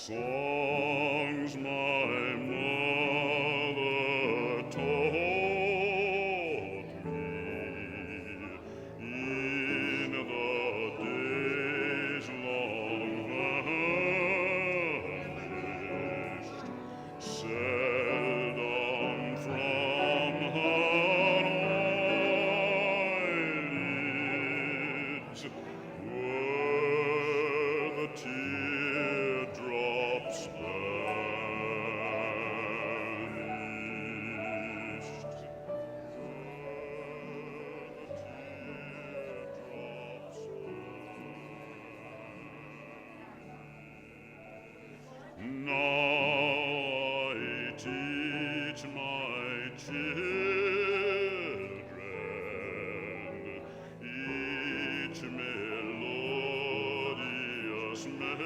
songs my mother told me in the days long vanished, seldom from her eyelids were the teardrops vanished. Now I teach my children each melodious measure.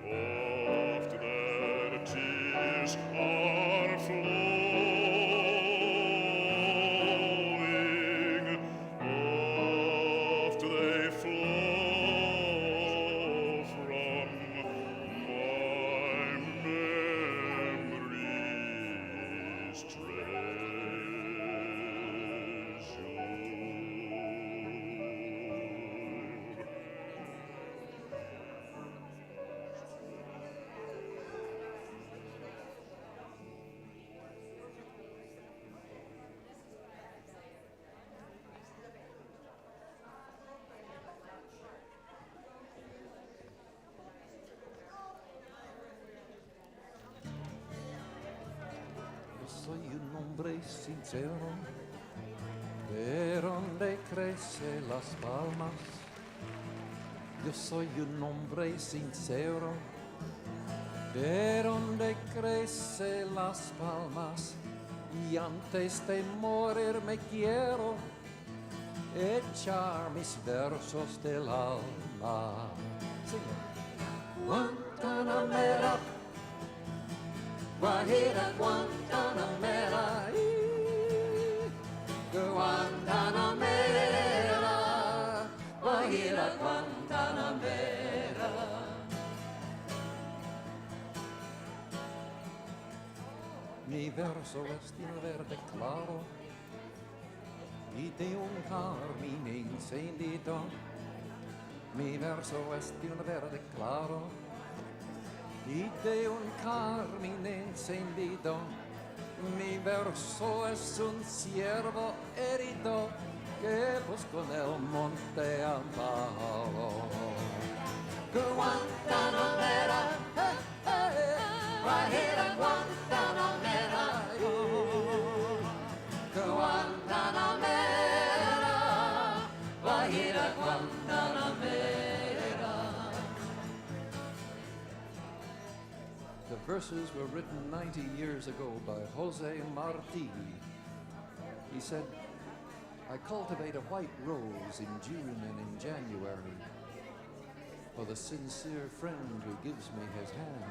Oft their tears are flowing, oft they flow from my memory's treasure. Yo soy un hombre sincero, de donde crecen las palmas. Yo soy un hombre sincero, de donde crecen las palmas. Y antes de morir me quiero echar mis versos del alma. Sigue. Guantanamera, Guajira, Guantanamera, Guantanamera, Guajira, Guantanamera. Mi verso es de un verde claro y de un carmín encendido. Mi verso es de un verde claro y de un carmín encendido. Mi verso es un ciervo herido que busco en el monte abajo. Guantanamera, Guajira, Guantanamera, Guantanamera, Guajira, Guantanamera. The verses were written 90 years ago by Jose Marti. He said, I cultivate a white rose in June and in January for the sincere friend who gives me his hand,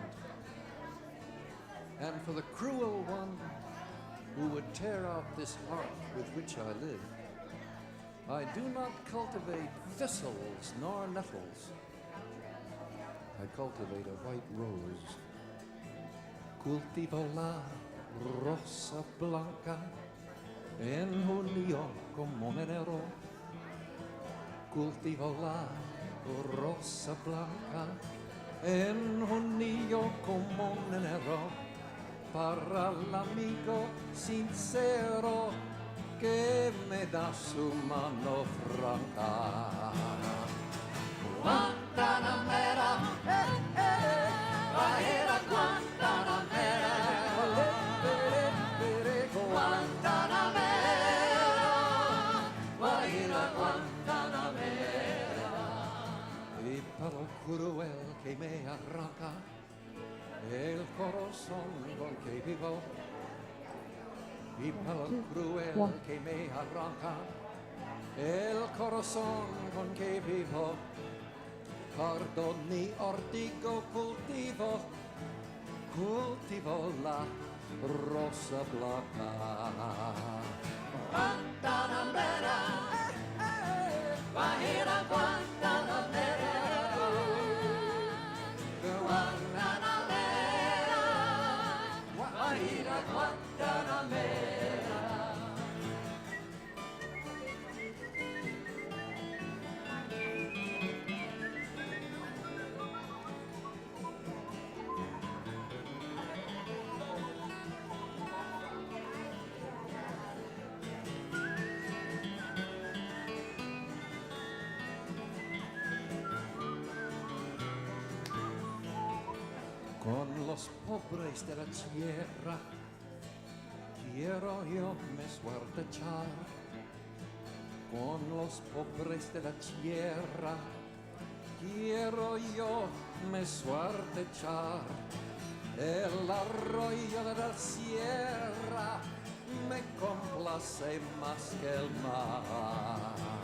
and for the cruel one who would tear out this heart with which I live. I do not cultivate thistles nor nettles. I cultivate a white rose. Cultivo la rosa blanca en junio como en enero. Cultivo la rosa blanca en junio como en enero, para el amigo sincero que me da su mano franca. Guantanamera, Guajira, Guantanamera, Guantanamera, Guajira, Guantanamera. Y para lo cruel que me arranca el corazón con que vivo, y para lo cruel que me arranca el corazón con que vivo, pardon ni ortigo cultivo, cultivo la rosa blanca. Guantanamera, Guajira, Guantanamera. ira Guantanamera. Con los pobres de la tierra quiero yo me suertechar. Con los pobres de la tierra quiero yo me suertechar. El arroyo de la sierra me complace más que el mar.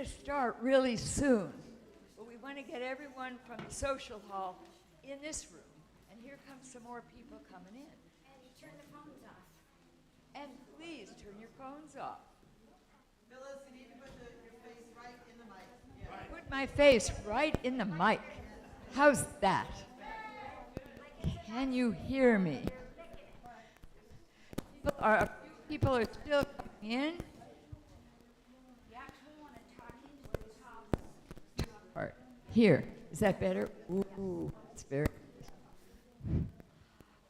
to start really soon, but we want to get everyone from the social hall in this room. And here comes some more people coming in. And you turn the phones off. And please turn your phones off. Phyllis, you need to put your face right in the mic. Yeah. Put my face right in the mic. How's that? Can you hear me? People are still coming in. You actually want to talk into the top. All right. Here. Is that better? Ooh, it's very.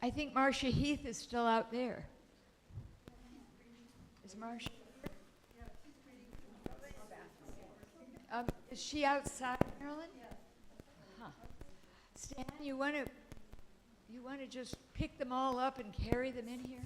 I think Marcia Heath is still out there. Is Marcia? Is she outside, Marilyn? Huh. Stan, you want to just pick them all up and carry them in here?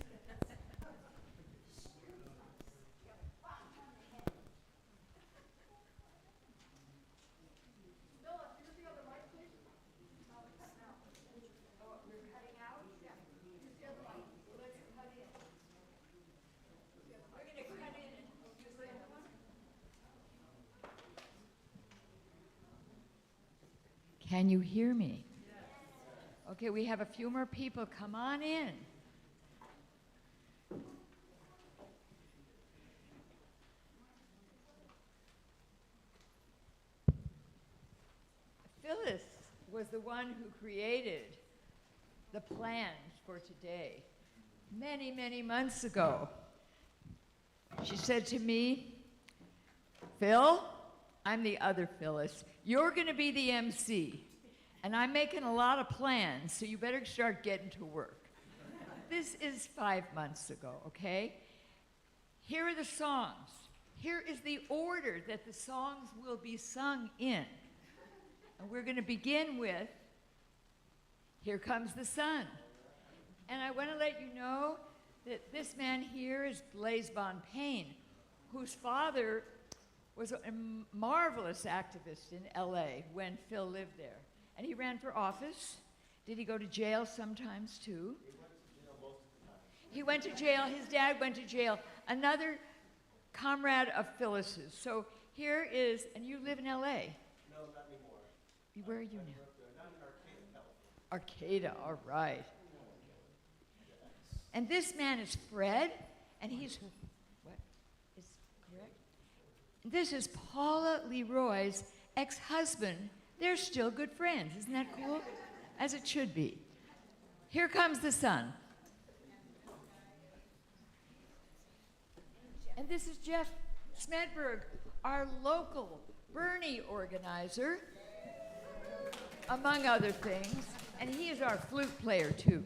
Can you hear me? Okay, we have a few more people. Come on in. Phyllis was the one who created the plan for today many, many months ago. She said to me, Phil, I'm the other Phyllis. You're going to be the MC, and I'm making a lot of plans, so you better start getting to work. This is 5 months ago, okay? Here are the songs. Here is the order that the songs will be sung in. And we're going to begin with Here Comes the Sun. And I want to let you know that this man here is Blaise Bonpane, whose father was a marvelous activist in LA when Phil lived there. And he ran for office. Did he go to jail sometimes too? He went to jail. His dad went to jail. Another comrade of Phyllis's. So here is, and you live in LA? No, not anymore. Where are you now? Not in Arcata, California. Arcata, all right. And this man is Fred, and he's, what is correct? This is Paula Leroy's ex-husband. They're still good friends. Isn't that cool? As it should be. Here Comes the Sun. And this is Jeff Smedberg, our local Bernie organizer, among other things. And he is our flute player, too.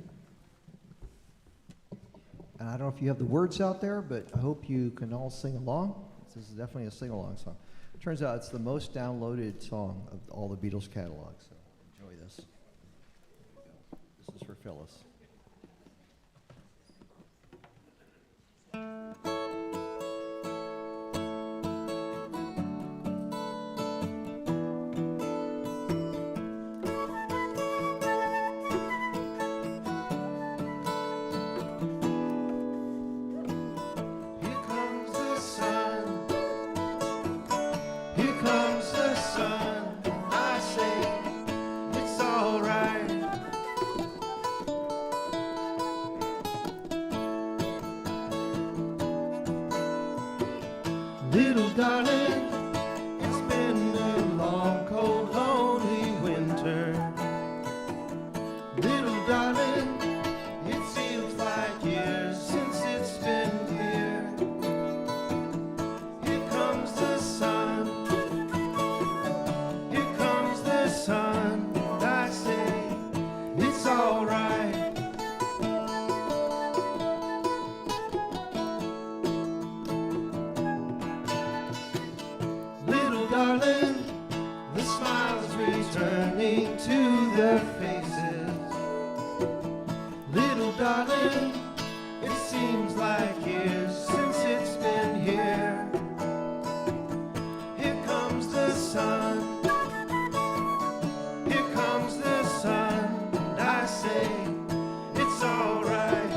And I don't know if you have the words out there, but I hope you can all sing along. This is definitely a sing-along song. Turns out it's the most downloaded song of all the Beatles catalog, so enjoy this. Here we go. This is for Phyllis. Little darling, it's been a long, cold, lonely winter. Little darling, it seems like years since it's been here. Here comes the sun. Here comes the sun. And I say, it's alright. Darling, the smiles returning to their faces. Little darling, it seems like years since it's been here. Here comes the sun. Here comes the sun. And I say, it's alright.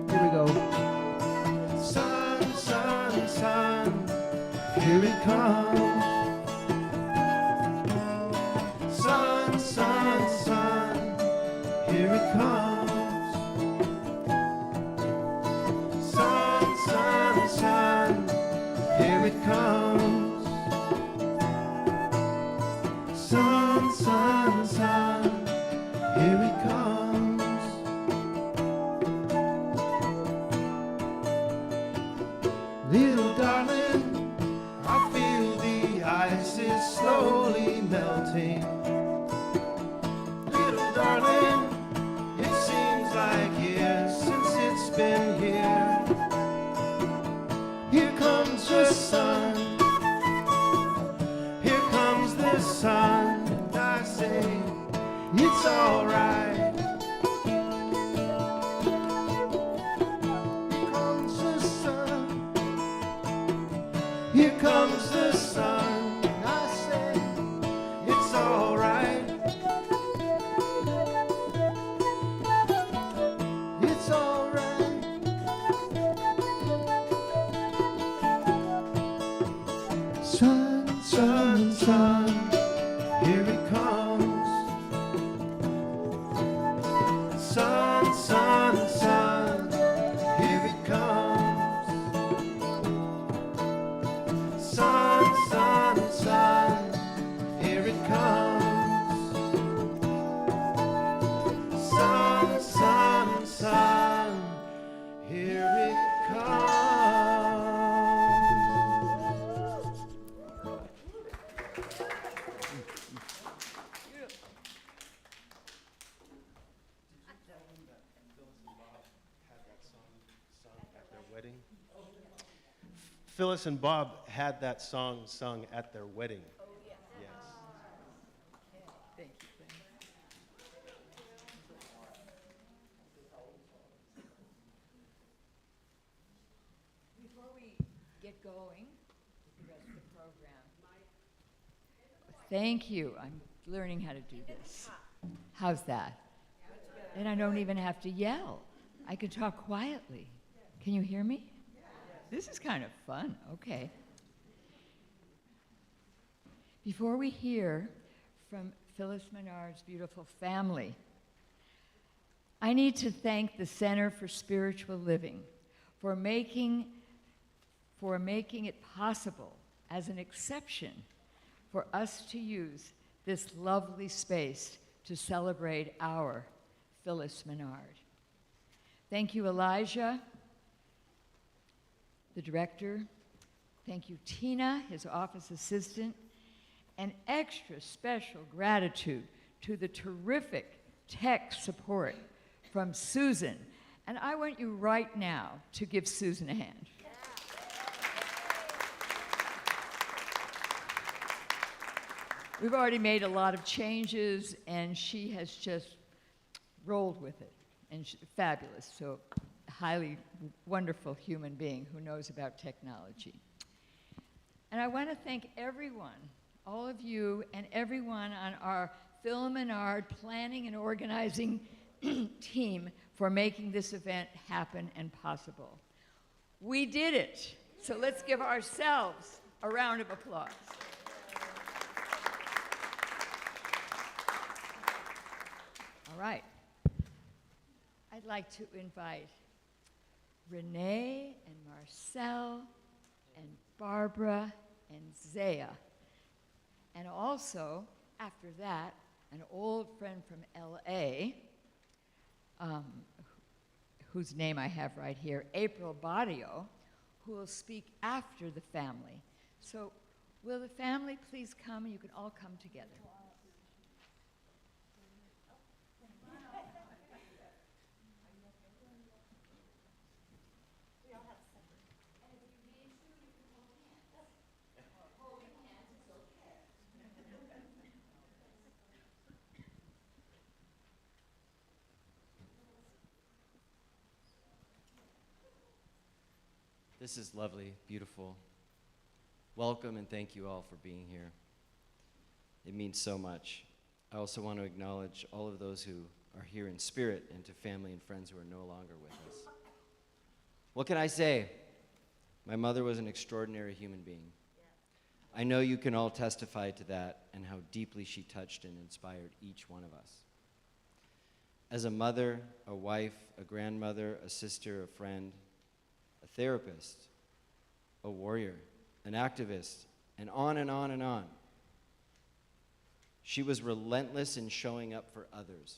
Here we go. here it comes. Sun, sun, sun, here it comes. Sun, sun, sun, here it comes. Sun, sun, sun, here it comes. Little darling, I feel the ice is slowly melting. Little darling, it seems like years since it's been here. Here comes the sun, here comes the sun, and I say, it's alright. Here comes the sun, here comes the sun, and I say, it's alright. It's alright. Sun, sun, sun, here it comes. Sun, sun, sun, here it comes. Sun, sun, sun, here it comes. Sun, sun, sun, here it comes. Phyllis and Bob had that song sung at their wedding. Oh, yeah. Yes. Thank you. Thank you. Before we get going with the rest of the program, thank you. I'm learning how to do this. How's that? And I don't even have to yell. I can talk quietly. Can you hear me? This is kind of fun. Okay. Before we hear from Phyllis Menard's beautiful family, I need to thank the Center for Spiritual Living for making it possible as an exception for us to use this lovely space to celebrate our Phyllis Menard. Thank you, Elijah, the director. Thank you, Tina, his office assistant. And extra special gratitude to the terrific tech support from Susan. And I want you right now to give Susan a hand. We've already made a lot of changes, and she has just rolled with it. And she's fabulous, so highly wonderful human being who knows about technology. And I want to thank everyone, all of you and everyone on our Phil Menard planning and organizing team for making this event happen and possible. We did it, so let's give ourselves a round of applause. All right. I'd like to invite Renee and Marcel and Barbara and Zaya. And also, after that, an old friend from LA, whose name I have right here, April Barrio, who will speak after the family. So will the family please come, and you can all come together. This is lovely, beautiful. Welcome and thank you all for being here. It means so much. I also want to acknowledge all of those who are here in spirit and to family and friends who are no longer with us. What can I say? My mother was an extraordinary human being. I know you can all testify to that and how deeply she touched and inspired each one of us. As a mother, a wife, a grandmother, a sister, a friend, a therapist, a warrior, an activist, and on and on and on. She was relentless in showing up for others.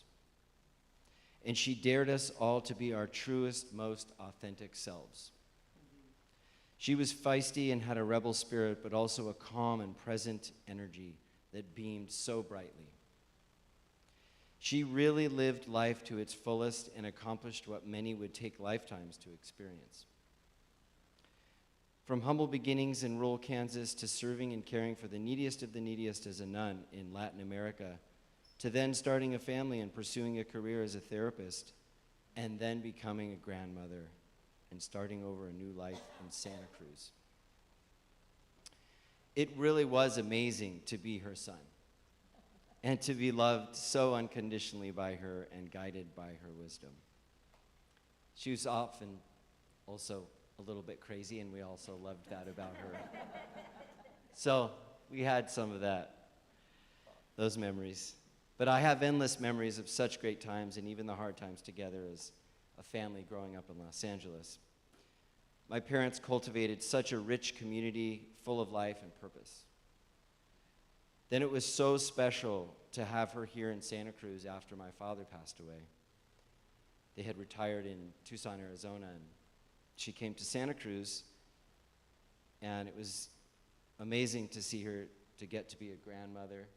And she dared us all to be our truest, most authentic selves. She was feisty and had a rebel spirit, but also a calm and present energy that beamed so brightly. She really lived life to its fullest and accomplished what many would take lifetimes to experience. From humble beginnings in rural Kansas to serving and caring for the neediest of the neediest as a nun in Latin America, to then starting a family and pursuing a career as a therapist, and then becoming a grandmother and starting over a new life in Santa Cruz. It really was amazing to be her son and to be loved so unconditionally by her and guided by her wisdom. She was often also a little bit crazy, and we also loved that about her. So we had some of that, those memories. But I have endless memories of such great times and even the hard times together as a family growing up in Los Angeles. My parents cultivated such a rich community full of life and purpose. Then it was so special to have her here in Santa Cruz after my father passed away. They had retired in Tucson, Arizona, and she came to Santa Cruz, and it was amazing to see her, to get to be a grandmother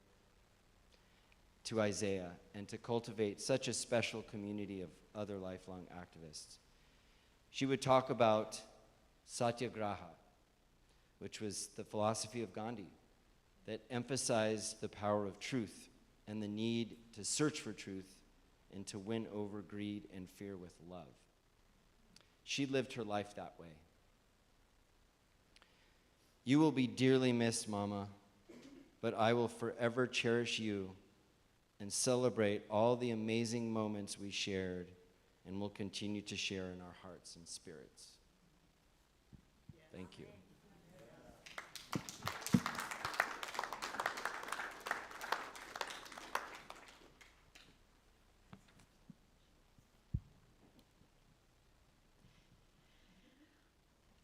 to Isaiah and to cultivate such a special community of other lifelong activists. She would talk about Satyagraha, which was the philosophy of Gandhi that emphasized the power of truth and the need to search for truth and to win over greed and fear with love. She lived her life that way. You will be dearly missed, Mama, but I will forever cherish you and celebrate all the amazing moments we shared and will continue to share in our hearts and spirits. Thank you.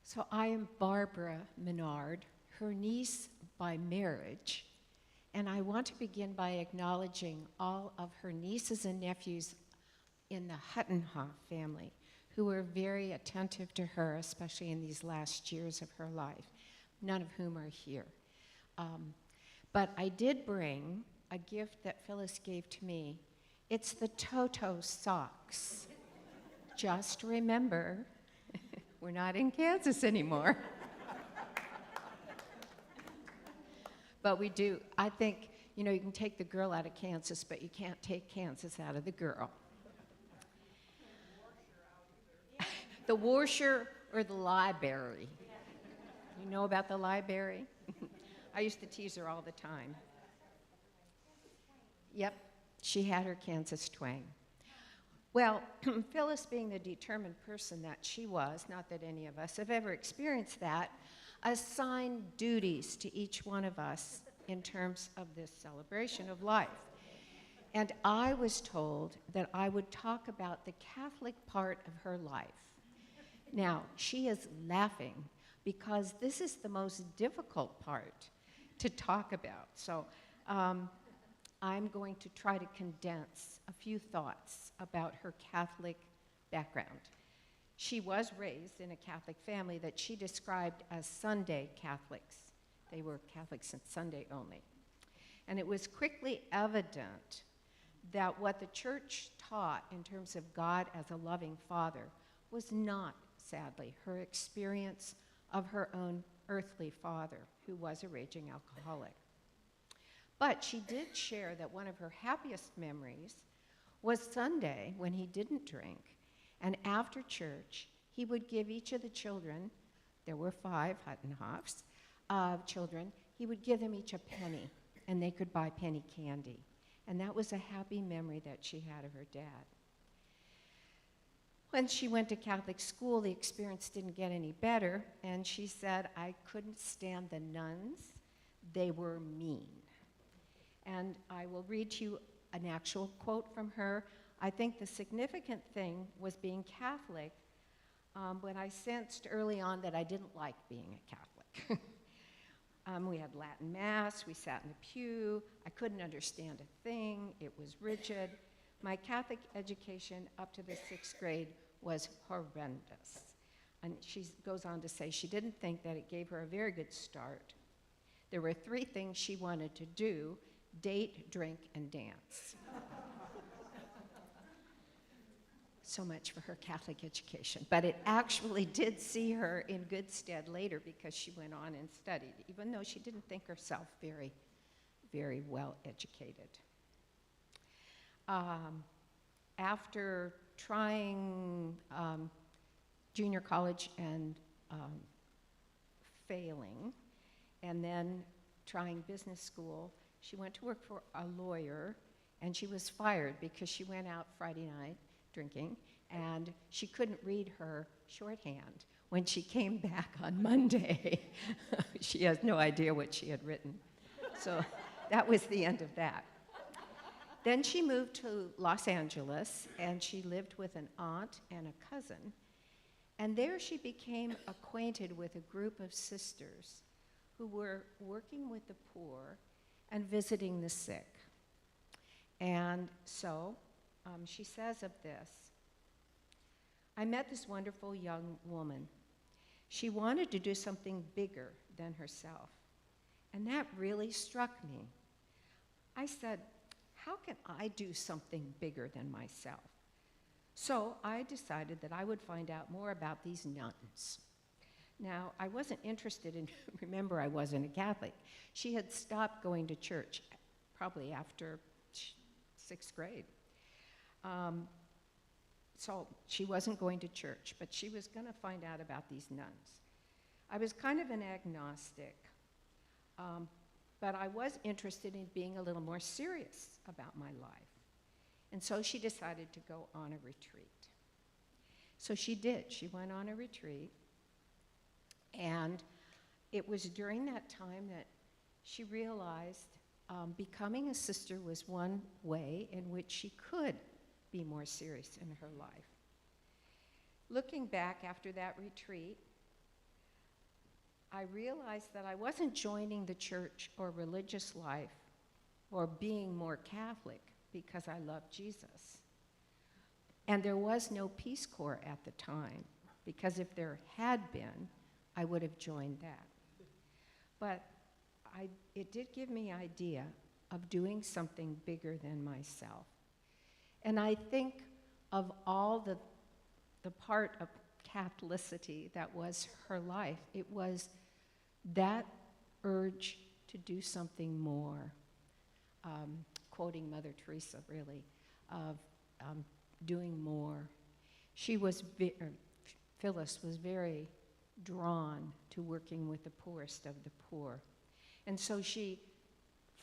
So I am Barbara Menard, her niece by marriage, and I want to begin by acknowledging all of her nieces and nephews in the Huttenhoff family who were very attentive to her, especially in these last years of her life, none of whom are here. But I did bring a gift that Phyllis gave to me. It's the Toto socks. Just remember, we're not in Kansas anymore. But we do. I think, you can take the girl out of Kansas, but you can't take Kansas out of the girl. The Warsher or the library. You know about the library? I used to tease her all the time. Yep, she had her Kansas twang. Well, Phyllis, being the determined person that she was, not that any of us have ever experienced that, assigned duties to each one of us in terms of this celebration of life. And I was told that I would talk about the Catholic part of her life. Now, she is laughing because this is the most difficult part to talk about. So I'm going to try to condense a few thoughts about her Catholic background. She was raised in a Catholic family that she described as Sunday Catholics. They were Catholics on Sunday only. And it was quickly evident that what the church taught in terms of God as a loving father was not, sadly, her experience of her own earthly father, who was a raging alcoholic. But she did share that one of her happiest memories was Sunday when he didn't drink. And after church, he would give each of the children, there were 5 Huttenhoffs children, he would give them each a penny, and they could buy penny candy. And that was a happy memory that she had of her dad. When she went to Catholic school, the experience didn't get any better, and she said, I couldn't stand the nuns. they were mean. And I will read to you an actual quote from her. I think the significant thing was being Catholic when I sensed early on that I didn't like being a Catholic. We had Latin Mass, we sat in the pew, I couldn't understand a thing, it was rigid. My Catholic education up to the 6th grade was horrendous. And she goes on to say she didn't think that it gave her a very good start. There were 3 things she wanted to do: date, drink, and dance. So much for her Catholic education. But it actually did see her in good stead later because she went on and studied, even though she didn't think herself very, very well educated. After trying junior college and failing, and then trying business school, she went to work for a lawyer, and she was fired because she went out Friday night drinking, and she couldn't read her shorthand. When she came back on Monday, she has no idea what she had written. So that was the end of that. Then she moved to Los Angeles, and she lived with an aunt and a cousin. And there she became acquainted with a group of sisters who were working with the poor and visiting the sick. And so she says of this, I met this wonderful young woman. She wanted to do something bigger than herself. And that really struck me. I said, how can I do something bigger than myself? So I decided that I would find out more about these nuns. Now, I wasn't interested in, remember, I wasn't a Catholic. She had stopped going to church probably after 6th grade. So she wasn't going to church, but she was going to find out about these nuns. I was kind of an agnostic, but I was interested in being a little more serious about my life. And so she decided to go on a retreat. So she did. She went on a retreat, and it was during that time that she realized becoming a sister was one way in which she could be more serious in her life. Looking back after that retreat, I realized that I wasn't joining the church or religious life or being more Catholic because I loved Jesus. And there was no Peace Corps at the time, because if there had been, I would have joined that. But it did give me an idea of doing something bigger than myself. And I think of all the part of Catholicity that was her life, it was that urge to do something more, quoting Mother Teresa, really, of doing more. Phyllis was very drawn to working with the poorest of the poor. And so she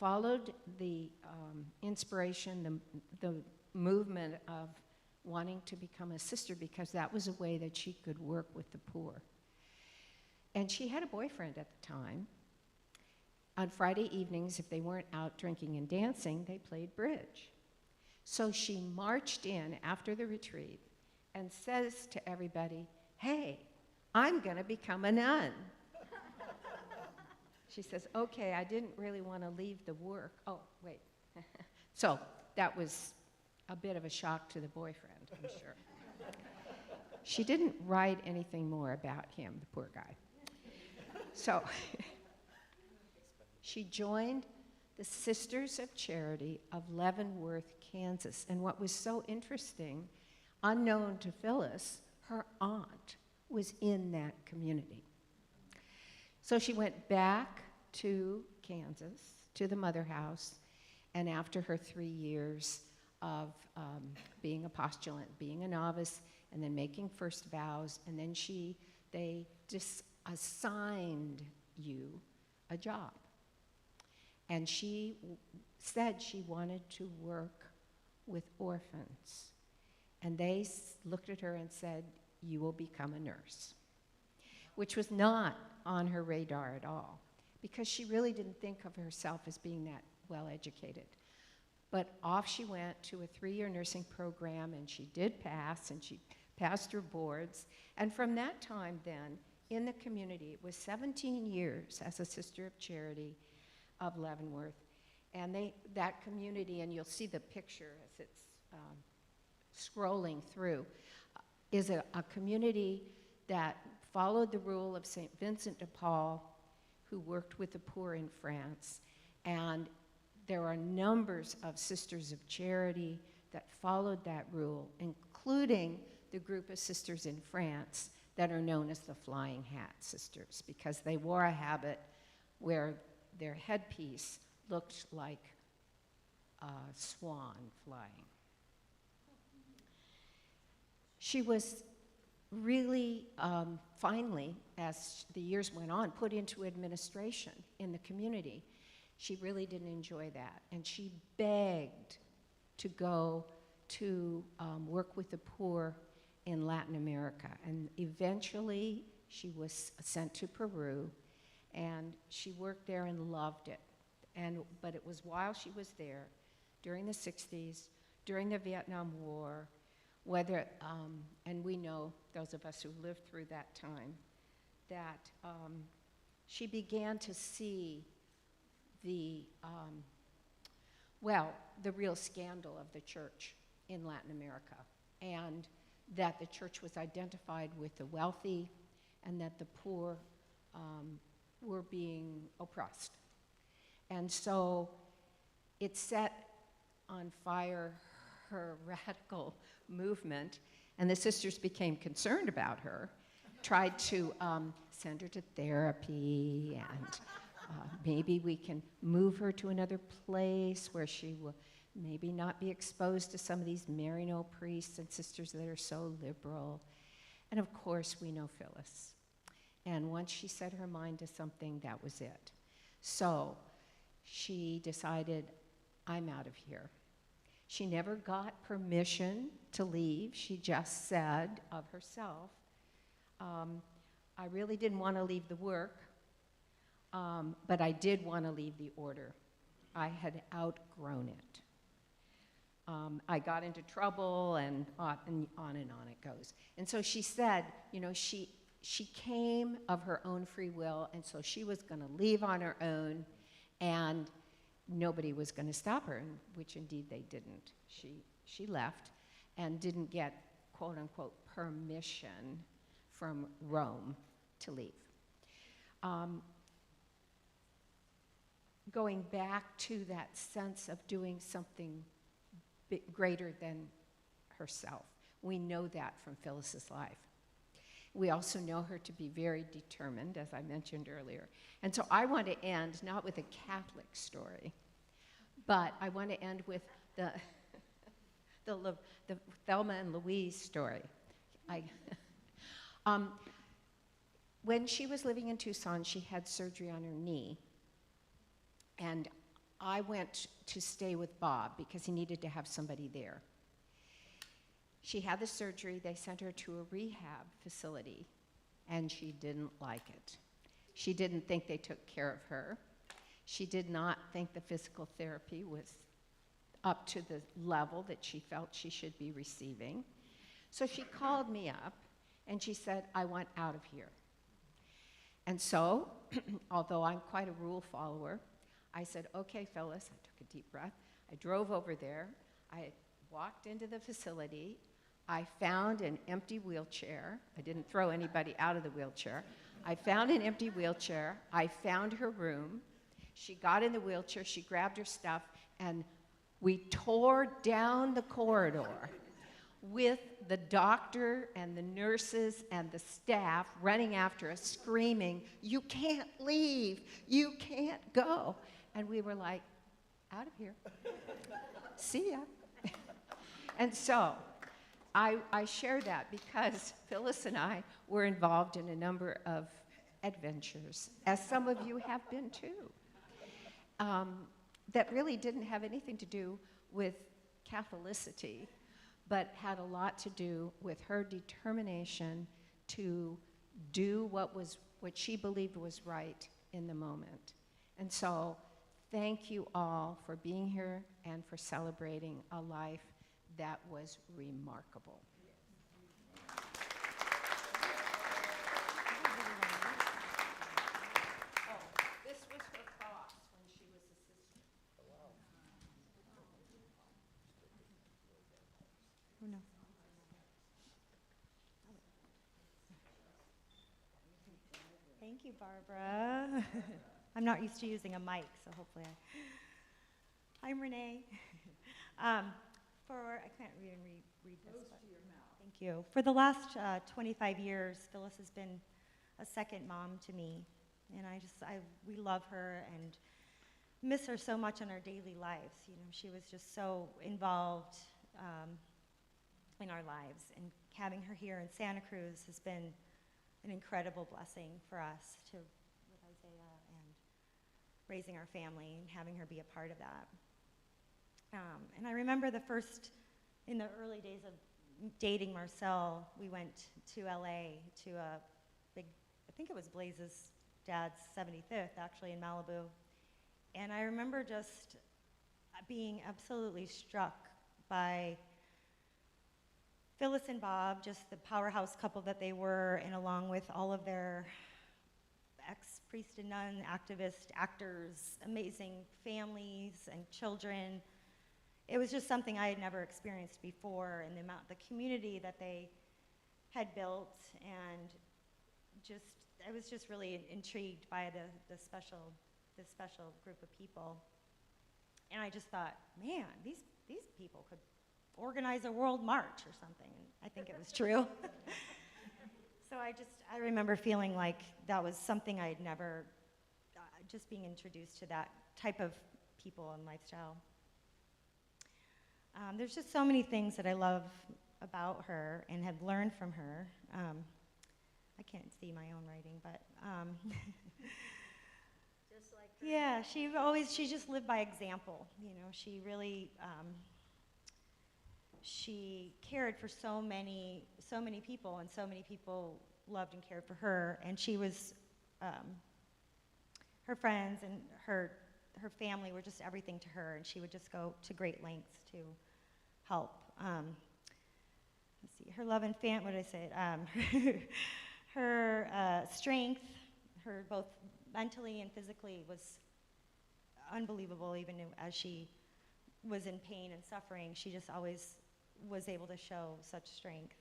followed the inspiration, the movement of wanting to become a sister, because that was a way that she could work with the poor. And she had a boyfriend at the time. On Friday evenings, if they weren't out drinking and dancing, they played bridge. So she marched in after the retreat and says to everybody, hey, I'm going to become a nun. She says, okay, I didn't really want to leave the work. Oh, wait. So that was a bit of a shock to the boyfriend, I'm sure. She didn't write anything more about him, the poor guy. So she joined the Sisters of Charity of Leavenworth, Kansas. And what was so interesting, unknown to Phyllis, her aunt was in that community. So she went back to Kansas, to the mother house, and after her 3 years of being a postulant, being a novice, and then making first vows, and then they just assigned you a job. And she said she wanted to work with orphans. And they looked at her and said, you will become a nurse, which was not on her radar at all. because she really didn't think of herself as being that well educated. But off she went to a 3-year nursing program, and she did pass, and she passed her boards. And from that time then, in the community, it was 17 years as a Sister of Charity of Leavenworth. And that community, and you'll see the picture as it's scrolling through, is a community that followed the rule of St. Vincent de Paul, who worked with the poor in France. And there are numbers of Sisters of Charity that followed that rule, including the group of sisters in France that are known as the Flying Hat Sisters, because they wore a habit where their headpiece looked like a swan flying. She was really, finally, as the years went on, put into administration in the community. She really didn't enjoy that, and she begged to go to work with the poor in Latin America. And eventually, she was sent to Peru, and she worked there and loved it. But it was while she was there, during the 60s, during the Vietnam War, and we know, those of us who lived through that time, that she began to see the real scandal of the church in Latin America, and that the church was identified with the wealthy and that the poor were being oppressed. And so it set on fire her radical movement, and the sisters became concerned about her, tried to send her to therapy, and maybe we can move her to another place where she will maybe not be exposed to some of these Marino priests and sisters that are so liberal. And of course, we know Phyllis. And once she set her mind to something, that was it. So she decided, I'm out of here. She never got permission to leave. She just said of herself, I really didn't want to leave the work, but I did want to leave the order. I had outgrown it. I got into trouble, and on it goes. And so she said, she came of her own free will, and so she was going to leave on her own, and nobody was going to stop her, which indeed they didn't. She left and didn't get, quote unquote, permission from Rome to leave. Going back to that sense of doing something greater than herself. We know that from Phyllis's life. We also know her to be very determined, as I mentioned earlier. And so I want to end not with a Catholic story, but I want to end with the Thelma and Louise story. When she was living in Tucson, she had surgery on her knee. And I went to stay with Bob because he needed to have somebody there. She had the surgery. They sent her to a rehab facility, and she didn't like it. She didn't think they took care of her. She did not think the physical therapy was up to the level that she felt she should be receiving. So she called me up, and she said, I want out of here. And so, although I'm quite a rule follower, I said, okay, Phyllis. I took a deep breath. I drove over there. I walked into the facility. I found an empty wheelchair. I didn't throw anybody out of the wheelchair. I found an empty wheelchair. I found her room. She got in the wheelchair. She grabbed her stuff, and we tore down the corridor with the doctor and the nurses and the staff running after us, screaming, you can't leave. You can't go. And we were like, out of here. See ya. And so I share that because Phyllis and I were involved in a number of adventures, as some of you have been too, that really didn't have anything to do with Catholicity, but had a lot to do with her determination to do what she believed was right in the moment. And so thank you all for being here and for celebrating a life that was remarkable. This was her cross when she was a sister. Oh, no. Thank you, Barbara. I'm not used to using a mic, so hopefully I'm Renee. I can't even read this. Close to your mouth. Thank you. For the last 25 years, Phyllis has been a second mom to me, and we love her and miss her so much in our daily lives. You know, she was just so involved in our lives, and having her here in Santa Cruz has been an incredible blessing for us with Isaiah and raising our family and having her be a part of that. And I remember in the early days of dating Marcel, we went to LA to a big, I think it was Blaze's dad's 75th, actually, in Malibu. And I remember just being absolutely struck by Phyllis and Bob, just the powerhouse couple that they were, and along with all of their ex-priest and nun, activist, actors, amazing families and children. It was just something I had never experienced before, and the community that they had built, and I was just really intrigued by the special group of people. And I just thought, man, these people could organize a world march or something, and I think it was true. So I remember feeling like that was something I had never, just being introduced to that type of people and lifestyle. There's just so many things that I love about her and have learned from her. I can't see my own writing, but Just like her. Yeah, she just lived by example. You know, she really she cared for so many people, and so many people loved and cared for her. And she was her friends and her family were just everything to her, and she would just go to great lengths to help. Let's see, her love and what did I say? Her strength, her both mentally and physically, was unbelievable. Even as she was in pain and suffering, she just always was able to show such strength.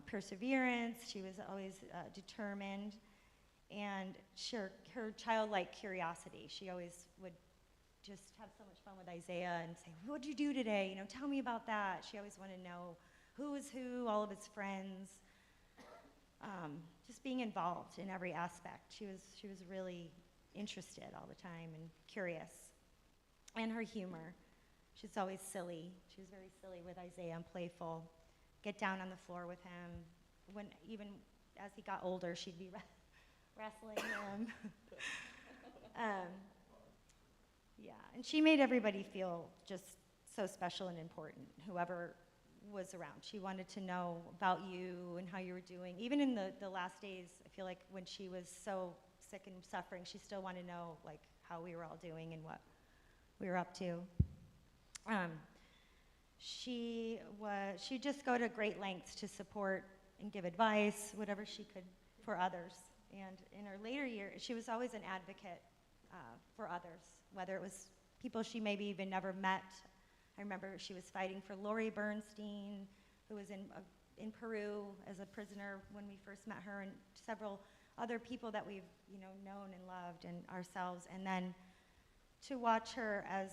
Perseverance, she was always determined. And her childlike curiosity. She always would just have so much fun with Isaiah and say, "What did you do today? You know, tell me about that." She always wanted to know who was who, all of his friends. Just being involved in every aspect. She was really interested all the time and curious. And her humor. She's always silly. She was very silly with Isaiah and playful. Get down on the floor with him. Even as he got older, she'd be wrestling him. Yeah, and she made everybody feel just so special and important, whoever was around. She wanted to know about you and how you were doing. Even in the last days, I feel like when she was so sick and suffering, she still wanted to know like how we were all doing and what we were up to. She'd just go to great lengths to support and give advice, whatever she could, for others. And in her later years, she was always an advocate for others, whether it was people she maybe even never met. I remember she was fighting for Lori Bernstein, who was in Peru as a prisoner when we first met her, and several other people that we've known and loved, and ourselves. And then to watch her as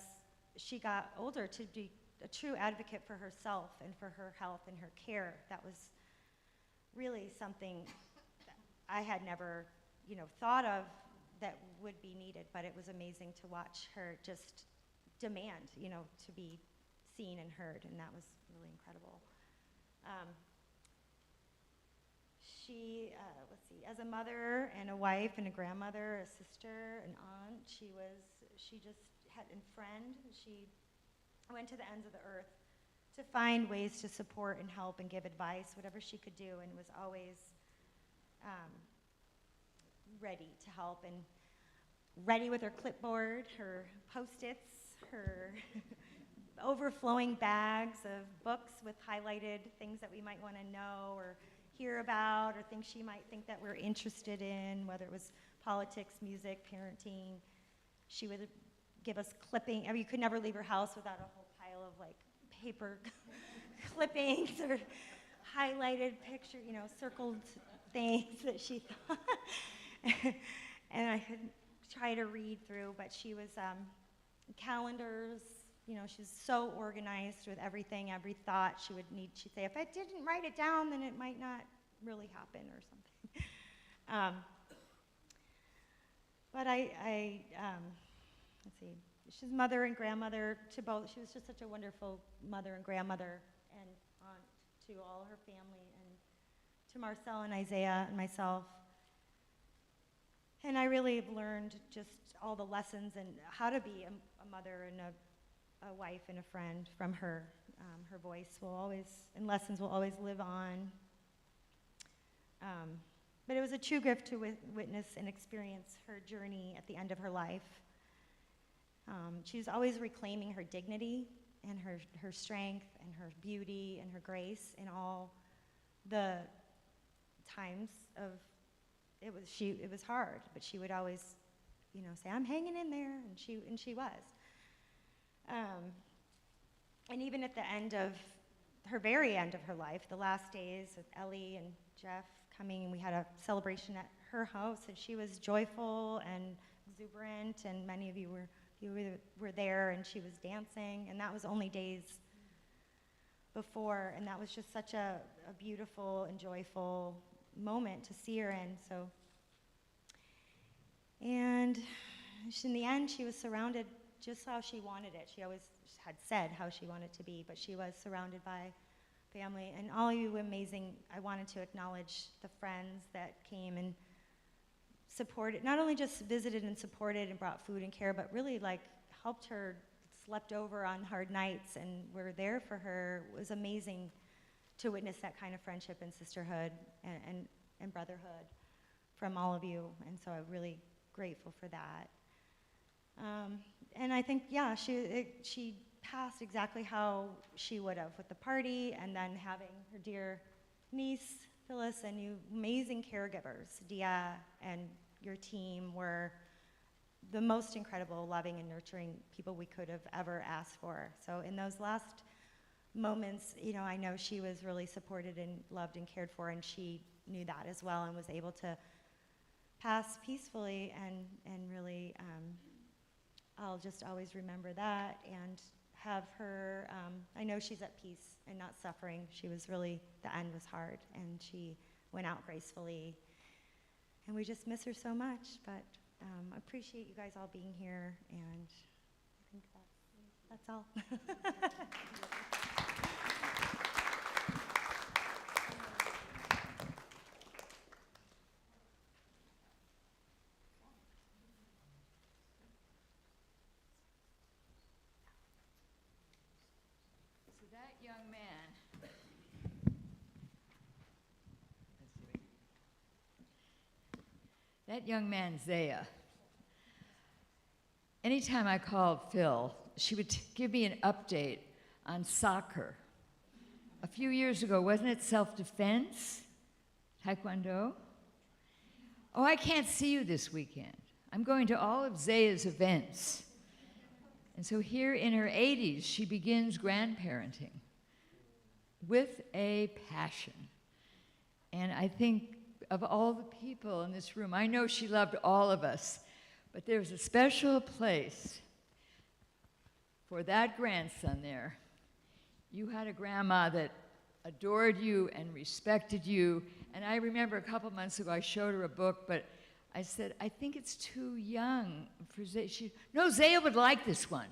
she got older to be a true advocate for herself and for her health and her care, that was really something that I had never thought of that would be needed, but it was amazing to watch her just demand, to be seen and heard, and that was really incredible. She, as a mother and a wife and a grandmother, a sister, an aunt, she went to the ends of the earth to find ways to support and help and give advice, whatever she could do, and was always ready to help. And ready with her clipboard, her Post-its, her overflowing bags of books with highlighted things that we might want to know or hear about, or things she might think that we're interested in, whether it was politics, music, parenting. She would give us clipping. I mean, you could never leave her house without a whole pile of like paper clippings or highlighted picture, circled things that she thought. And I could try to read through, but she was calendars. She's so organized with everything, every thought she would need. She'd say, if I didn't write it down, then it might not really happen or something. But let's see, she's mother and grandmother to both. She was just such a wonderful mother and grandmother and aunt to all her family and to Marcel and Isaiah and myself. And I really have learned just all the lessons and how to be a mother and a wife and a friend from her. Her voice will always, and lessons will always live on. But it was a true gift to witness and experience her journey at the end of her life. She was always reclaiming her dignity and her strength and her beauty and her grace in all the times of, it was hard, but she would always, say, I'm hanging in there, and she was. And even at the end of her very end of her life, the last days with Ellie and Jeff coming, and we had a celebration at her house, and she was joyful and exuberant, and many of you were there, and she was dancing, and that was only days before, and that was just such a beautiful and joyful moment to see her in. So, and in the end, she was surrounded just how she wanted it. She always had said how she wanted to be, but she was surrounded by family. And all you amazing, I wanted to acknowledge the friends that came and supported, not only just visited and supported and brought food and care, but really helped her, slept over on hard nights and were there for her. It was amazing to witness that kind of friendship and sisterhood and brotherhood from all of you. And so I'm really grateful for that. And I think, she passed exactly how she would have with the party, and then having her dear niece, Phyllis, and you amazing caregivers, Dia and your team were the most incredible, loving, and nurturing people we could have ever asked for. So in those last moments, I know she was really supported and loved and cared for, and she knew that as well and was able to pass peacefully and really, I'll just always remember that and have her, I know she's at peace and not suffering. She was really, the end was hard, and she went out gracefully. And we just miss her so much, but I appreciate you guys all being here, and I think that's all. So that young man, Zaya, anytime I called Phil, she would give me an update on soccer. A few years ago, wasn't it self-defense? Taekwondo? Oh, I can't see you this weekend. I'm going to all of Zaya's events. And so here in her 80s, she begins grandparenting with a passion. And I think of all the people in this room, I know she loved all of us, but there's a special place for that grandson there. You had a grandma that adored you and respected you. And I remember a couple months ago, I showed her a book, but I said, I think it's too young for Zaya. No, Zaya would like this one.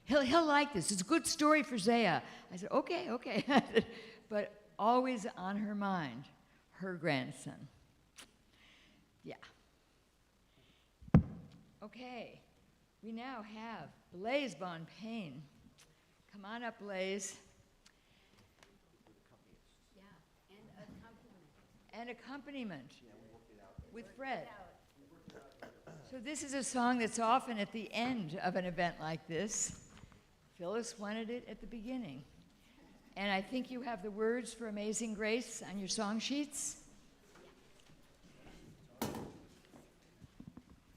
He'll like this. It's a good story for Zaya. I said, okay. But always on her mind, her grandson. Yeah. Okay, we now have Blaise Bonpain. Come on up, Blaise. Yeah, and accompaniment. And accompaniment with Fred. So this is a song that's often at the end of an event like this. Phyllis wanted it at the beginning. And I think you have the words for Amazing Grace on your song sheets.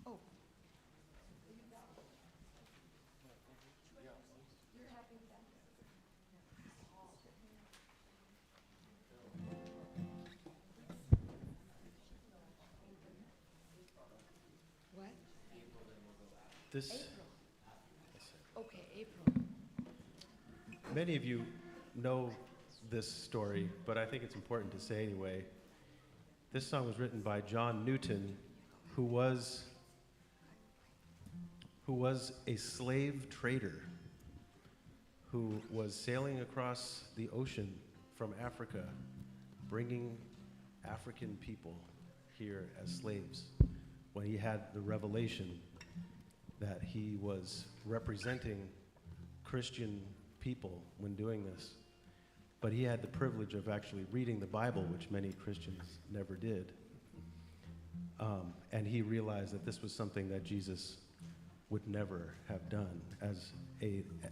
Oh. What? This, Okay, April. many of you know this story, but I think it's important to say anyway. This song was written by John Newton, who was a slave trader who was sailing across the ocean from Africa, bringing African people here as slaves, when he had the revelation that he was representing Christian people when doing this. But he had the privilege of actually reading the Bible, which many Christians never did. And he realized that this was something that Jesus would never have done, as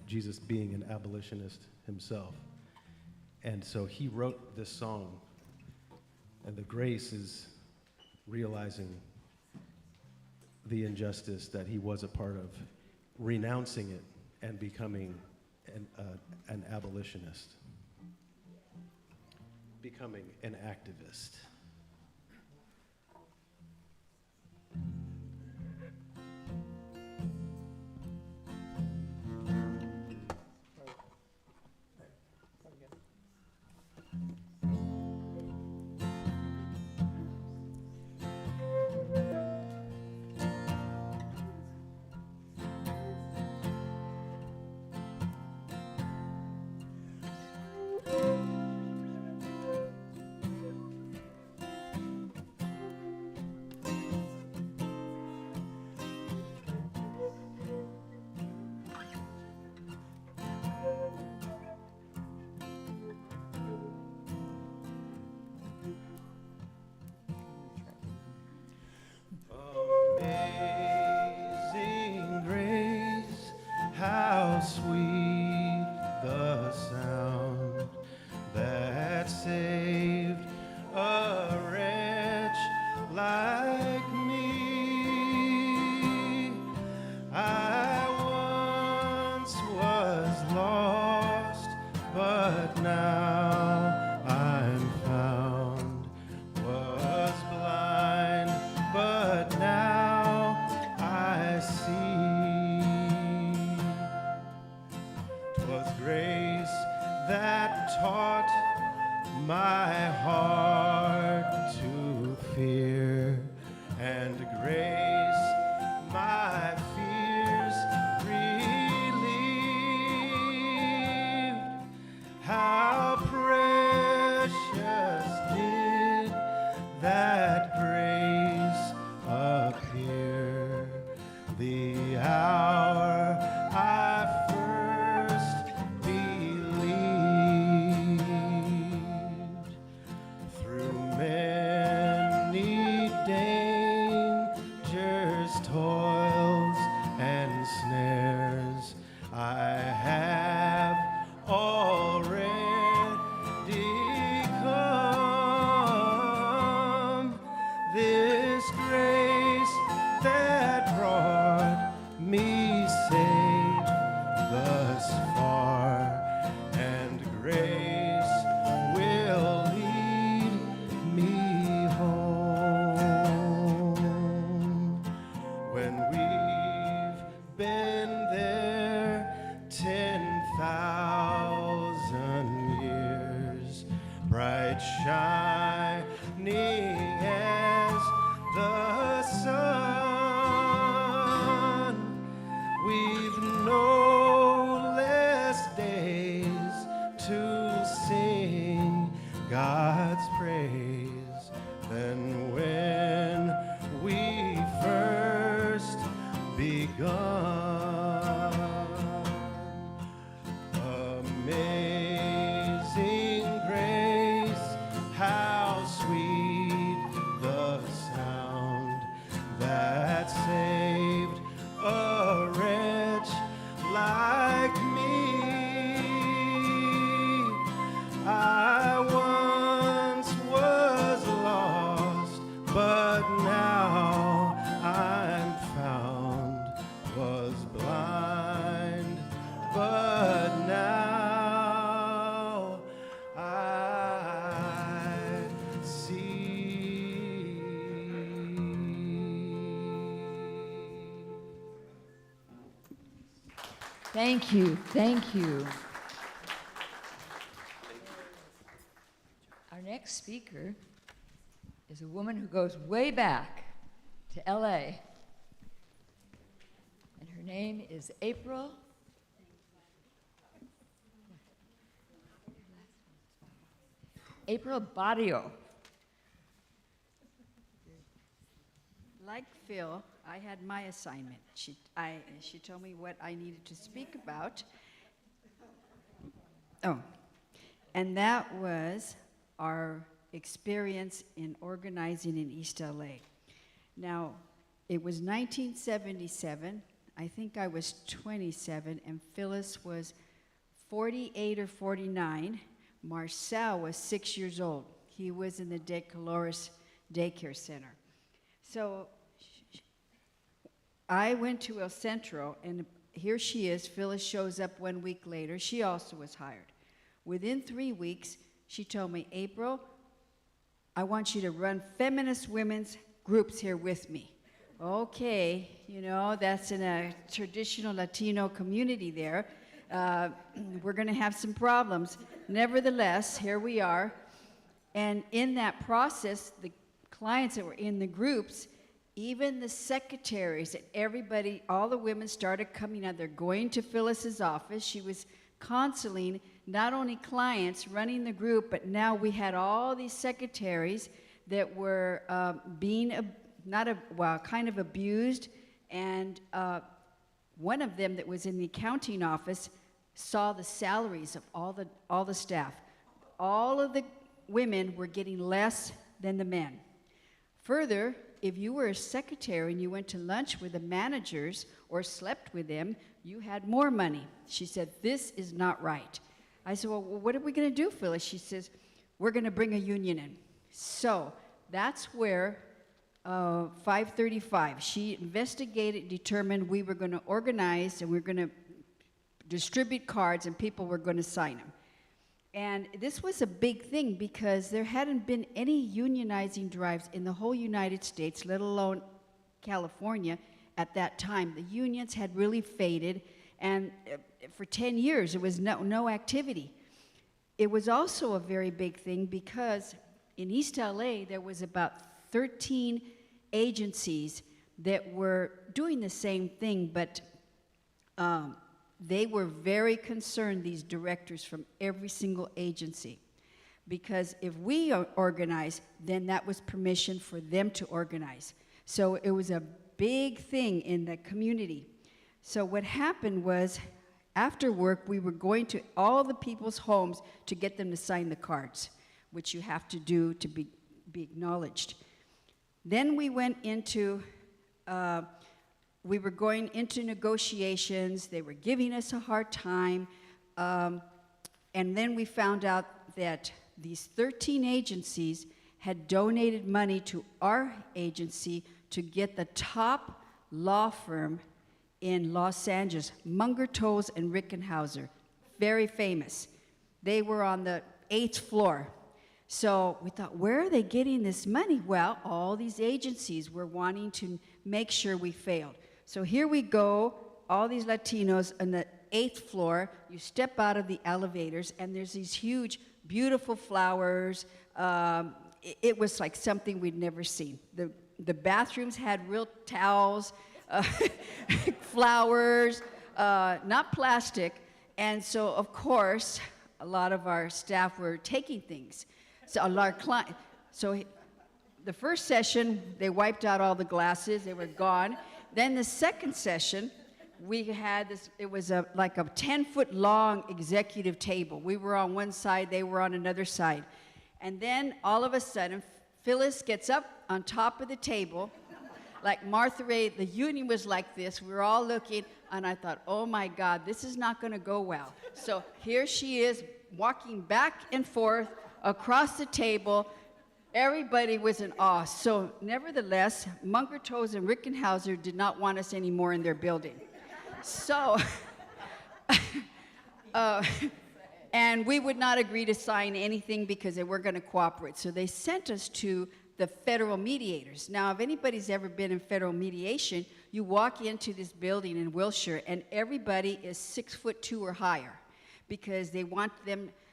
Jesus being an abolitionist himself. And so he wrote this song, and the grace is realizing the injustice that he was a part of, renouncing it, and becoming an abolitionist, becoming an activist. Amazing grace, how sweet the sound that saved a wretch like me. I once was lost, but now I'm found. Was blind, but now I see. 'Twas grace that taught my heart to fear, and grace my fears relieved. How precious did that grace appear the hour I first believed. Through many dangers, toils, and snares, I have already come. This grace that brought me safe thus far, and grace will lead me home. When we've been there 10,000 years, bright shining as the sun, we've no less days to sing God's praise than when we first begun. Amazing grace, how sweet the sound that saved Thank you, thank you. Our next speaker is a woman who goes way back to LA. And her name is April. April Barrio. Like Phil, I had my assignment. She told me what I needed to speak about. Oh, and that was our experience in organizing in East LA. Now, it was 1977. I think I was 27, and Phyllis was 48 or 49. Marcel was 6 years old. He was in the De Colores Daycare Center. So I went to El Centro, and here she is. Phyllis shows up 1 week later. She also was hired. Within 3 weeks, she told me, April, I want you to run feminist women's groups here with me. Okay, you know, that's in a traditional Latino community there. We're going to have some problems. Nevertheless, here we are. And in that process, the clients that were in the groups, even the secretaries and everybody, all the women started coming out. They're going to Phyllis's office. She was counseling not only clients running the group, but now we had all these secretaries that were being kind of abused. And one of them that was in the accounting office saw the salaries of all the staff. All of the women were getting less than the men. Further, if you were a secretary and you went to lunch with the managers or slept with them, you had more money. She said, this is not right. I said, well, what are we going to do, Phyllis? She says, we're going to bring a union in. So that's where 535, she investigated, determined we were going to organize and we were going to distribute cards and people were going to sign them. And this was a big thing because there hadn't been any unionizing drives in the whole United States, let alone California at that time. The unions had really faded, and for 10 years, there was no activity. It was also a very big thing because in East LA, there was about 13 agencies that were doing the same thing, but they were very concerned, these directors from every single agency, because if we organize, then that was permission for them to organize. So it was a big thing in the community. So what happened was, after work, we were going to all the people's homes to get them to sign the cards, which you have to do to be acknowledged. Then we went into we were going into negotiations. They were giving us a hard time. And then we found out that these 13 agencies had donated money to our agency to get the top law firm in Los Angeles, Munger, Tolles, and Rickenhauser, very famous. They were on the 8th floor. So we thought, where are they getting this money? Well, all these agencies were wanting to make sure we failed. So here we go, all these Latinos on the 8th floor. You step out of the elevators, and there's these huge, beautiful flowers. It was like something we'd never seen. The bathrooms had real towels, flowers, not plastic. And so, of course, a lot of our staff were taking things. So a lot of clients. So the first session, they wiped out all the glasses. They were gone. Then the second session, we had this, it was like a 10-foot long executive table. We were on one side, they were on another side. And then all of a sudden, Phyllis gets up on top of the table, like Martha Ray, the union was like this. We were all looking, and I thought, oh my God, this is not gonna go well. So here she is, walking back and forth across the table. Everybody was in awe. So nevertheless, Munger, Tolles, and Rickenhauser did not want us anymore in their building. So, and we would not agree to sign anything because they weren't going to cooperate. So they sent us to the federal mediators. Now, if anybody's ever been in federal mediation, you walk into this building in Wilshire, and everybody is 6'2" or higher, because they want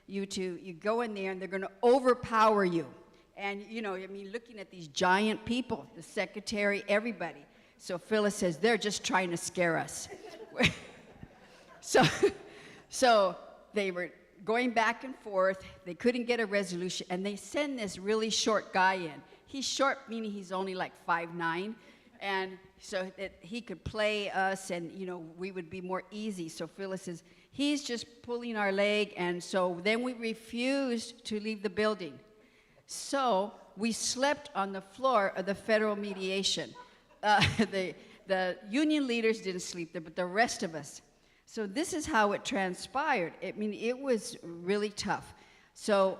you go in there, and they're going to overpower you. And, you know, I mean, looking at these giant people, the secretary, everybody. So Phyllis says, they're just trying to scare us. So they were going back and forth. They couldn't get a resolution, and they send this really short guy in. He's short, meaning he's only like 5'9", and so that he could play us, and, you know, we would be more easy. So Phyllis says, he's just pulling our leg, and so then we refused to leave the building. So we slept on the floor of the federal mediation. The union leaders didn't sleep there, but the rest of us. So this is how it transpired. I mean, it was really tough. So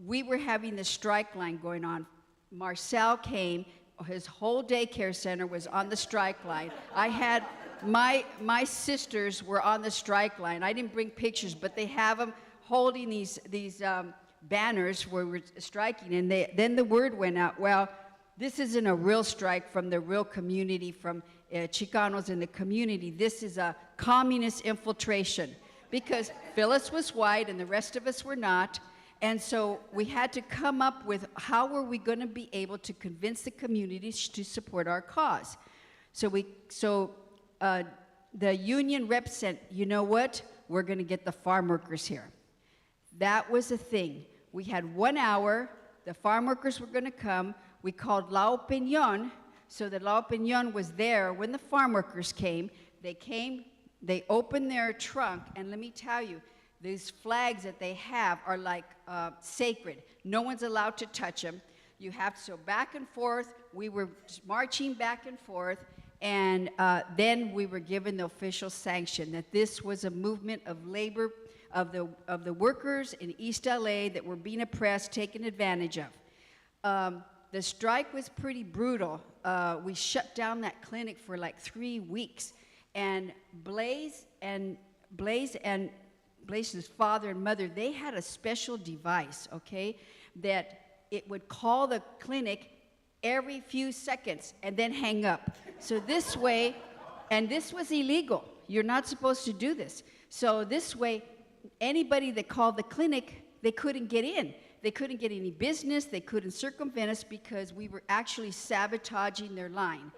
we were having the strike line going on. Marcel came. His whole daycare center was on the strike line. I had my sisters were on the strike line. I didn't bring pictures, but they have them holding these banners where we're striking. And then the word went out, well, this isn't a real strike from the real community, from Chicanos in the community. This is a communist infiltration, because Phyllis was white and the rest of us were not. And so we had to come up with how were we going to be able to convince the community to support our cause. So the union rep said, you know what, we're going to get the farm workers here. That was the thing. We had 1 hour. The farm workers were going to come. We called La Opinion, so that La Opinion was there when the farm workers came. They opened their trunk, and let me tell you, these flags that they have are like sacred. No one's allowed to touch them. You have to go back and forth. We were marching back and forth, and then we were given the official sanction that this was a movement of labor, of the workers in East LA that were being oppressed, taken advantage of. The strike was pretty brutal. We shut down that clinic for like 3 weeks, and Blaze's father and mother, they had a special device, okay, that it would call the clinic every few seconds and then hang up. So this way, and this was illegal. You're not supposed to do this. So this way, anybody that called the clinic, they couldn't get in. They couldn't get any business. They couldn't circumvent us because we were actually sabotaging their line.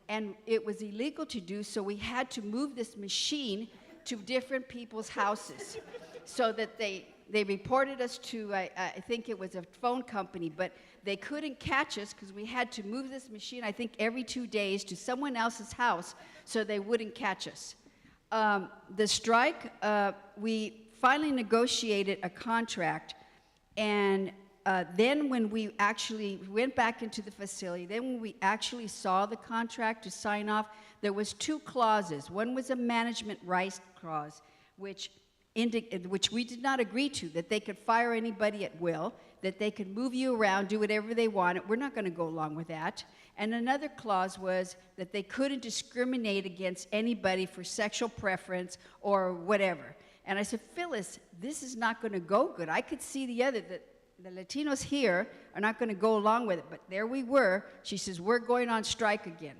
And it was illegal to do, so we had to move this machine to different people's houses, so that they reported us to, I think it was a phone company, but they couldn't catch us because we had to move this machine, I think, every 2 days to someone else's house so they wouldn't catch us. The strike, we finally negotiated a contract, and then when we actually went back into the facility, then when we actually saw the contract to sign off, there was 2 clauses. One was a management rights clause, which we did not agree to, that they could fire anybody at will, that they could move you around, do whatever they wanted. We're not going to go along with that. And another clause was that they couldn't discriminate against anybody for sexual preference or whatever. And I said, Phyllis, this is not going to go good. I could see that the Latinos here are not going to go along with it. But there we were. She says, we're going on strike again.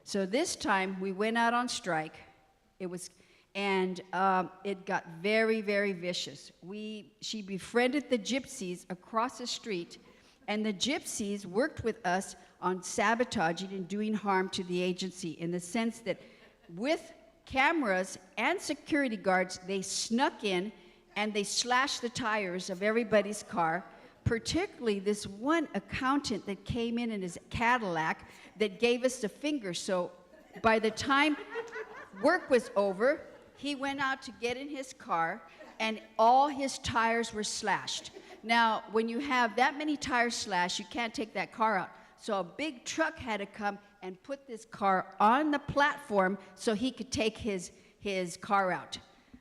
So this time we went out on strike. It got very, very vicious. She befriended the gypsies across the street, and the gypsies worked with us on sabotaging and doing harm to the agency, in the sense that with cameras and security guards, they snuck in and they slashed the tires of everybody's car, particularly this one accountant that came in his Cadillac that gave us the finger. So by the time work was over, he went out to get in his car, and all his tires were slashed. Now, when you have that many tires slashed, you can't take that car out. So a big truck had to come and put this car on the platform so he could take his car out.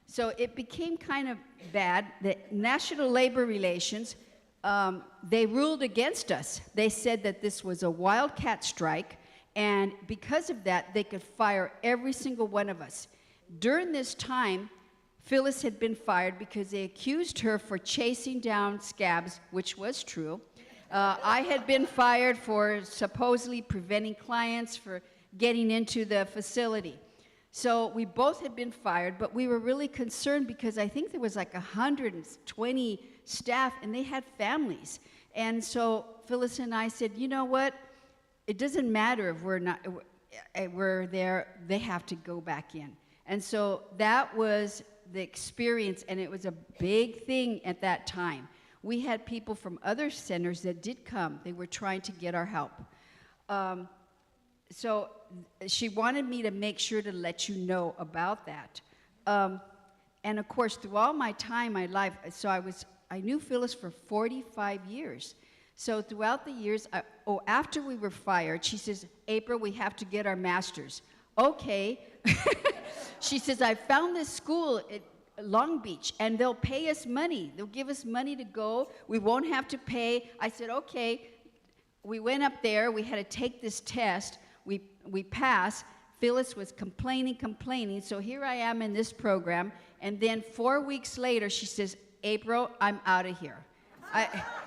So it became kind of bad. The National Labor Relations, they ruled against us. They said that this was a wildcat strike, and because of that, they could fire every single one of us. During this time, Phyllis had been fired because they accused her for chasing down scabs, which was true. I had been fired for supposedly preventing clients for getting into the facility. So we both had been fired, but we were really concerned because I think there was like 120 staff and they had families. And so Phyllis and I said, you know what? It doesn't matter if we're there, they have to go back in. And so that was the experience, and it was a big thing at that time. We had people from other centers that did come. They were trying to get our help. So she wanted me to make sure to let you know about that. And of course, through all my time, my life, so I knew Phyllis for 45 years. So throughout the years, after we were fired, she says, April, we have to get our master's. Okay. She says, I found this school at Long Beach, and they'll pay us money. They'll give us money to go. We won't have to pay. I said, okay. We went up there. We had to take this test. We passed. Phyllis was complaining. So here I am in this program. And then 4 weeks later, she says, April, I'm out of here.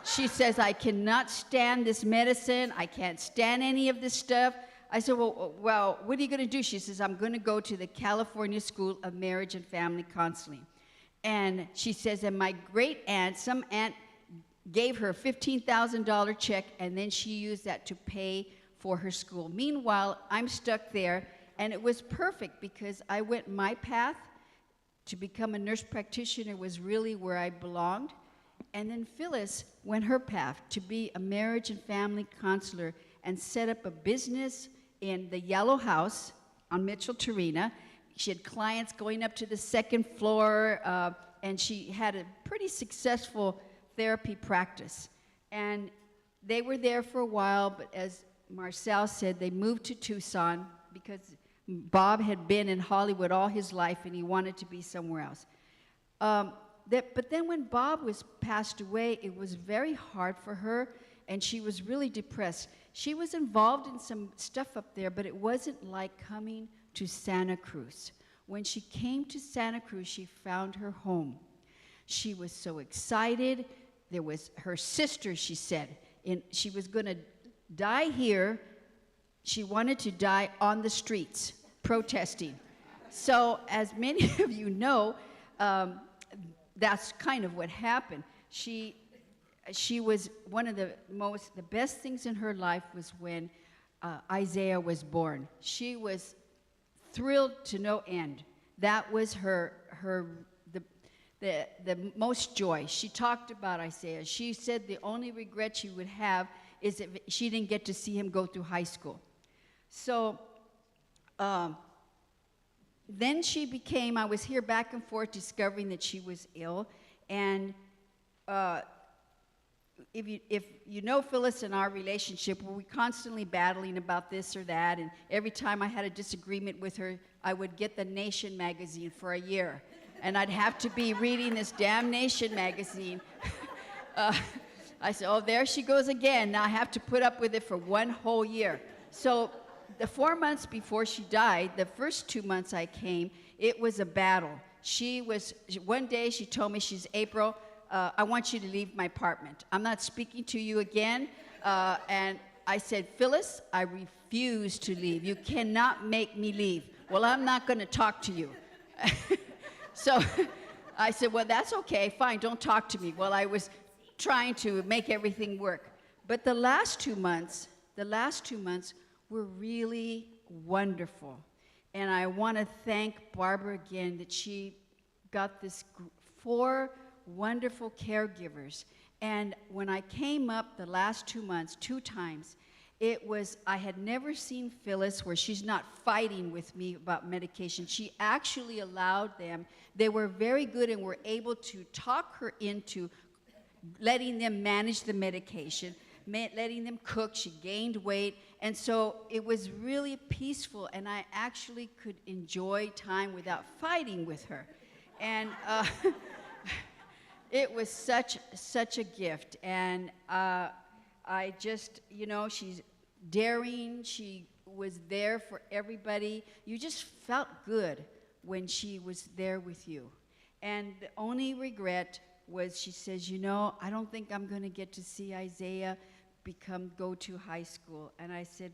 She says, I cannot stand this medicine. I can't stand any of this stuff. I said, well, what are you going to do? She says, I'm going to go to the California School of Marriage and Family Counseling. And she says, and my great aunt, some aunt gave her a $15,000 check, and then she used that to pay for her school. Meanwhile, I'm stuck there, and it was perfect because I went my path. To become a nurse practitioner was really where I belonged. And then Phyllis went her path to be a marriage and family counselor and set up a business in the Yellow House on Mitchell Tarina. She had clients going up to the second floor, and she had a pretty successful therapy practice. And they were there for a while, but as Marcel said, they moved to Tucson because Bob had been in Hollywood all his life and he wanted to be somewhere else. But then when Bob was passed away, it was very hard for her, and she was really depressed. She was involved in some stuff up there, but it wasn't like coming to Santa Cruz. When she came to Santa Cruz, she found her home. She was so excited. There was her sister, she said, she was going to die here. She wanted to die on the streets, protesting. So as many of you know, that's kind of what happened. She was one of the best things in her life was when Isaiah was born. She was thrilled to no end. That was the most joy. She talked about Isaiah. She said the only regret she would have is if she didn't get to see him go through high school. So then I was here back and forth discovering that she was ill. And if you know Phyllis and our relationship, we were constantly battling about this or that. And every time I had a disagreement with her, I would get the Nation magazine for a year. And I'd have to be reading this damn Nation magazine. I said, oh, there she goes again. Now I have to put up with it for one whole year. So the 4 months before she died, the first 2 months I came, it was a battle. One day she told me, April, I want you to leave my apartment. I'm not speaking to you again. And I said, Phyllis, I refuse to leave. You cannot make me leave. Well, I'm not going to talk to you. So I said, well, that's okay. Fine, don't talk to me. Well, I was trying to make everything work. But the last 2 months were really wonderful. And I want to thank Barbara again that she got this 4 wonderful caregivers. And when I came up the last 2 months, 2 times, I had never seen Phyllis where she's not fighting with me about medication. She actually allowed them. They were very good and were able to talk her into letting them manage the medication, letting them cook. She gained weight. And so it was really peaceful, and I actually could enjoy time without fighting with her. And it was such a gift. And I just, she's daring. She was there for everybody. You just felt good when she was there with you. And the only regret was she says, I don't think I'm going to get to see Isaiah go to high school. And I said,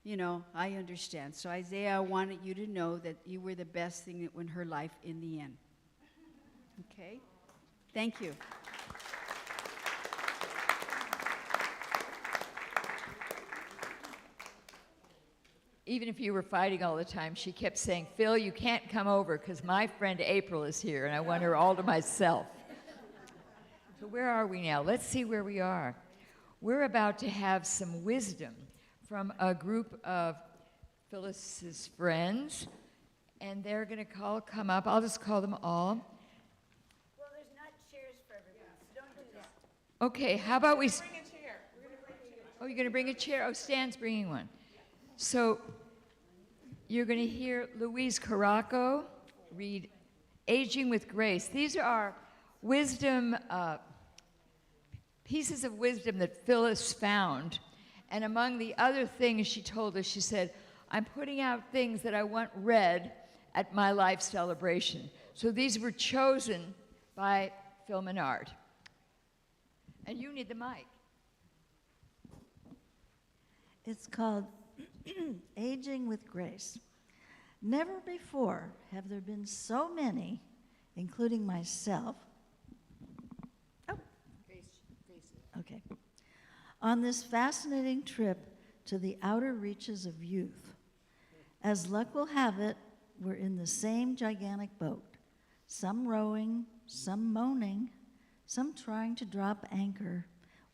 you know, I understand. So Isaiah, I wanted you to know that you were the best thing in her life in the end. Okay? Thank you. Even if you were fighting all the time, she kept saying, Phil, you can't come over because my friend April is here and I want her all to myself. So where are we now? Let's see where we are. We're about to have some wisdom from a group of Phyllis's friends, and they're going to come up. I'll just call them all. Well, there's not chairs for everyone, so don't do that. Okay, how about we... Bring a chair. We're going to bring a chair. Oh, you're going to bring a chair? Oh, Stan's bringing one. So you're going to hear Louise Caraco read Aging with Grace. These are our wisdom, pieces of wisdom that Phyllis found. And among the other things she told us, she said, I'm putting out things that I want read at my life celebration. So these were chosen by Phil Menard. And you need the mic. It's called Aging with Grace. Never before have there been so many, including myself. Okay. On this fascinating trip to the outer reaches of youth. As luck will have it, we're in the same gigantic boat. Some rowing, some moaning, some trying to drop anchor,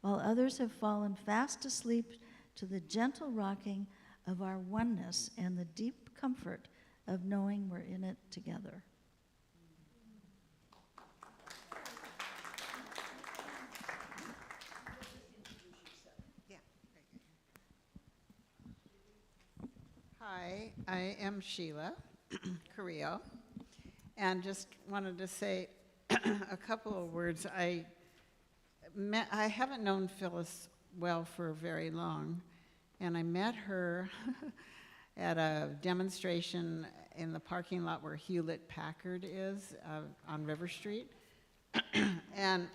while others have fallen fast asleep to the gentle rocking of our oneness and the deep comfort of knowing we're in it together. Hi, I am Sheila Carrillo, and just wanted to say a couple of words. I haven't known Phyllis well for very long, and I met her at a demonstration in the parking lot where Hewlett Packard is on River Street, and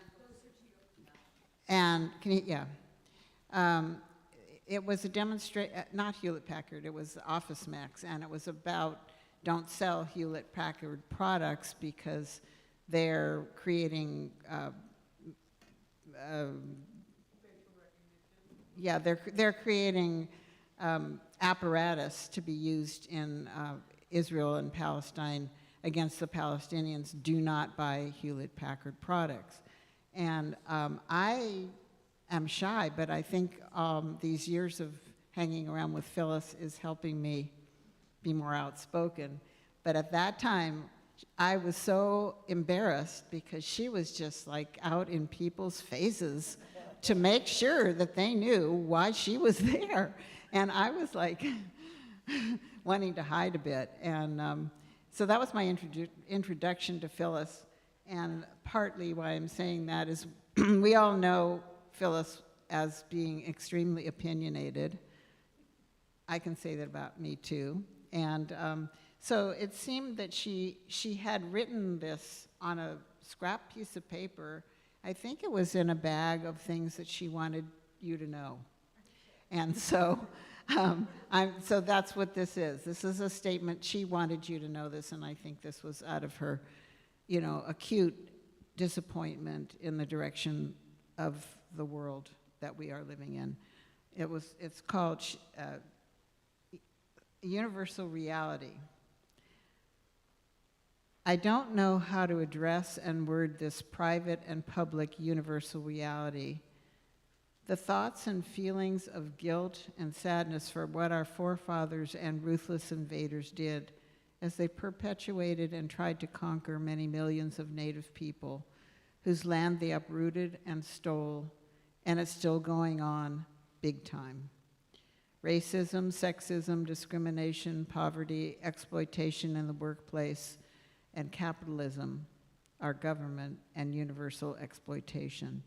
can you, yeah. It was a demonstration, not Hewlett Packard, it was Office Max, and it was about don't sell Hewlett Packard products because they're creating, they're creating apparatus to be used in Israel and Palestine against the Palestinians. Do not buy Hewlett Packard products. And I'm shy, but I think these years of hanging around with Phyllis is helping me be more outspoken. But at that time, I was so embarrassed because she was just like out in people's faces to make sure that they knew why she was there. And I was like wanting to hide a bit. And so that was my introduction to Phyllis. And partly why I'm saying that is we all know Phyllis as being extremely opinionated. I can say that about me too. And so it seemed that she had written this on a scrap piece of paper. I think it was in a bag of things that she wanted you to know. And so, so that's what this is. This is a statement. She wanted you to know this, and I think this was out of her, you know, acute disappointment in the direction of the world that we are living in. It's called Universal Reality. I don't know how to address and word this private and public universal reality. The thoughts and feelings of guilt and sadness for what our forefathers and ruthless invaders did as they perpetuated and tried to conquer many millions of native people whose land they uprooted and stole, and it's still going on big time. Racism, sexism, discrimination, poverty, exploitation in the workplace, and capitalism, our government, and universal exploitation.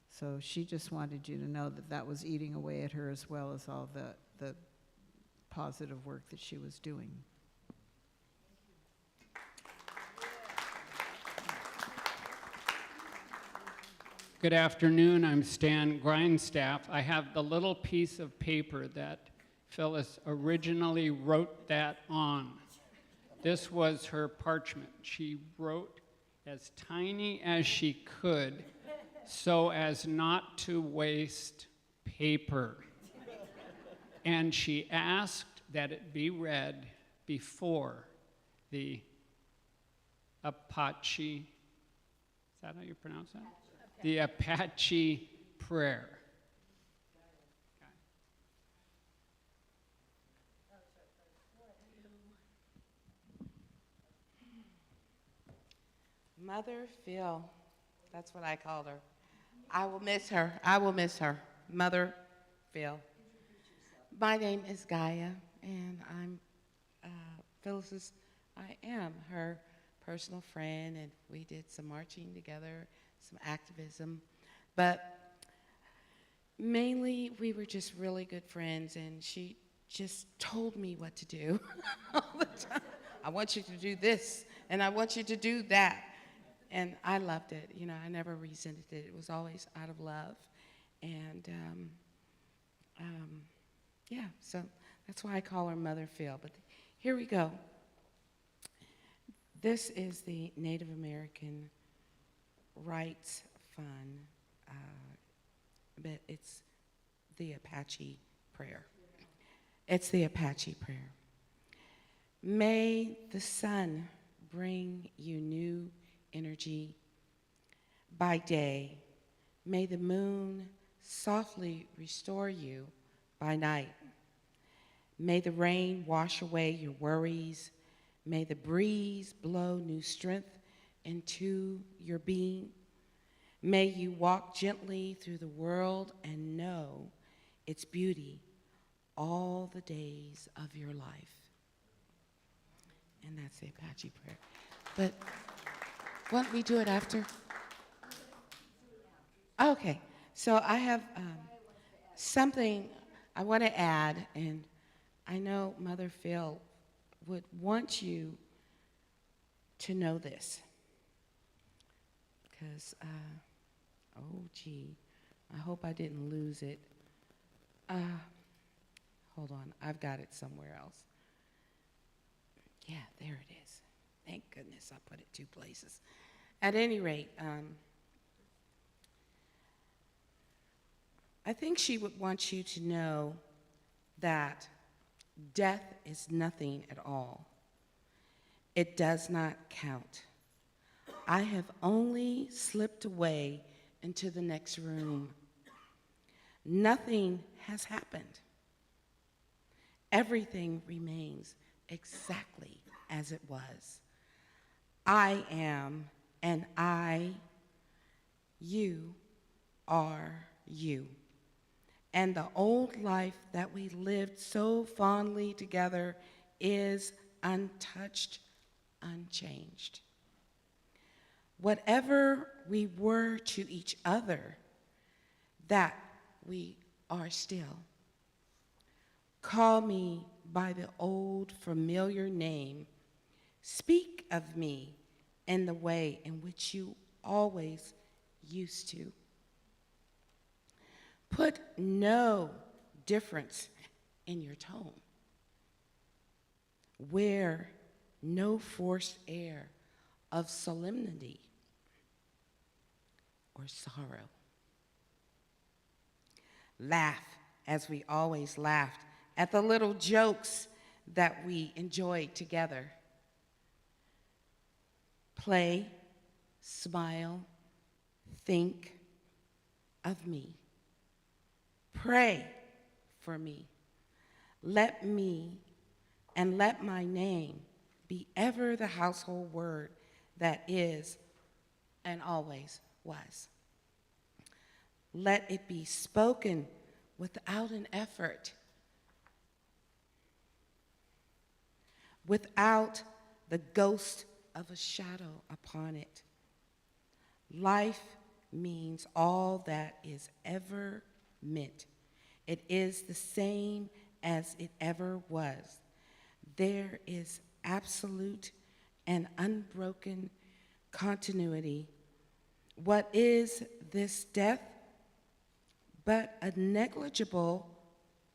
So she just wanted you to know that that was eating away at her as well as all the positive work that she was doing. Good afternoon. I'm Stan Grindstaff. I have the little piece of paper that Phyllis originally wrote that on. This was her parchment. She wrote as tiny as she could so as not to waste paper. And she asked that it be read before the Apache, is that how you pronounce that? The Apache prayer. Mother Phil, that's what I called her. I will miss her. I will miss her. Mother Phil. My name is Gaia, and I'm Phyllis's. I am her personal friend, and we did some marching together, some activism, but mainly we were just really good friends, and she just told me what to do all the time. I want you to do this, and I want you to do that. And I loved it. You know, I never resented it. It was always out of love. And yeah, so that's why I call her Mother Phil. But here we go. This is the Native American Rights Fund, but it's the Apache prayer. It's the Apache prayer. May the sun bring you new energy by day. May the moon softly restore you by night. May the rain wash away your worries. May the breeze blow new strength into your being. May you walk gently through the world and know its beauty all the days of your life. And that's the Apache prayer. But won't we do it after? Okay, so I have something I want to add, and I know Mother Phil would want you to know this. Because, oh gee, I hope I didn't lose it. Hold on, I've got it somewhere else. Yeah, there it is. Thank goodness I put it 2 places. At any rate, I think she would want you to know that death is nothing at all. It does not count. I have only slipped away into the next room. Nothing has happened. Everything remains exactly as it was. I am, and you are you. And the old life that we lived so fondly together is untouched, unchanged. Whatever we were to each other, that we are still. Call me by the old familiar name. Speak of me in the way in which you always used to. Put no difference in your tone. Wear no forced air of solemnity or sorrow. Laugh as we always laughed at the little jokes that we enjoyed together. Play, smile, think of me. Pray for me. Let me and let my name be ever the household word that is and always was. Let it be spoken without an effort, without the ghost of a shadow upon it. Life means all that is ever meant. It is the same as it ever was. There is absolute and unbroken continuity. What is this death but a negligible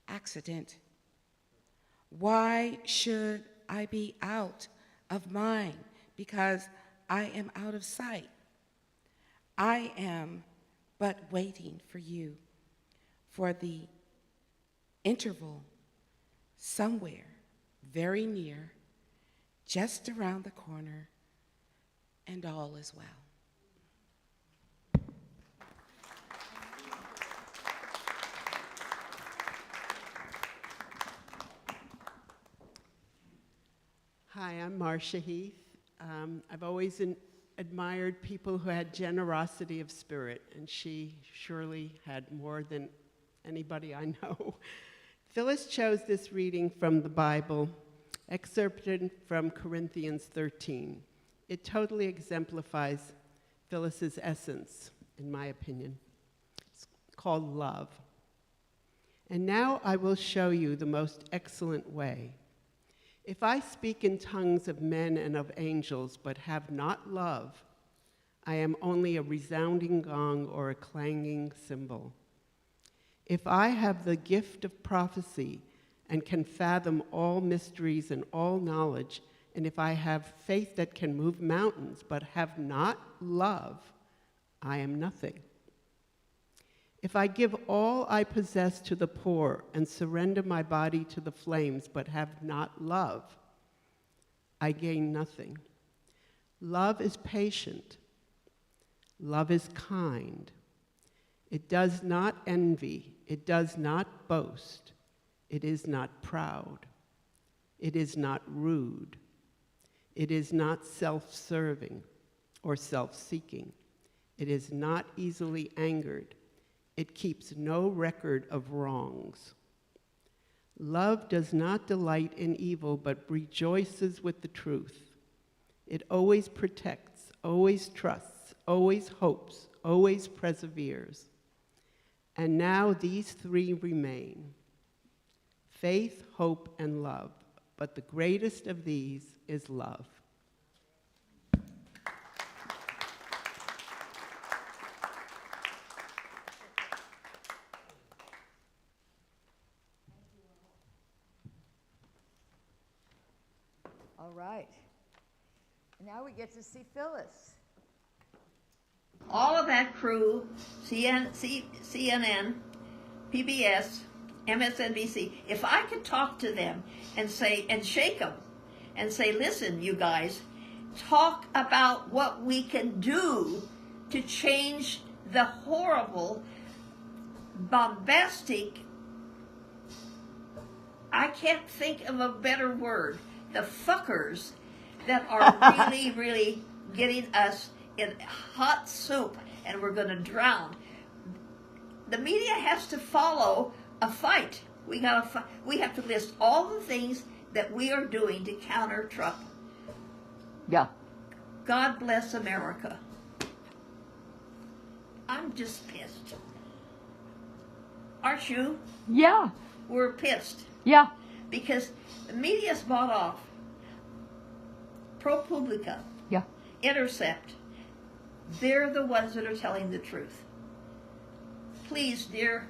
accident? Why should I be out of mind because I am out of sight? I am but waiting for you, for the interval somewhere very near, just around the corner, and all is well. Hi, I'm Marcia Heath. I've always admired people who had generosity of spirit, and she surely had more than anybody I know. Phyllis chose this reading from the Bible, excerpted from Corinthians 13. It totally exemplifies Phyllis's essence, in my opinion. It's called love. And now I will show you the most excellent way. If I speak in tongues of men and of angels, but have not love, I am only a resounding gong or a clanging cymbal. If I have the gift of prophecy and can fathom all mysteries and all knowledge, and if I have faith that can move mountains, but have not love, I am nothing. If I give all I possess to the poor and surrender my body to the flames, but have not love, I gain nothing. Love is patient. Love is kind. It does not envy. It does not boast. It is not proud. It is not rude. It is not self-serving or self-seeking. It is not easily angered. It keeps no record of wrongs. Love does not delight in evil, but rejoices with the truth. It always protects, always trusts, always hopes, always perseveres. And now these three remain: faith, hope, and love. But the greatest of these is love. All right. Now we get to see Phyllis. All of that crew, CNN, PBS, MSNBC, if I could talk to them and say, and shake them and say, listen, you guys, talk about what we can do to change the horrible, bombastic, I can't think of a better word, the fuckers that are really, really getting us in hot soup and we're going to drown. The media has to follow a fight. We have to list all the things that we are doing to counter Trump. Yeah. God bless America. I'm just pissed. Aren't you? Yeah. We're pissed. Yeah. Because the media's bought off. ProPublica. Yeah. Intercept. They're the ones that are telling the truth. Please, dear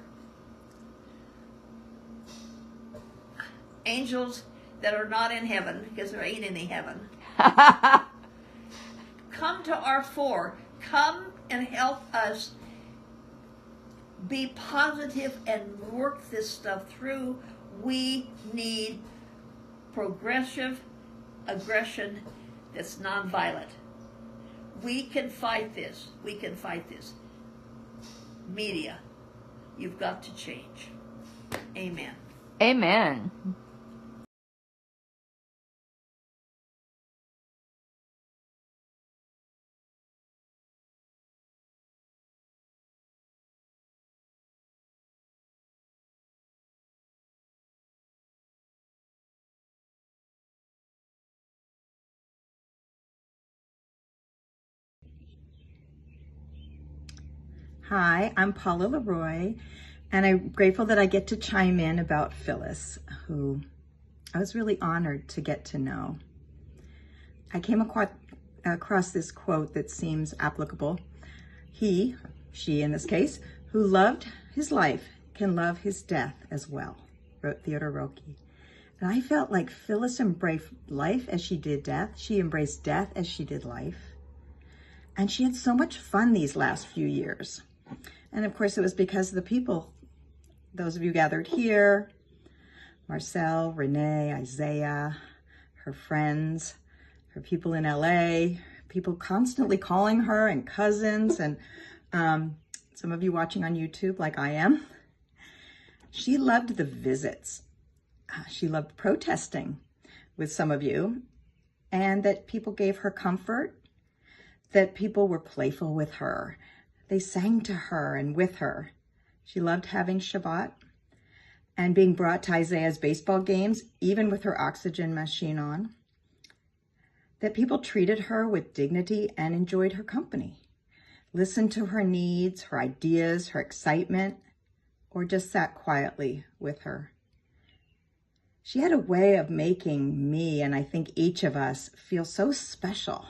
angels that are not in heaven, because there ain't any heaven, come to our fore. Come and help us be positive and work this stuff through. We need progressive aggression that's nonviolent. We can fight this. We can fight this. Media, you've got to change. Amen. Amen. Hi, I'm Paula Leroy, and I'm grateful that I get to chime in about Phyllis, who I was really honored to get to know. I came across this quote that seems applicable. She she in this case, who loved his life can love his death as well, wrote Theodore Roque. And I felt like Phyllis embraced life as she did death. She embraced death as she did life. And she had so much fun these last few years. And of course, it was because of the people, those of you gathered here, Marcel, Renee, Isaiah, her friends, her people in LA, people constantly calling her, and cousins, and some of you watching on YouTube like I am. She loved the visits. She loved protesting with some of you, and that people gave her comfort, that people were playful with her. They sang to her and with her. She loved having Shabbat and being brought to Isaiah's baseball games, even with her oxygen machine on. That people treated her with dignity and enjoyed her company, listened to her needs, her ideas, her excitement, or just sat quietly with her. She had a way of making me, and I think each of us, feel so special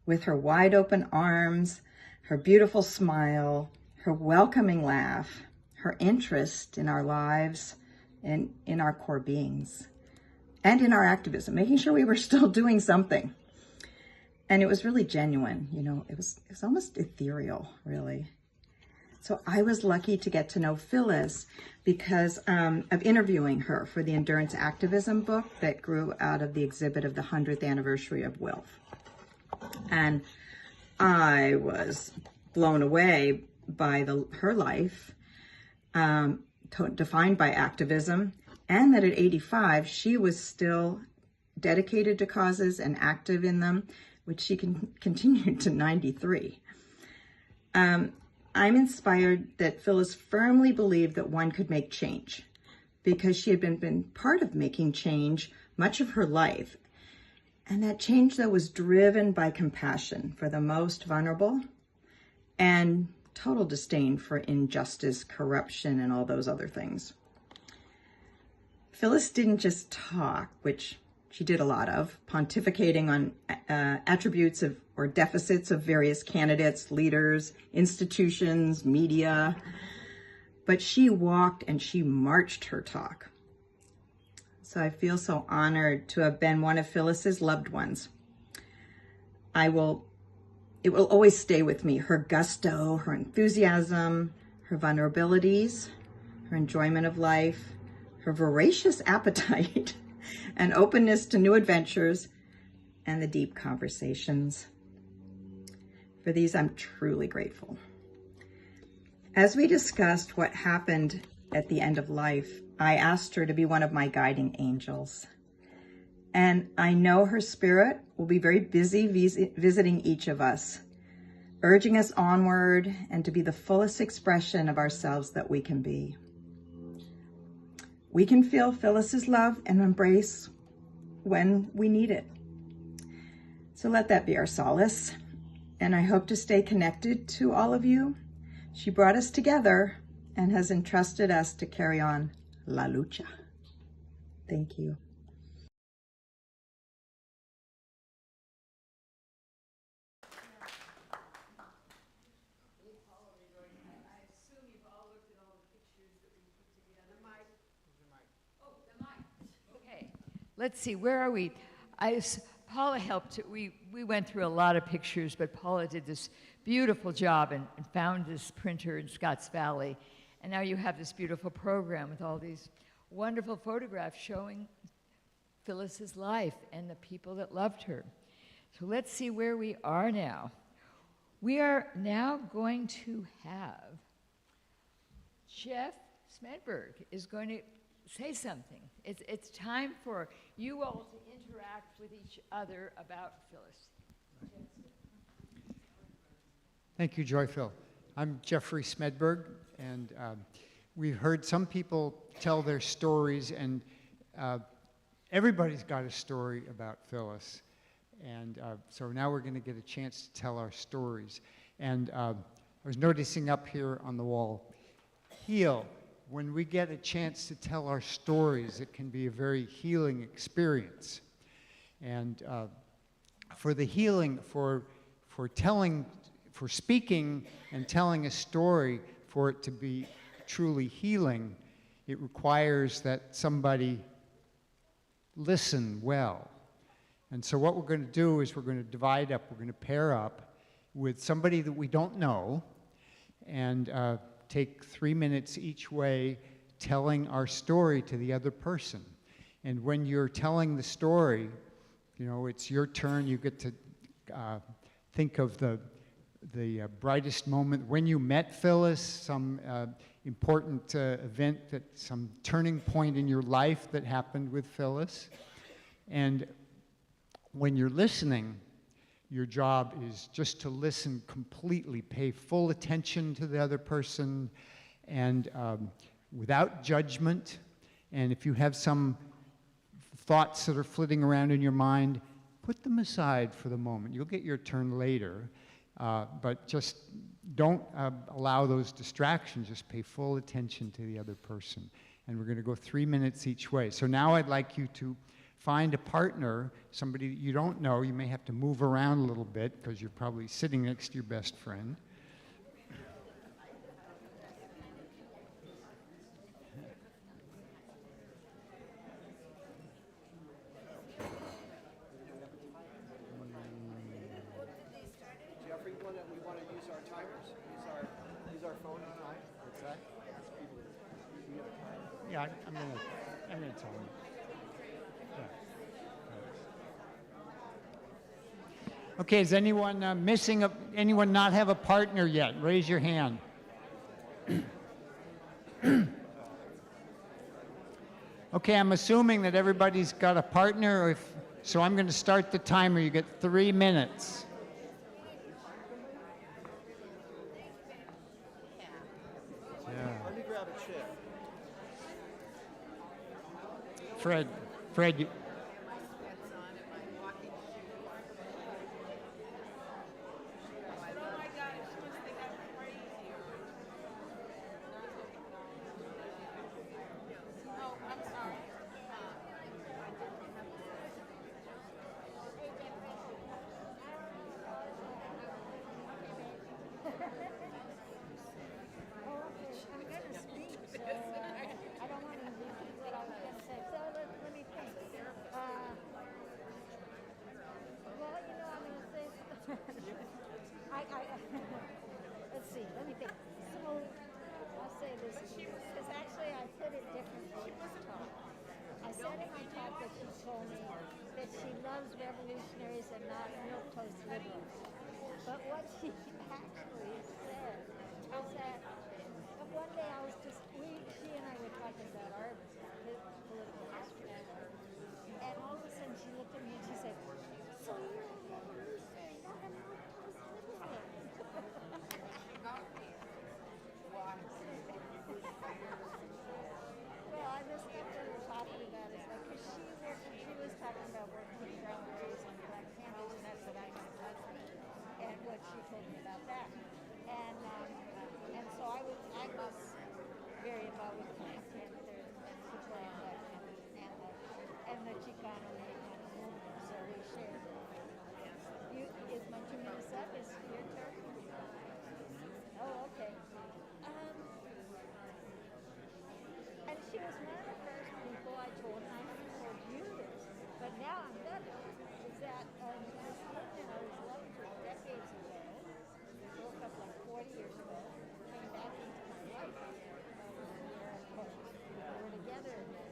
with her wide open arms, her beautiful smile, her welcoming laugh, her interest in our lives and in our core beings and in our activism, making sure we were still doing something. And it was really genuine, you know, it was almost ethereal, really. So I was lucky to get to know Phyllis because of interviewing her for the Endurance Activism book that grew out of the exhibit of the 100th anniversary of WILF. And I was blown away by her life, defined by activism, and that at 85, she was still dedicated to causes and active in them, which she continued to 93. I'm inspired that Phyllis firmly believed that one could make change because she had been part of making change much of her life. And that change, though, was driven by compassion for the most vulnerable and total disdain for injustice, corruption, and all those other things. Phyllis didn't just talk, which she did a lot of, pontificating on attributes of or deficits of various candidates, leaders, institutions, media, but she walked and she marched her talk. So I feel so honored to have been one of Phyllis's loved ones. It will always stay with me, her gusto, her enthusiasm, her vulnerabilities, her enjoyment of life, her voracious appetite, and openness to new adventures, and the deep conversations. For these, I'm truly grateful. As we discussed what happened at the end of life, I asked her to be one of my guiding angels. And I know her spirit will be very busy visiting each of us, urging us onward and to be the fullest expression of ourselves that we can be. We can feel Phyllis's love and embrace when we need it. So let that be our solace. And I hope to stay connected to all of you. She brought us together and has entrusted us to carry on la lucha. Thank you. Let's see, where are we? Paula helped. We went through a lot of pictures, but Paula did this beautiful job and found this printer in Scotts Valley. And now you have this beautiful program with all these wonderful photographs showing Phyllis's life and the people that loved her. So let's see where we are now. We are now going to have Jeff Smedberg is going to say something. It's time for you all to interact with each other about Phyllis. Thank you, Joyful. I'm Jeffrey Smedberg, and we've heard some people tell their stories, and everybody's got a story about Phyllis. And so now we're going to get a chance to tell our stories. And I was noticing up here on the wall, heal. When we get a chance to tell our stories, it can be a very healing experience. And for the healing, for telling for speaking and telling a story, for it to be truly healing, it requires that somebody listen well. And so what we're going to do is we're going to divide up, we're going to pair up with somebody that we don't know, and take 3 minutes each way telling our story to the other person. And when you're telling the story, you know, it's your turn. You get to think of the brightest moment when you met Phyllis, some important event, some turning point in your life that happened with Phyllis. And when you're listening, your job is just to listen completely, pay full attention to the other person, and without judgment. And if you have some thoughts that are flitting around in your mind, put them aside for the moment. You'll get your turn later, but just don't allow those distractions. Just pay full attention to the other person. And we're going to go 3 minutes each way. So now I'd like you to find a partner, somebody that you don't know. You may have to move around a little bit because you're probably sitting next to your best friend. Jeffrey, we want to use our timers? Use our phone time? What's that? Yeah, I'm gonna tell him. Yeah. Okay, is anyone anyone not have a partner yet? Raise your hand. Okay, I'm assuming that everybody's got a partner, so I'm going to start the timer. You get 3 minutes. Let me grab a chair. Fred, Let's see, let me think. So, I'll say this, because actually I put it differently in my talk. I said in my talk that she told me that she loves revolutionaries and not milquetoast liberals. But what she actually said was that one day I was just, she and I were talking about our political history. And all of a sudden she looked at me and she said, "So you're a revolutionary, not a milquetoast liberal." Well, I listened to her talking about it, because she was talking about working with brown berries and black pandas, and that's what I know, and what she told me about that. And so I was very involved with the Black Panthers and supporting Black Panthers and the Chicano movement, so we shared. Is my 2 minutes up? Is it your turn? Oh, okay. And she was one of the first people I told, and I haven't told you this, but now I'm done, is that this woman I was loving for decades ago, broke up like 40 years ago, came back into my life we were together again.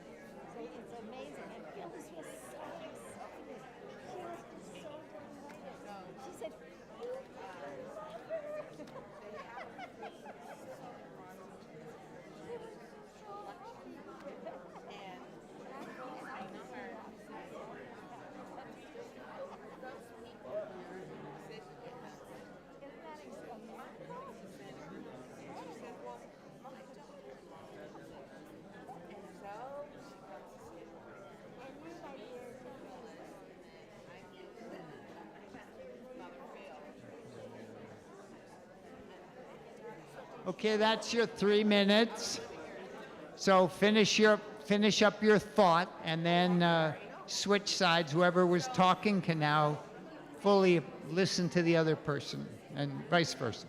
So it's amazing. And Phyllis was so excited. She was just so delighted. She said, "You love her." Okay, that's your 3 minutes. So finish up your thought, and then switch sides. Whoever was talking can now fully listen to the other person, and vice versa.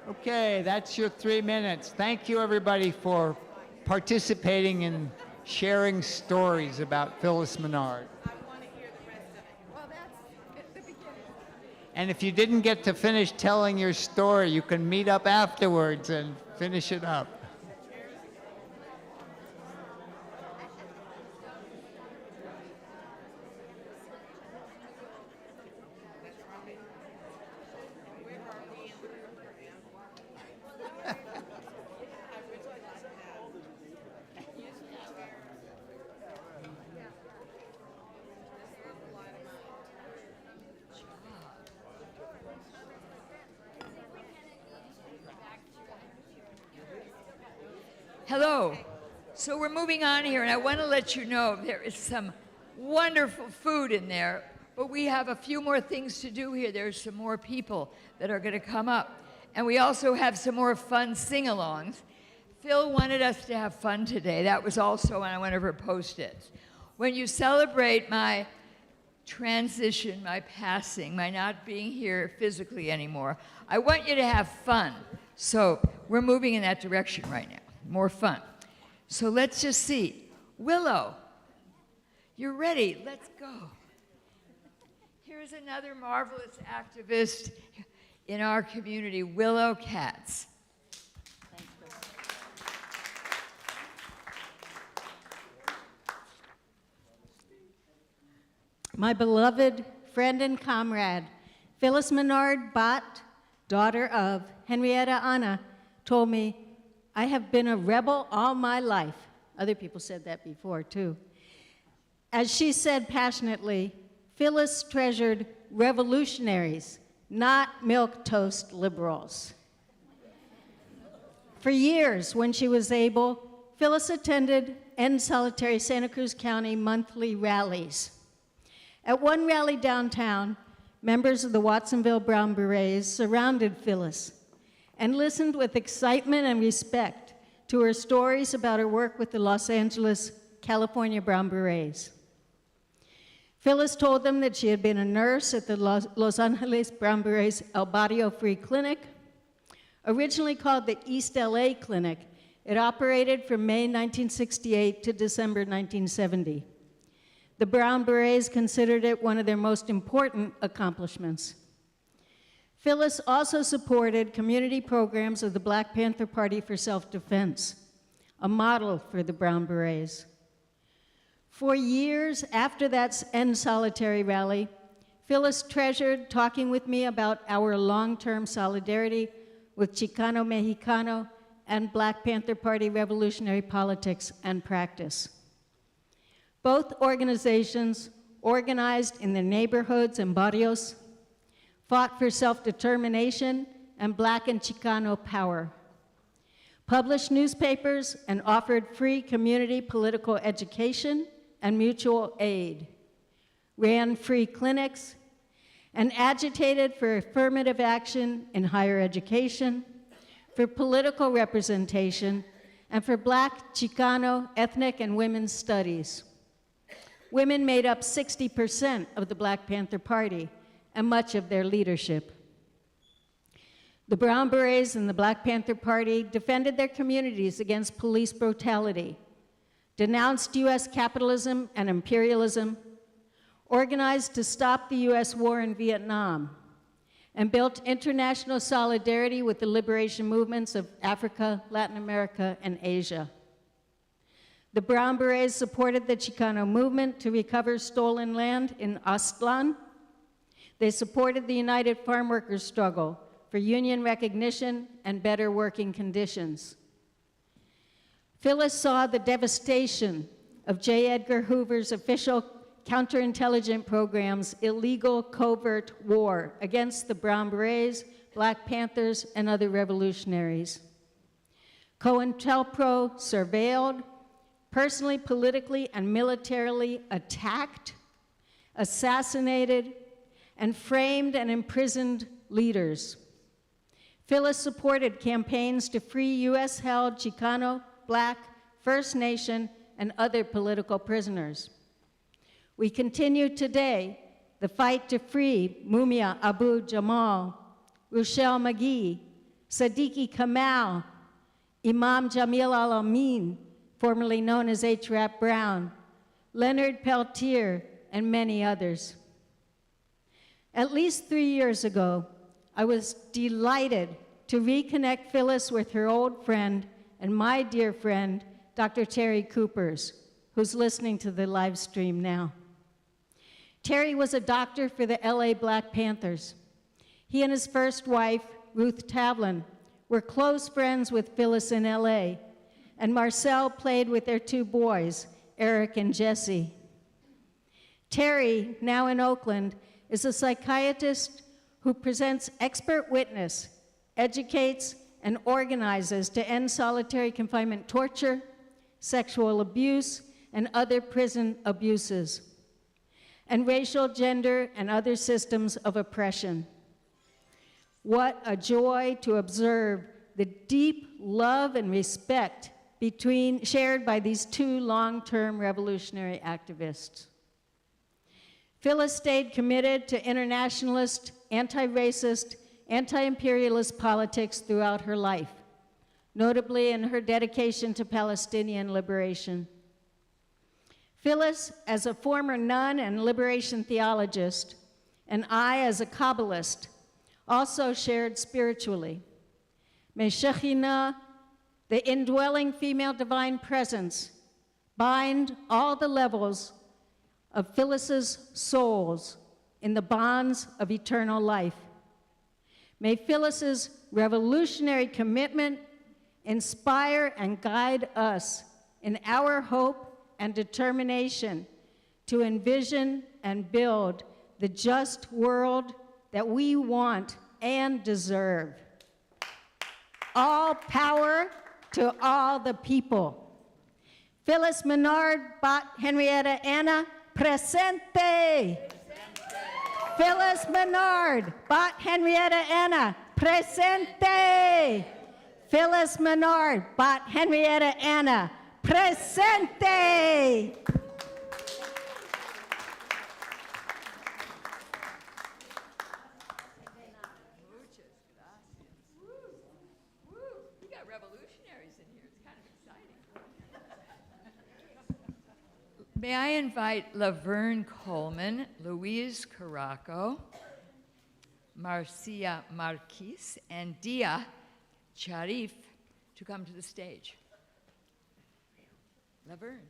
Okay, that's your 3 minutes. Thank you, everybody, for participating and sharing stories about Phyllis Menard. And if you didn't get to finish telling your story, you can meet up afterwards and finish it up. Hello. So we're moving on here, and I want to let you know there is some wonderful food in there, but we have a few more things to do here. There's some more people that are going to come up, and we also have some more fun sing-alongs. Phil wanted us to have fun today. That was also on one of her post-its. When you celebrate my transition, my passing, my not being here physically anymore, I want you to have fun. So we're moving in that direction right now. More fun. So let's just see. Willow, you're ready. Let's go. Here's another marvelous activist in our community, Willow Katz. My beloved friend and comrade, Phyllis Menard bought daughter of Henrietta Anna, told me, "I have been a rebel all my life." Other people said that before, too. As she said passionately, Phyllis treasured revolutionaries, not milquetoast liberals. For years, when she was able, Phyllis attended End Solitary Santa Cruz County monthly rallies. At one rally downtown, members of the Watsonville Brown Berets surrounded Phyllis and listened with excitement and respect to her stories about her work with the Los Angeles, California Brown Berets. Phyllis told them that she had been a nurse at the Los Angeles Brown Berets El Barrio Free Clinic. Originally called the East LA Clinic, it operated from May 1968 to December 1970. The Brown Berets considered it one of their most important accomplishments. Phyllis also supported community programs of the Black Panther Party for Self-Defense, a model for the Brown Berets. For years after that End Solitary rally, Phyllis treasured talking with me about our long-term solidarity with Chicano Mexicano and Black Panther Party revolutionary politics and practice. Both organizations organized in their neighborhoods and barrios, fought for self-determination and Black and Chicano power, published newspapers and offered free community political education and mutual aid, ran free clinics, and agitated for affirmative action in higher education, for political representation, and for Black, Chicano, ethnic, and women's studies. Women made up 60% of the Black Panther Party and much of their leadership. The Brown Berets and the Black Panther Party defended their communities against police brutality, denounced US capitalism and imperialism, organized to stop the US war in Vietnam, and built international solidarity with the liberation movements of Africa, Latin America, and Asia. The Brown Berets supported the Chicano movement to recover stolen land in Aztlan. They supported the United Farm Workers struggle for union recognition and better working conditions. Phyllis saw the devastation of J. Edgar Hoover's official counterintelligence program's illegal covert war against the Brown Berets, Black Panthers, and other revolutionaries. COINTELPRO surveilled, personally, politically, and militarily attacked, assassinated, and framed and imprisoned leaders. Phyllis supported campaigns to free US-held Chicano, Black, First Nation, and other political prisoners. We continue today the fight to free Mumia Abu Jamal, Rochelle McGee, Sadiqi Kamal, Imam Jamil Al-Amin, formerly known as H. Rap Brown, Leonard Peltier, and many others. At least 3 years ago, I was delighted to reconnect Phyllis with her old friend and my dear friend, Dr. Terry Coopers, who's listening to the live stream now. Terry was a doctor for the LA Black Panthers. He and his first wife, Ruth Tavlin, were close friends with Phyllis in LA, and Marcel played with their two boys, Eric and Jesse. Terry, now in Oakland, is a psychiatrist who presents expert witness, educates, and organizes to end solitary confinement torture, sexual abuse, and other prison abuses, and racial, gender, and other systems of oppression. What a joy to observe the deep love and respect shared by these two long-term revolutionary activists. Phyllis stayed committed to internationalist, anti-racist, anti-imperialist politics throughout her life, notably in her dedication to Palestinian liberation. Phyllis, as a former nun and liberation theologist, and I, as a Kabbalist, also shared spiritually. May Shekhinah, the indwelling female divine presence, bind all the levels of Phyllis's souls in the bonds of eternal life. May Phyllis's revolutionary commitment inspire and guide us in our hope and determination to envision and build the just world that we want and deserve. All power to all the people. Phyllis Menard, Bot Henrietta Anna, presente. Phyllis Menard, Bot Henrietta Anna, presente. Phyllis Menard, Bot Henrietta Anna, presente. We got revolutionaries in here. It's kind of exciting. May I invite Laverne Coleman, Louise Caraco, Marcia Marquis, and Dia Sharif to come to the stage. Laverne.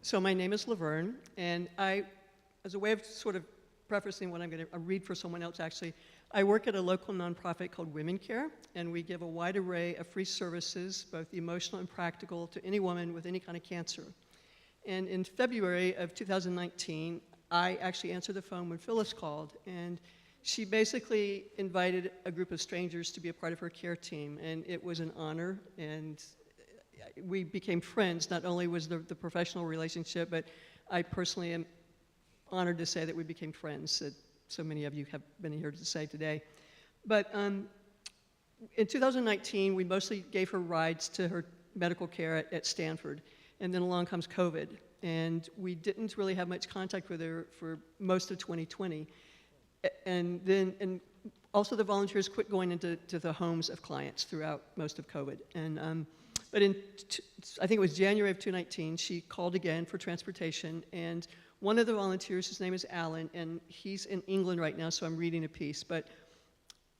So my name is Laverne, and as a way of sort of prefacing what I'm going to read for someone else actually, I work at a local nonprofit called Women Care, and we give a wide array of free services, both emotional and practical, to any woman with any kind of cancer. And in February of 2019, I actually answered the phone when Phyllis called, and she basically invited a group of strangers to be a part of her care team, and it was an honor, and we became friends. Not only was the professional relationship, but I personally am honored to say that we became friends, that so many of you have been here to say today. But in 2019, we mostly gave her rides to her medical care at Stanford, and then along comes COVID, and we didn't really have much contact with her for most of 2020. And also the volunteers quit going into the homes of clients throughout most of COVID. And but I think it was January of 2019, she called again for transportation, and one of the volunteers, his name is Alan, and he's in England right now, so I'm reading a piece. But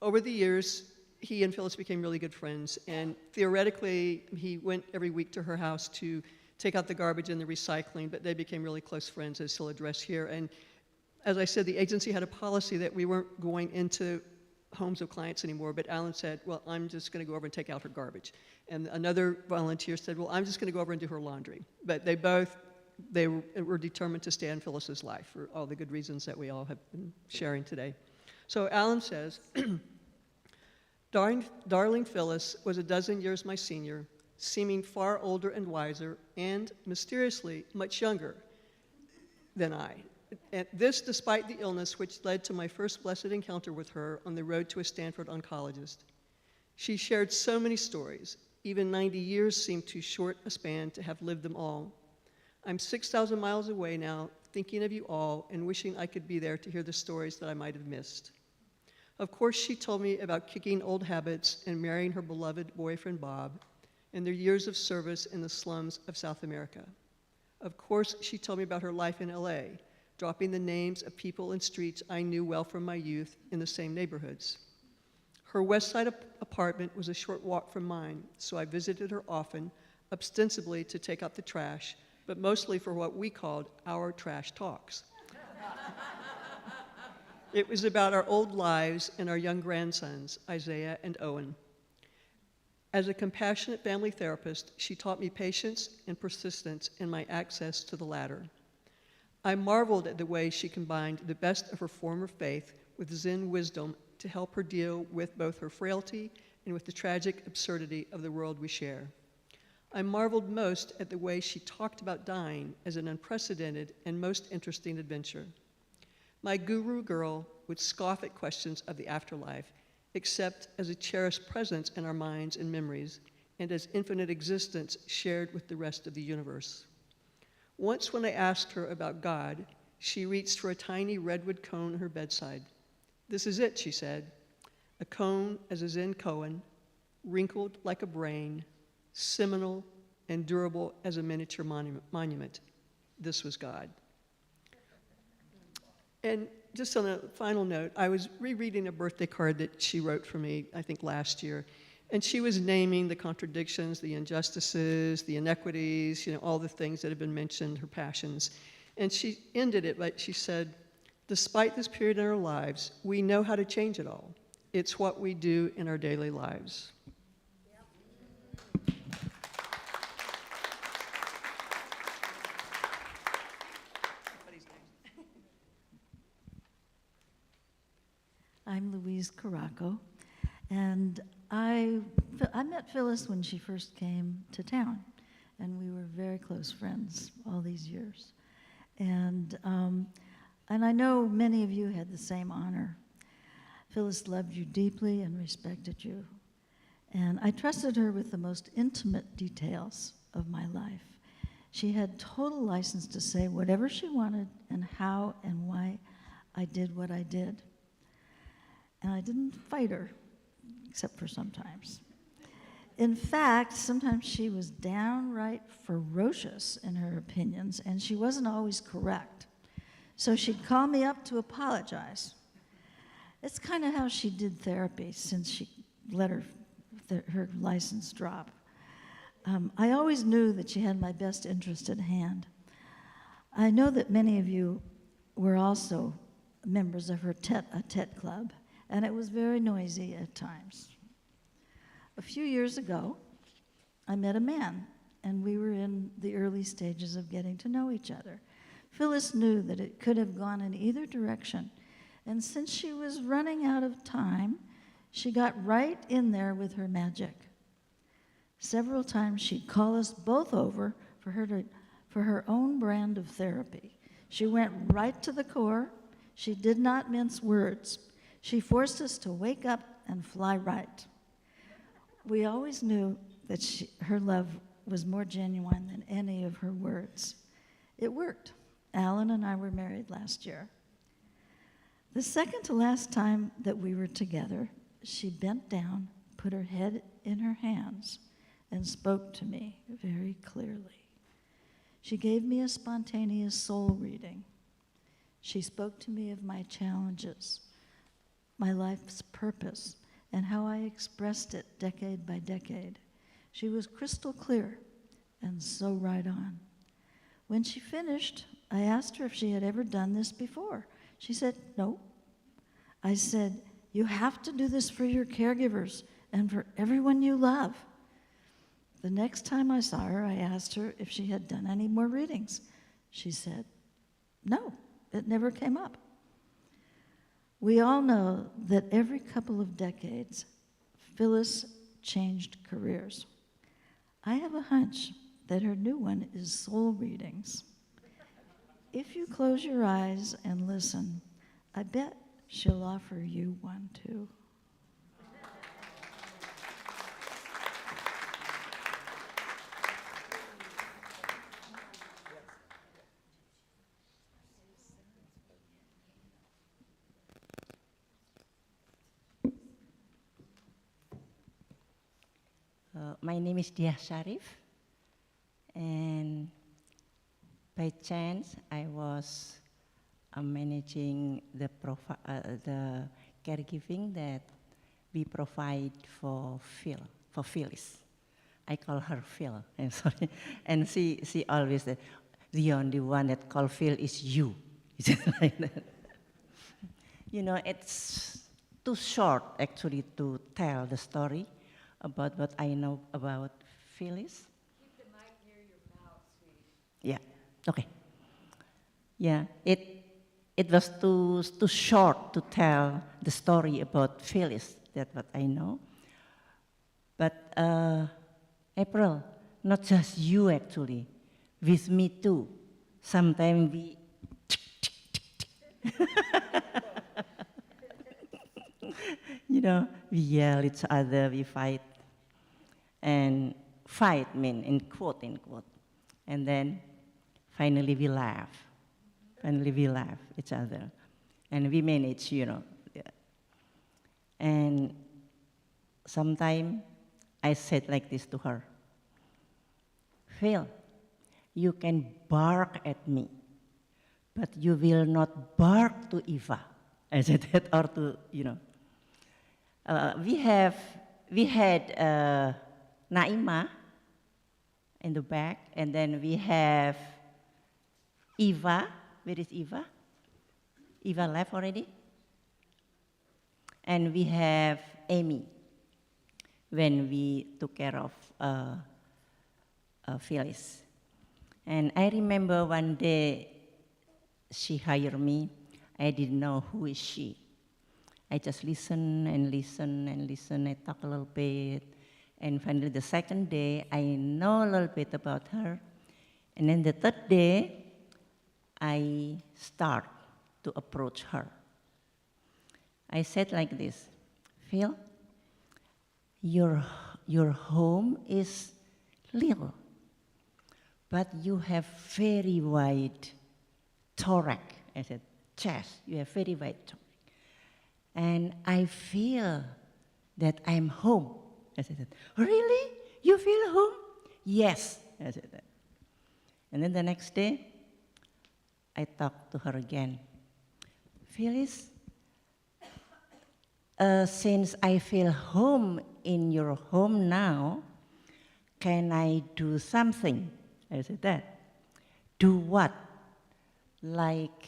over the years, he and Phyllis became really good friends, and theoretically, he went every week to her house to take out the garbage and the recycling, but they became really close friends, as he'll address here. And as I said, the agency had a policy that we weren't going into homes of clients anymore, but Alan said, well, I'm just going to go over and take out her garbage. And another volunteer said, well, I'm just going to go over and do her laundry. But they were determined to stay in Phyllis's life for all the good reasons that we all have been sharing today. So Alan says, Darling Phyllis was a dozen years my senior, seeming far older and wiser, and mysteriously much younger than I. And this despite the illness which led to my first blessed encounter with her on the road to a Stanford oncologist. She shared so many stories. Even 90 years seemed too short a span to have lived them all. I'm 6,000 miles away now, thinking of you all and wishing I could be there to hear the stories that I might have missed. Of course, she told me about kicking old habits and marrying her beloved boyfriend Bob and their years of service in the slums of South America. Of course, she told me about her life in LA, dropping the names of people and streets I knew well from my youth in the same neighborhoods. Her West Side apartment was a short walk from mine, so I visited her often, ostensibly to take out the trash, but mostly for what we called our trash talks. It was about our old lives and our young grandsons, Isaiah and Owen. As a compassionate family therapist, she taught me patience and persistence in my access to the latter. I marveled at the way she combined the best of her former faith with Zen wisdom to help her deal with both her frailty and with the tragic absurdity of the world we share. I marveled most at the way she talked about dying as an unprecedented and most interesting adventure. My guru girl would scoff at questions of the afterlife, except as a cherished presence in our minds and memories, and as infinite existence shared with the rest of the universe. Once when I asked her about God, she reached for a tiny redwood cone at her bedside. This is it, she said, a cone as a Zen koan, wrinkled like a brain, seminal and durable as a miniature monument. This was God. And just on a final note, I was rereading a birthday card that she wrote for me, I think last year, And she was naming the contradictions, the injustices, the inequities, all the things that have been mentioned, her passions. And she ended it like she said, despite this period in our lives, we know how to change it all. It's what we do in our daily lives. I'm Louise Caraco, and I met Phyllis when she first came to town, and we were very close friends all these years. And I know many of you had the same honor. Phyllis loved you deeply and respected you, and I trusted her with the most intimate details of my life. She had total license to say whatever she wanted and how and why I did what I did. And I didn't fight her, except for sometimes. In fact, sometimes she was downright ferocious in her opinions, and she wasn't always correct. So she'd call me up to apologize. It's kind of how she did therapy since she let her license drop. I always knew that she had my best interest at hand. I know that many of you were also members of her tete-a-tete club, and it was very noisy at times. A few years ago, I met a man, and we were in the early stages of getting to know each other. Phyllis knew that it could have gone in either direction, and since she was running out of time, she got right in there with her magic. Several times she'd call us both over for her own brand of therapy. She went right to the core. She did not mince words. She forced us to wake up and fly right. We always knew that her love was more genuine than any of her words. It worked. Alan and I were married last year. The second to last time that we were together, she bent down, put her head in her hands, and spoke to me very clearly. She gave me a spontaneous soul reading. She spoke to me of my challenges, my life's purpose, and how I expressed it decade by decade. She was crystal clear and so right on. When she finished, I asked her if she had ever done this before. She said, no. I said, you have to do this for your caregivers and for everyone you love. The next time I saw her, I asked her if she had done any more readings. She said, no, it never came up. We all know that every couple of decades, Phyllis changed careers. I have a hunch that her new one is soul readings. If you close your eyes and listen, I bet she'll offer you one too. My name is Diah Sharif, and by chance I was managing the caregiving that we provide for Phyllis. I call her Phil, I'm sorry. And she always said, the only one that call Phil is you. Like that. It's too short actually to tell the story about what I know about Phyllis. Keep the mic near your mouth, sweetie. Yeah, okay. Yeah, it was too short to tell the story about Phyllis, that's what I know. But April, not just you actually, with me too. Sometimes we we yell each other, we fight. And fight mean in quote. And then finally we laugh. Finally we laugh each other. And we manage, And sometimes I said like this to her, Phil, you can bark at me, but you will not bark to Eva. I said that, or to, we have we had Naima in the back, and then we have Eva. Where is Eva? Eva left already. And we have Amy when we took care of Phyllis. And I remember one day she hired me. I didn't know who is she. I just listen and listen and listen. I talk a little bit. And finally, the second day, I know a little bit about her. And then the third day, I start to approach her. I said like this, Phil, your home is little, but you have very wide thorax. I said, chest, you have very wide thorax. And I feel that I'm home. I said, really? You feel home? Yes, I said that. And then the next day, I talked to her again. Phyllis, since I feel home in your home now, can I do something? I said that. Do what? Like,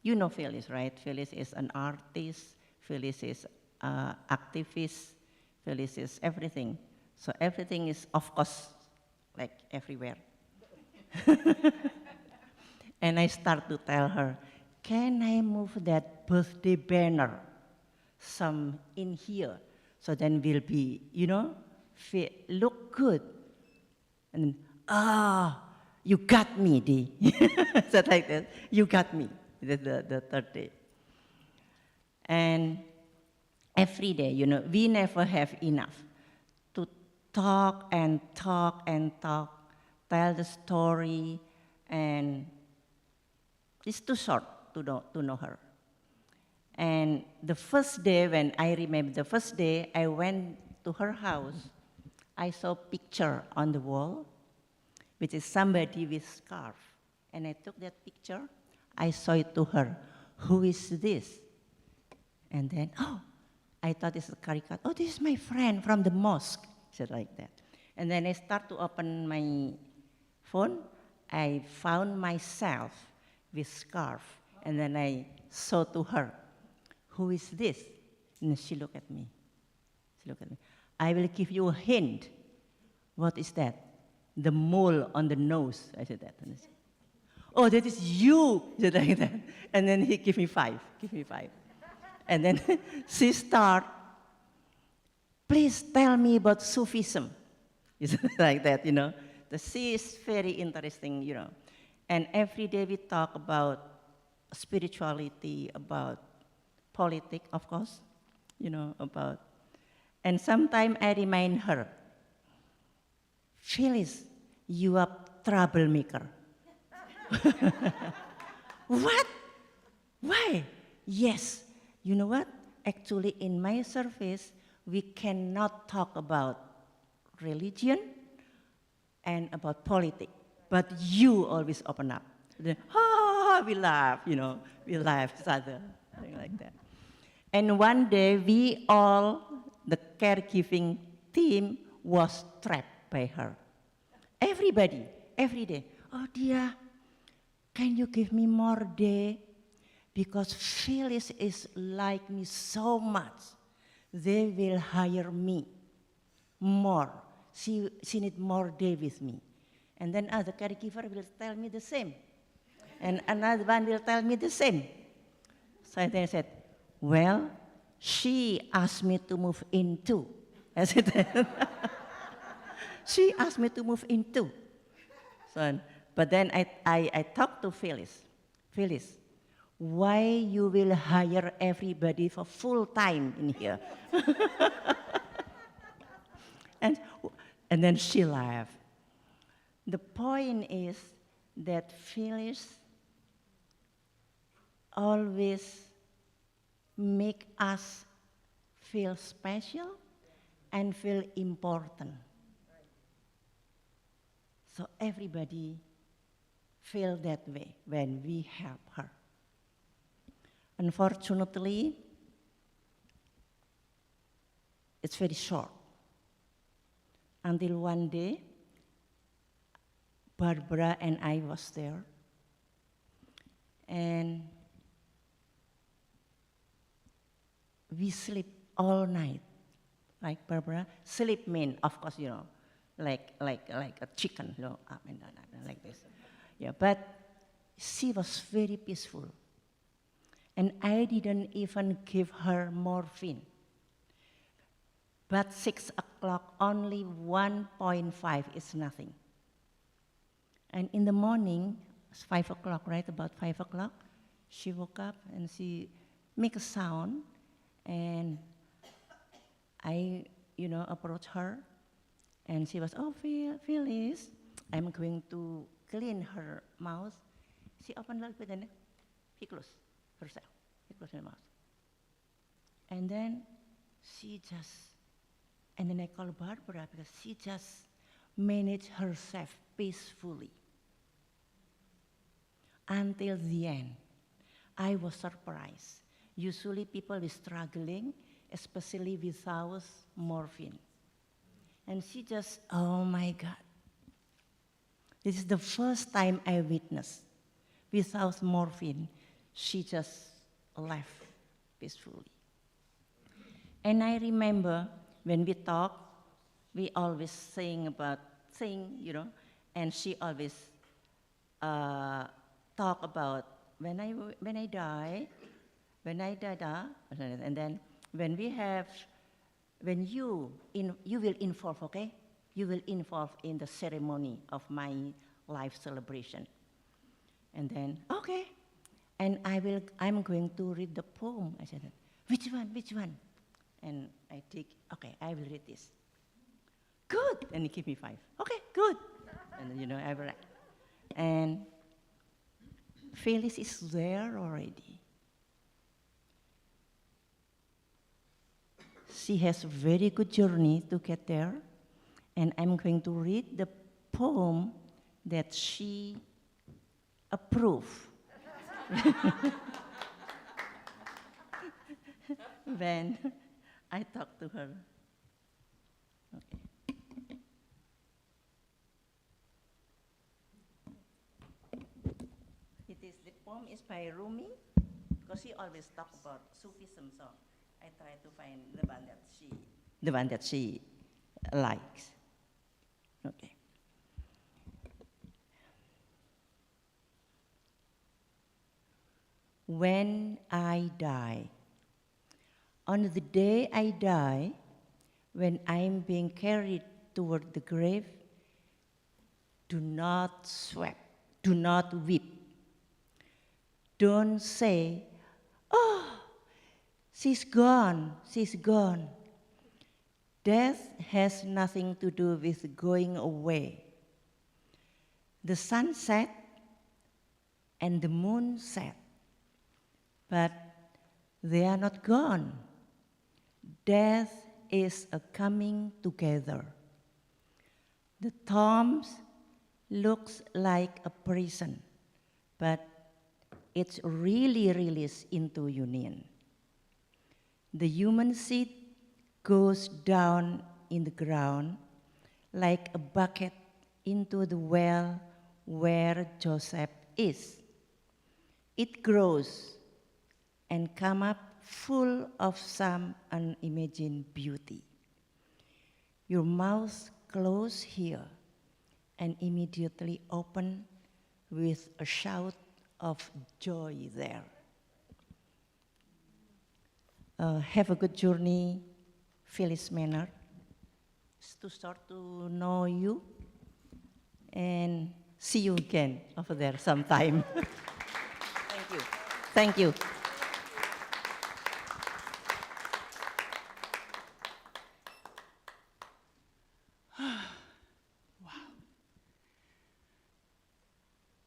you know Phyllis, right? Phyllis is an artist. Phyllis is an activist. Phyllis is everything. So everything is, of course, like everywhere. And I start to tell her, can I move that birthday banner some in here? So then we'll be, you know, look good. And you got me, Dee. So like that, you got me, the third day. And every day, you know, we never have enough to talk and talk and talk, tell the story, and it's too short to know her. And the first day, when I remember the first day I went to her house, I saw a picture on the wall, which is somebody with scarf. And I took that picture, I saw it to her. Who is this? And then, I thought it's a caricature. Oh, this is my friend from the mosque. Said like that. And then I start to open my phone. I found myself with scarf. And then I saw to her, who is this? And she looked at me. She looked at me. I will give you a hint. What is that? The mole on the nose. I said that. And I said, oh, that is you. She said like that. And then he gave me 5. Give me 5. And then she started, please tell me about Sufism. It's like that, you know. She is very interesting, you know. And every day we talk about spirituality, about politics, of course, you know, about. And sometimes I remind her, Phyllis, you are troublemaker. What? Why? Yes. You know what? Actually, in my service, we cannot talk about religion and about politics, but you always open up. Then, we laugh, you know, we laugh each other, something like that. And one day, we all, the caregiving team, was trapped by her. Everybody, every day. Oh, dear, can you give me more day? Because Phyllis is like me so much. They will hire me more. She need more day with me. And then other caregiver will tell me the same. And another one will tell me the same. So then I said, well, she asked me to move in too. I said, she asked me to move in too. So, but then I talked to Phyllis. Phyllis, why you will hire everybody for full time in here? and then she laughed. The point is that Phyllis always make us feel special and feel important. So everybody feel that way when we help her. Unfortunately, it's very short. until one day, Barbara and I was there, and we sleep all night. Like Barbara, sleep mean, of course, you know, like a chicken, you know, up and down, like this. Yeah, but she was very peaceful. And I didn't even give her morphine. But 6 o'clock, only 1.5 is nothing. And in the morning, it's 5 o'clock, right? About 5 o'clock, she woke up and she make a sound, and I, you know, approached her, and she was, oh, Phyllis, I'm going to clean her mouth. She opened a little bit and she closed herself. She closed her mouth. And then she just, and then I called Barbara because she just managed herself peacefully. Until the end, I was surprised. Usually people are struggling, especially without morphine. And she just, oh my God. This is the first time I witnessed. Without morphine, she just left peacefully. And I remember when we talk, we always sing, you know, and she always talk about when I die, and then when you will involve, okay? You will involve in the ceremony of my life celebration. And then, okay. And I'm going to read the poem. I said, which one? And I take, okay, I will read this. Good. And he gave me 5. Okay, good. And then, you know, I will write. And Phyllis is there already. She has a very good journey to get there. And I'm going to read the poem that she approved. When I talked to her. Okay. The poem is by Rumi, because she always talks about Sufism, so I try to find the one that she likes. Okay. When I die, on the day I die, when I'm being carried toward the grave, do not sweat, do not weep. Don't say, oh, she's gone, she's gone. Death has nothing to do with going away. The sun set and the moon set, but they are not gone. Death is a coming together. The tombs looks like a prison, but it's really released into union. The human seed goes down in the ground like a bucket into the well where Joseph is. It grows and comes up full of some unimagined beauty. Your mouth closed here and immediately open with a shout of joy there. Have a good journey, Phyllis Menard. It's to start to know you and see you again over there sometime. Thank you. Thank you.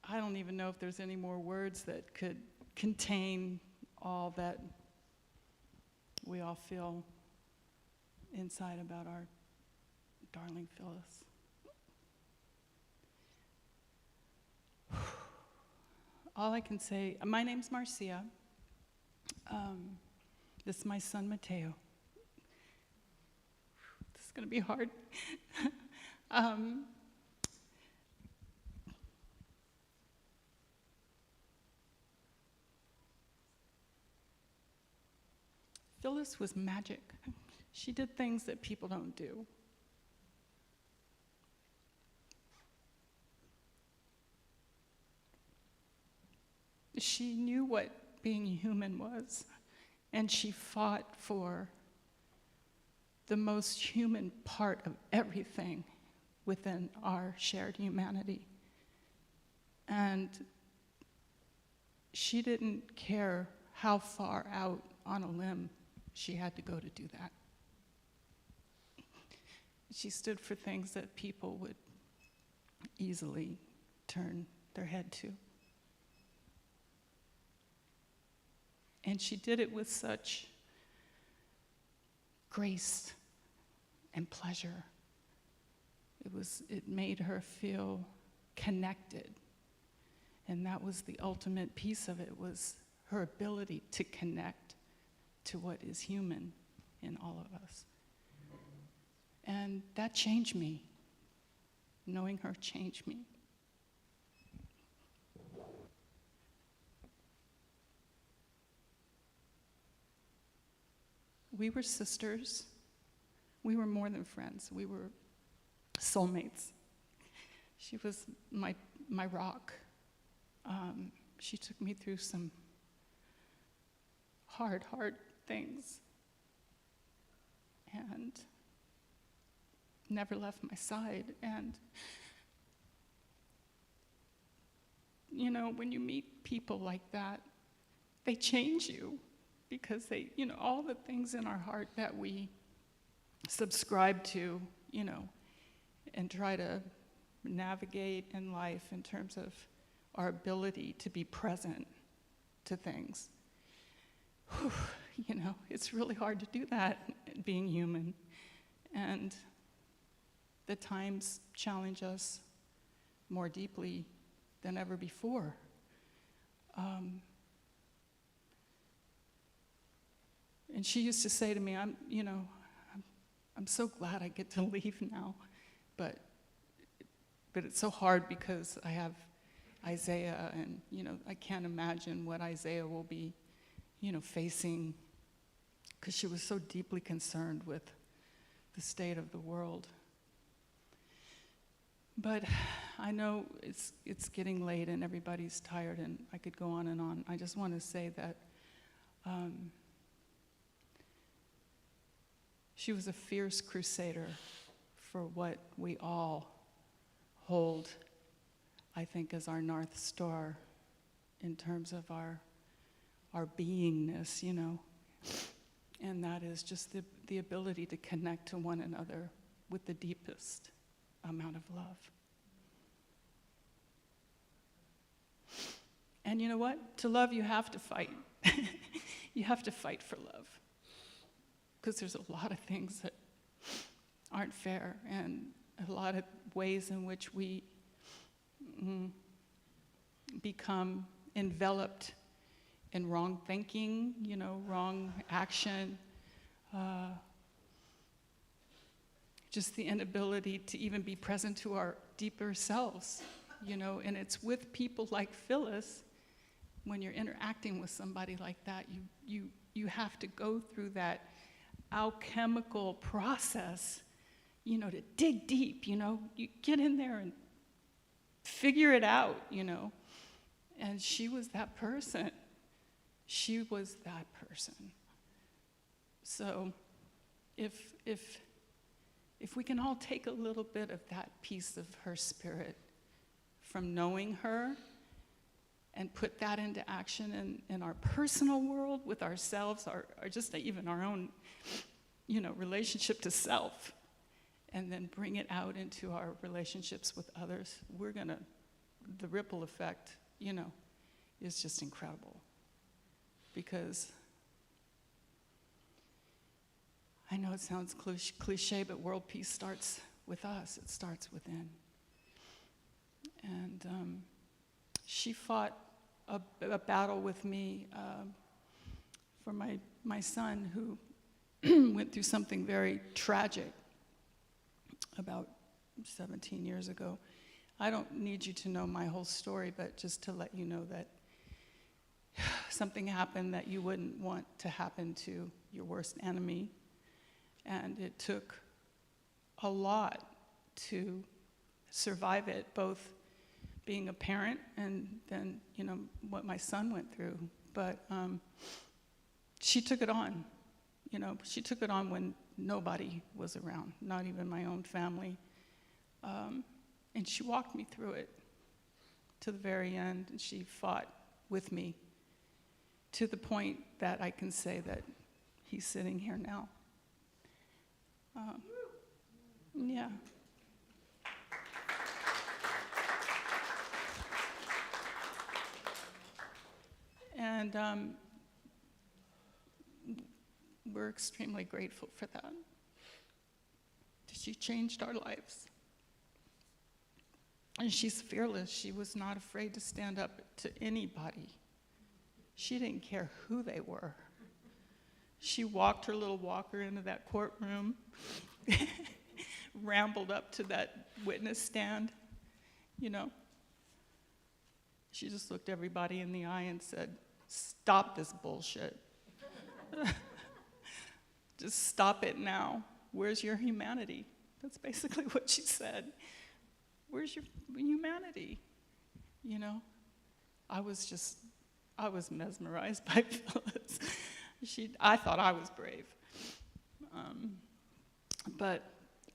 I don't even know if there's any more words that could contain all that we all feel inside about our darling Phyllis. All I can say, my name's Marcia. This is my son, Mateo. This is going to be hard. Phyllis was magic. She did things that people don't do. She knew what being human was, and she fought for the most human part of everything within our shared humanity. And she didn't care how far out on a limb she had to go to do that. She stood for things that people would easily turn their head to. And she did it with such grace and pleasure. It made her feel connected. And that was the ultimate piece of it, was her ability to connect to what is human in all of us. And that changed me. Knowing her changed me. We were sisters. We were more than friends. We were soulmates. She was my rock. She took me through some hard things and never left my side. And you know, when you meet people like that, they change you, because they, you know, all the things in our heart that we subscribe to, you know, and try to navigate in life in terms of our ability to be present to things. Whew, you know, it's really hard to do that, being human. And the times challenge us more deeply than ever before. And she used to say to me, I'm so glad I get to leave now, but it's so hard because I have Isaiah, and you know, I can't imagine what Isaiah will be, you know, facing, because she was so deeply concerned with the state of the world. But I know it's getting late and everybody's tired, and I could go on and on. I just want to say that she was a fierce crusader for what we all hold, I think, as our North Star in terms of our beingness, you know. And that is just the ability to connect to one another with the deepest amount of love. And you know what? To love, you have to fight. You have to fight for love. Because there's a lot of things that aren't fair, and a lot of ways in which we become enveloped in wrong thinking, you know, wrong action, just the inability to even be present to our deeper selves, you know. And it's with people like Phyllis, when you're interacting with somebody like that, you have to go through that alchemical process, you know, to dig deep, you know. You get in there and figure it out, you know. And she was that person. She was that person. So if we can all take a little bit of that piece of her spirit from knowing her and put that into action in our personal world with ourselves, or just even our own, you know, relationship to self, and then bring it out into our relationships with others, the ripple effect, you know, is just incredible. Because I know it sounds cliche, but world peace starts with us. It starts within. And she fought a battle with me for my son, who went through something very tragic about 17 years ago. I don't need you to know my whole story, but just to let you know that something happened that you wouldn't want to happen to your worst enemy. And it took a lot to survive it, both being a parent and then, what my son went through. But she took it on. She took it on when nobody was around, not even my own family. And she walked me through it to the very end, and she fought with me to the point that I can say that he's sitting here now. Yeah. And we're extremely grateful for that. She changed our lives. And she's fearless. She was not afraid to stand up to anybody. She didn't care who they were. She walked her little walker into that courtroom, rambled up to that witness stand, She just looked everybody in the eye and said, "Stop this bullshit. Just stop it now. Where's your humanity?" That's basically what she said. Where's your humanity? I was mesmerized by Phyllis. I thought I was brave. But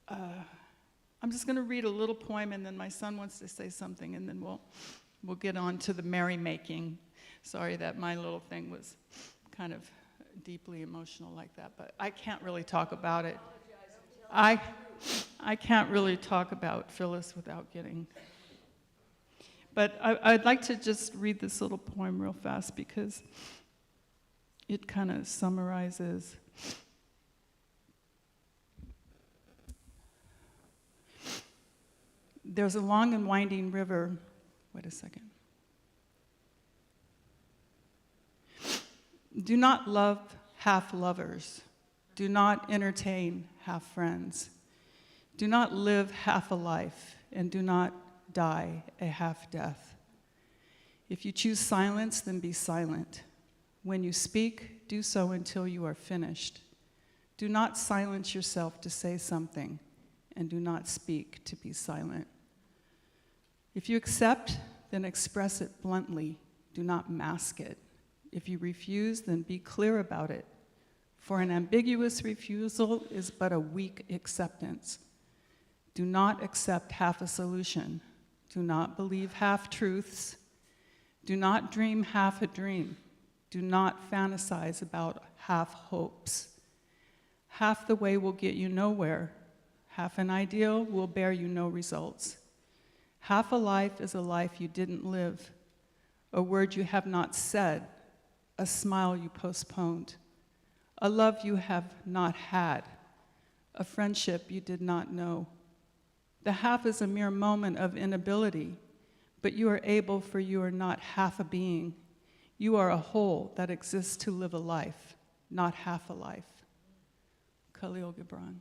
I'm just going to read a little poem, and then my son wants to say something, and then we'll get on to the merrymaking. Sorry that my little thing was kind of deeply emotional like that, but I can't really talk about it. I can't really talk about Phyllis without getting... But I'd like to just read this little poem real fast because it kind of summarizes. There's a long and winding river. Wait a second. Do not love half lovers. Do not entertain half friends. Do not live half a life, and do not die a half death. If you choose silence, then be silent. When you speak, do so until you are finished. Do not silence yourself to say something, and do not speak to be silent. If you accept, then express it bluntly. Do not mask it. If you refuse, then be clear about it. For an ambiguous refusal is but a weak acceptance. Do not accept half a solution. Do not believe half-truths. Do not dream half a dream. Do not fantasize about half-hopes. Half the way will get you nowhere. Half an ideal will bear you no results. Half a life is a life you didn't live, a word you have not said, a smile you postponed, a love you have not had, a friendship you did not know. The half is a mere moment of inability, but you are able, for you are not half a being. You are a whole that exists to live a life, not half a life. Khalil Gibran.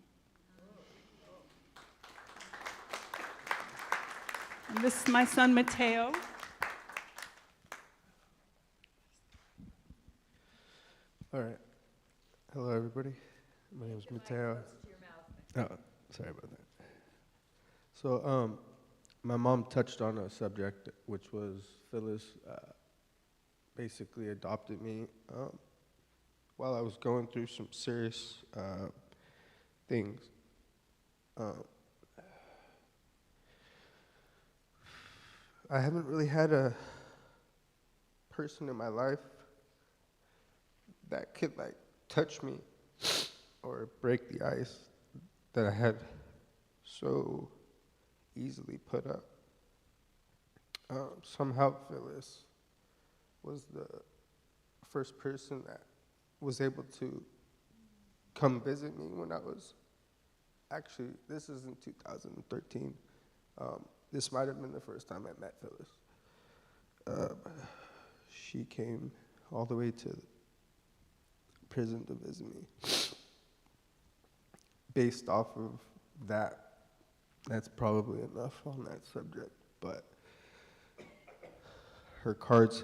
And this is my son, Mateo. All right. Hello, everybody. My name is Mateo. Oh, sorry about that. So, my mom touched on a subject, which was Phyllis basically adopted me while I was going through some serious things. I haven't really had a person in my life that could touch me or break the ice that I had so easily put up. Somehow Phyllis was the first person that was able to come visit me when I was, actually, this is in 2013. This might have been the first time I met Phyllis. She came all the way to prison to visit me. Based off of that, that's probably enough on that subject. But her cards,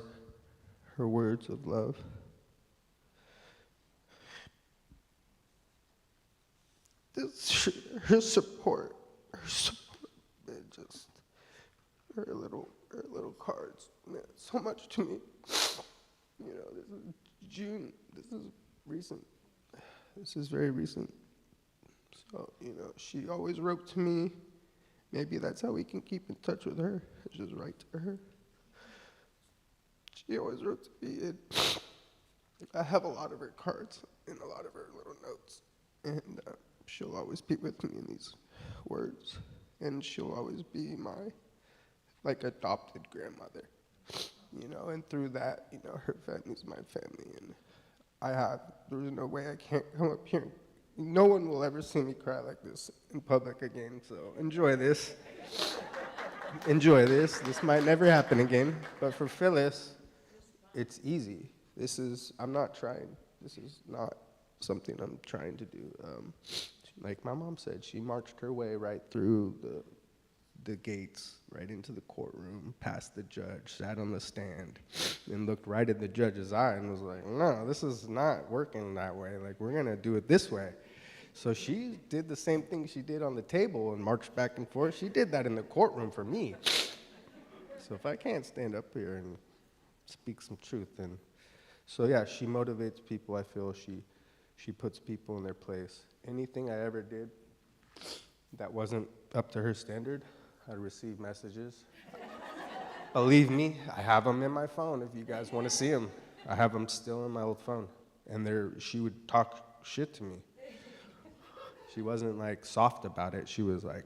her words of love, her support, and just her little cards meant so much to me. You know, this is June. This is recent. This is very recent. So, you know, she always wrote to me. Maybe that's how we can keep in touch with her. Just write to her. She always wrote to me, and I have a lot of her cards and a lot of her little notes. And she'll always be with me in these words. And she'll always be my, like, adopted grandmother. You know, and through that, you know, her family's my family. And there's no way I can't come up here. No one will ever see me cry like this in public again, so enjoy this. Enjoy this. This might never happen again. But for Phyllis, it's easy. This is not something I'm trying to do. Like my mom said, she marched her way right through the gates, right into the courtroom, past the judge, sat on the stand, and looked right at the judge's eye and was like, no, this is not working that way. Like, we're going to do it this way. So she did the same thing she did on the table and marched back and forth. She did that in the courtroom for me. So if I can't stand up here and speak some truth, then... So yeah, she motivates people. I feel she puts people in their place. Anything I ever did that wasn't up to her standard, I'd receive messages. Believe me, I have them in my phone if you guys want to see them. I have them still in my old phone. And she would talk shit to me. She wasn't like soft about it. She was like,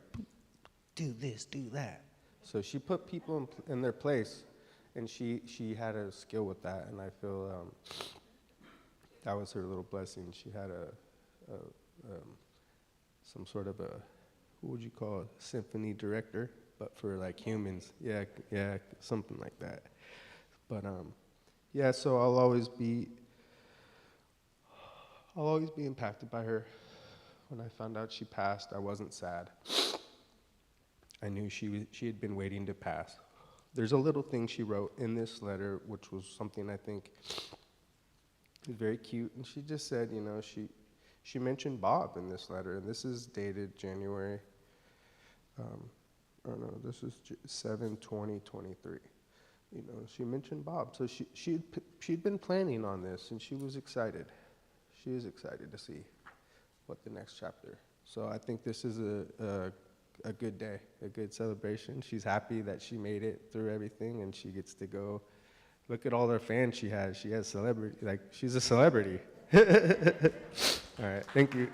do this, do that. So she put people in their place, and she had a skill with that, and I feel that was her little blessing. She had some sort of a, what would you call it, symphony director, but for like humans. Yeah, something like that. But yeah, so I'll always be impacted by her. When I found out she passed, I wasn't sad. I knew she had been waiting to pass. There's a little thing she wrote in this letter, which was something I think is very cute, and she just said, you know, she mentioned Bob in this letter, and this is dated January, this is 7/20/23. You know, she mentioned Bob, so she'd been planning on this, and she was excited. She is excited to see what the next chapter. So I think this is a good day, a good celebration. She's happy that she made it through everything, and she gets to go look at all her fans she has. She has celebrity, like she's a celebrity. All right, thank you.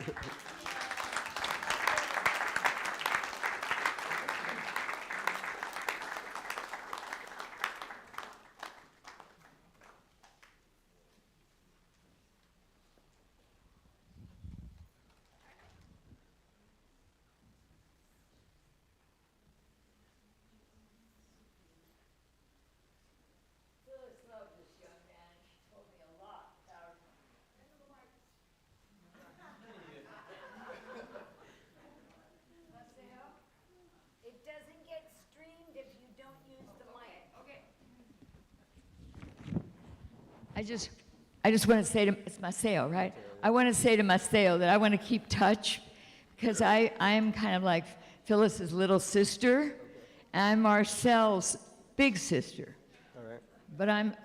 I just want to say to, it's Maceo, right? I want to say to Maceo that I want to keep touch because I'm kind of like Phyllis's little sister, and I'm Marcel's big sister. All right. But I'm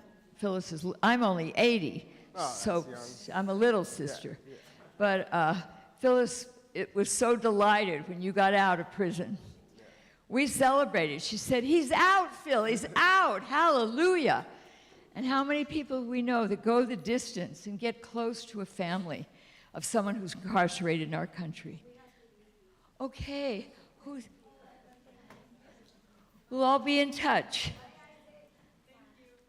only 80, so I'm a little sister. Yeah. But Phyllis, it was so delighted when you got out of prison. Yeah. We celebrated. She said, he's out, Phil, he's out, hallelujah. And how many people we know that go the distance and get close to a family of someone who's incarcerated in our country? Okay, we'll all be in touch.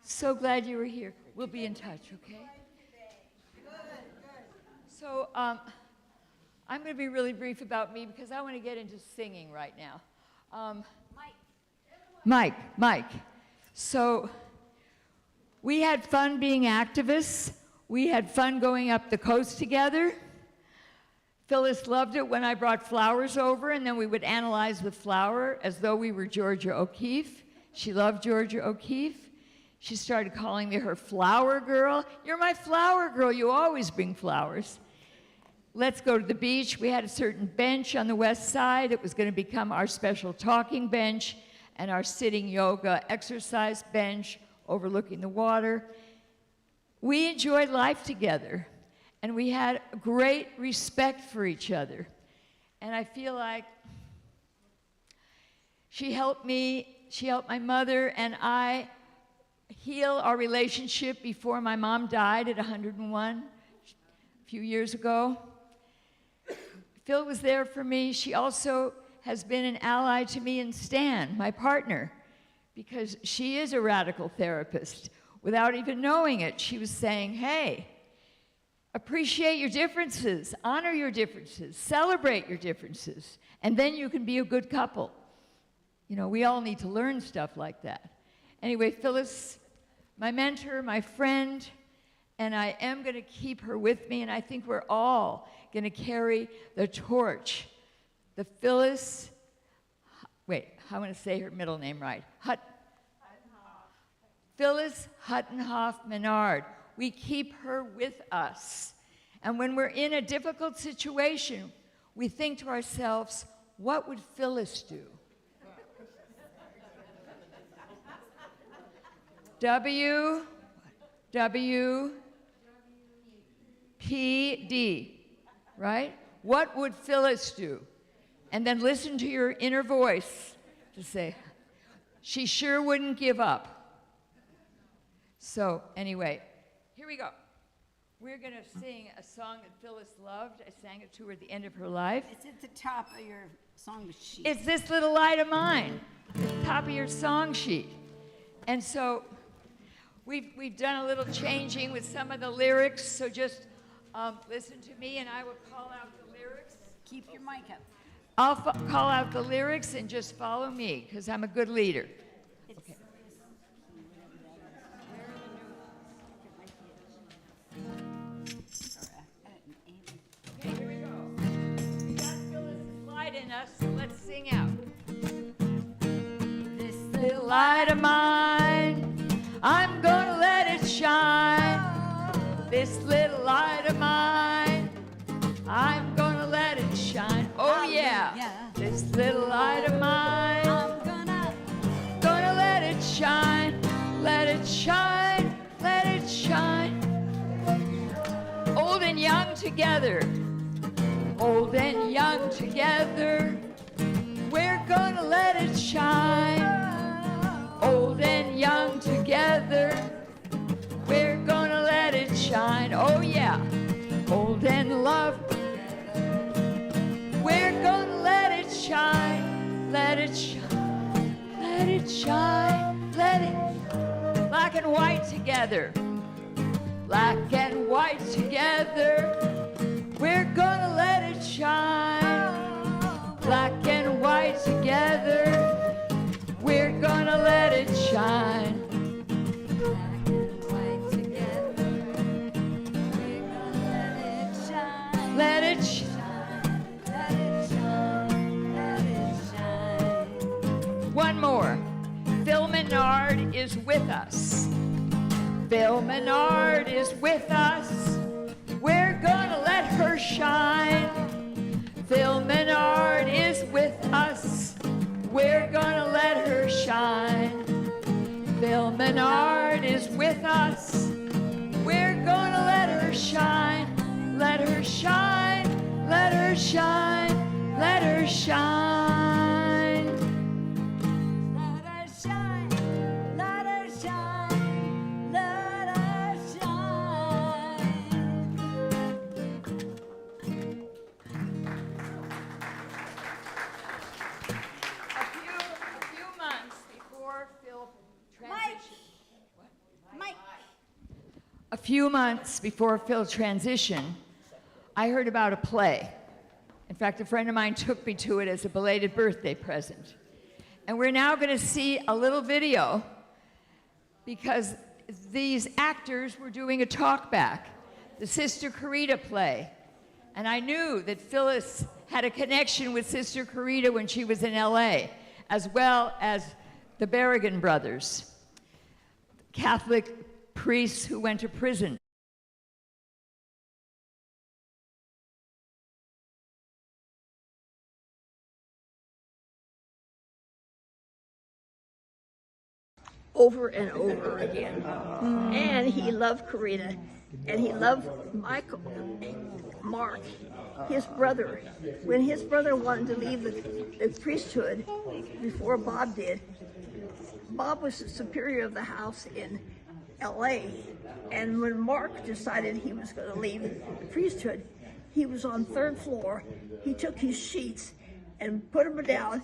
So glad you were here. We'll be in touch, okay? So I'm going to be really brief about me because I want to get into singing right now. Mike. So we had fun being activists. We had fun going up the coast together. Phyllis loved it when I brought flowers over, and then we would analyze the flower as though we were Georgia O'Keeffe. She loved Georgia O'Keeffe. She started calling me her flower girl. You're my flower girl. You always bring flowers. Let's go to the beach. We had a certain bench on the west side. It was going to become our special talking bench and our sitting yoga exercise bench overlooking the water. We enjoyed life together, and we had great respect for each other. And I feel like she helped me, she helped my mother, and I heal our relationship before my mom died at 101 a few years ago. Phil was there for me. She also has been an ally to me and Stan, my partner, because she is a radical therapist. Without even knowing it, she was saying, hey, appreciate your differences, honor your differences, celebrate your differences, and then you can be a good couple. You know, we all need to learn stuff like that. Anyway, Phyllis, my mentor, my friend, and I am going to keep her with me, and I think we're all going to carry the torch. The Phyllis, wait, I want to say her middle name right. Phyllis Huttenhoff Menard. We keep her with us. And when we're in a difficult situation, we think to ourselves, what would Phyllis do? WWPD, right? What would Phyllis do? And then listen to your inner voice to say, she sure wouldn't give up. So anyway, here we go. We're going to sing a song that Phyllis loved. I sang it to her at the end of her life. It's at the top of your song sheet. It's This Little Light of Mine, top of your song sheet. And so we've done a little changing with some of the lyrics, so just listen to me and I will call out the lyrics. Keep your mic up. I'll call out the lyrics and just follow me, because I'm a good leader. Okay. Okay, here we go. We got Phyllis's light in us, so let's sing out. This little light of mine, I'm gonna let it shine. This little light of mine, I'm gonna let it shine. Oh yeah, this little light of mine, I'm gonna let it shine. Let it shine, let it shine. Old and young together, old and young together, we're gonna let it shine. Old and young together, we're gonna let it shine. Oh yeah, old and love, we're gonna let it shine. Let it shine, let it shine, let it. Black and white together, black and white together, we're gonna let it shine. Black and white together, we're gonna let it shine. Black and white together, we're gonna let it shine. Let it shine, let it shine, let it shine. One more. Phil Menard is with us. Phil Menard is with us. We're gonna let her shine. Phil Menard is with us. We're gonna let her shine. Phil Menard is with us. We're gonna let her shine. Let her shine. Let her shine. Let her shine. Let her shine. Let her shine. Let her shine. A few months before Phil transitioned. Mike. A few months before Phil transitioned, I heard about a play. In fact, a friend of mine took me to it as a belated birthday present. And we're now going to see a little video because these actors were doing a talk back. The Sister Carita play. And I knew that Phyllis had a connection with Sister Carita when she was in LA, as well as the Berrigan brothers, Catholic priests who went to prison. Over and over again. And he loved Carita, and he loved Mark, his brother. When his brother wanted to leave the priesthood before Bob did, Bob was the superior of the house in LA. And when Mark decided he was going to leave the priesthood, he was on 3rd floor. He took his sheets and put them down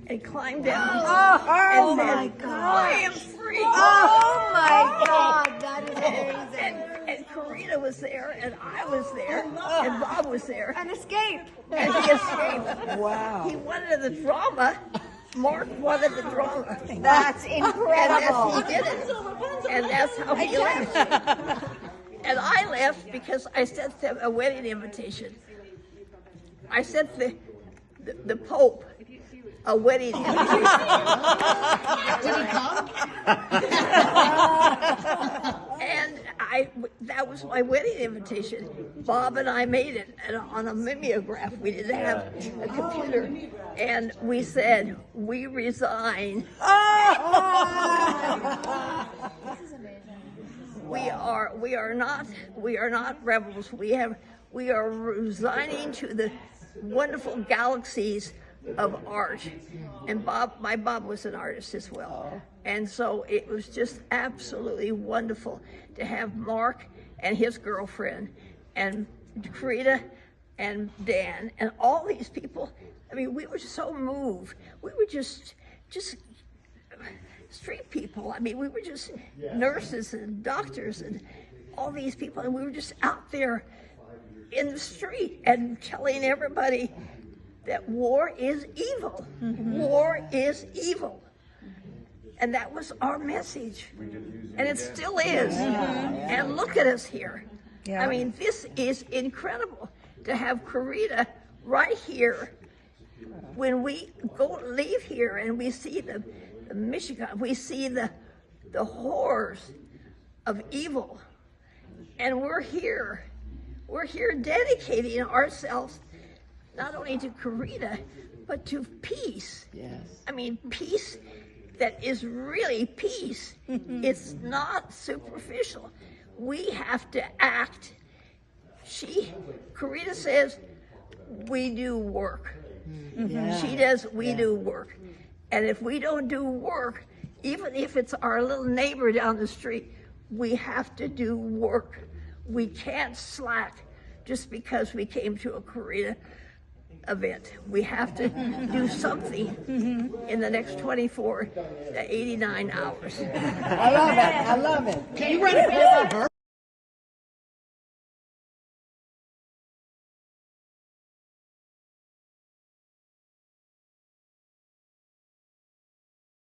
and climbed down and said, my God. I am free. Oh my God, that is amazing. And Carita was there, and I was there, and Bob was there. An escape. And he escaped. Wow. He wanted the drama. Mark wanted the drama. That's incredible. And he did it. And that's how he left. And I left because I sent them a wedding invitation. I sent the Pope a wedding invitation. Did he come? And that was my wedding invitation. Bob and I made it on a mimeograph. We didn't have a computer. And we said, we resign. We are not rebels. We are resigning to the wonderful galaxies of art. And my Bob was an artist as well. And so it was just absolutely wonderful to have Mark and his girlfriend and Carita and Dan and all these people. I mean, we were so moved. We were just street people. I mean, we were just nurses and doctors and all these people, and we were just out there in the street and telling everybody that war is evil. War is evil. And that was our message. And it still is. And look at us here. Yeah. I mean, this is incredible to have Carita right here. When we leave here and we see the Michigan, we see the horrors of evil. And we're here dedicating ourselves not only to Carita, but to peace. Yes. I mean, peace that is really peace. It's not superficial. We have to act. Carita says, we do work. Yeah. She does, we do work. And if we don't do work, even if it's our little neighbor down the street, we have to do work. We can't slack just because we came to a Carita event. We have to do something in the next 24 to 89 hours. I love it. I love it. Can you write a book about her?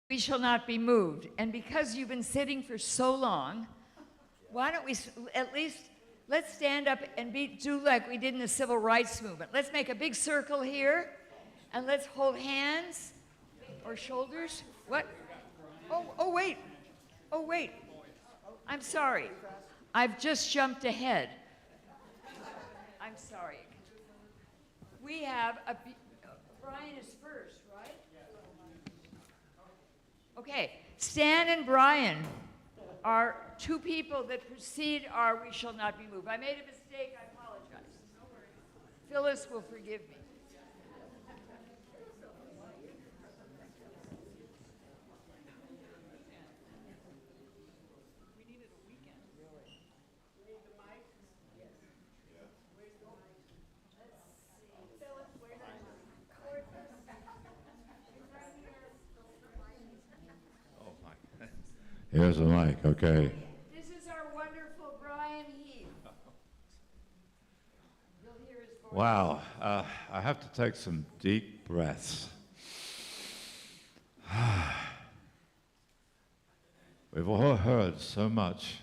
We shall not be moved. And because you've been sitting for so long, why don't we at least, let's stand up and do like we did in the civil rights movement. Let's make a big circle here, and let's hold hands or shoulders. What? Oh, wait. Oh, wait. I'm sorry. I've just jumped ahead. I'm sorry. We have Brian is first, right? Okay, Stan and Brian are two people that precede our We Shall Not Be Moved. I made a mistake, I apologize. Phyllis will forgive me. Here's the mic, okay. This is our wonderful Brian Heath. You'll hear his voice. Wow, I have to take some deep breaths. We've all heard so much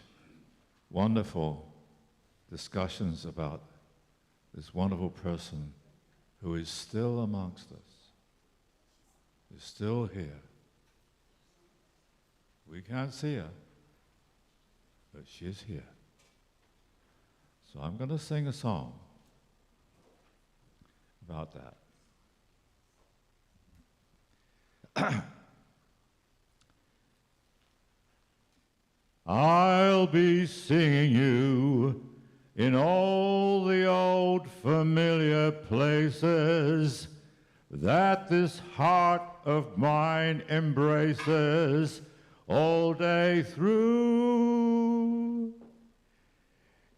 wonderful discussions about this wonderful person who is still amongst us, is still here. We can't see her, but she's here. So I'm going to sing a song about that. I'll be singing you in all the old familiar places that this heart of mine embraces all day through.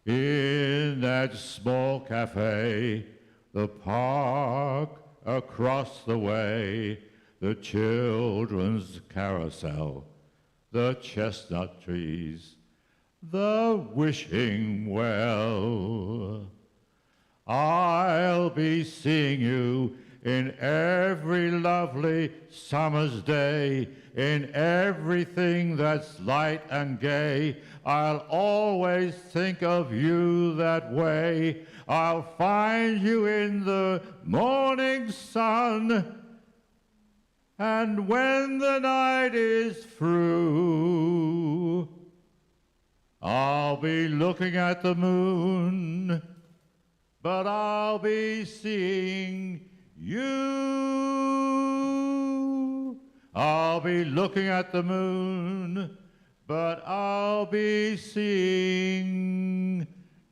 In that small cafe, the park across the way, the children's carousel, the chestnut trees, the wishing well. I'll be seeing you in every lovely summer's day, in everything that's light and gay. I'll always think of you that way. I'll find you in the morning sun, and when the night is through, I'll be looking at the moon, but I'll be seeing you. I'll be looking at the moon, but I'll be seeing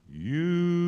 you.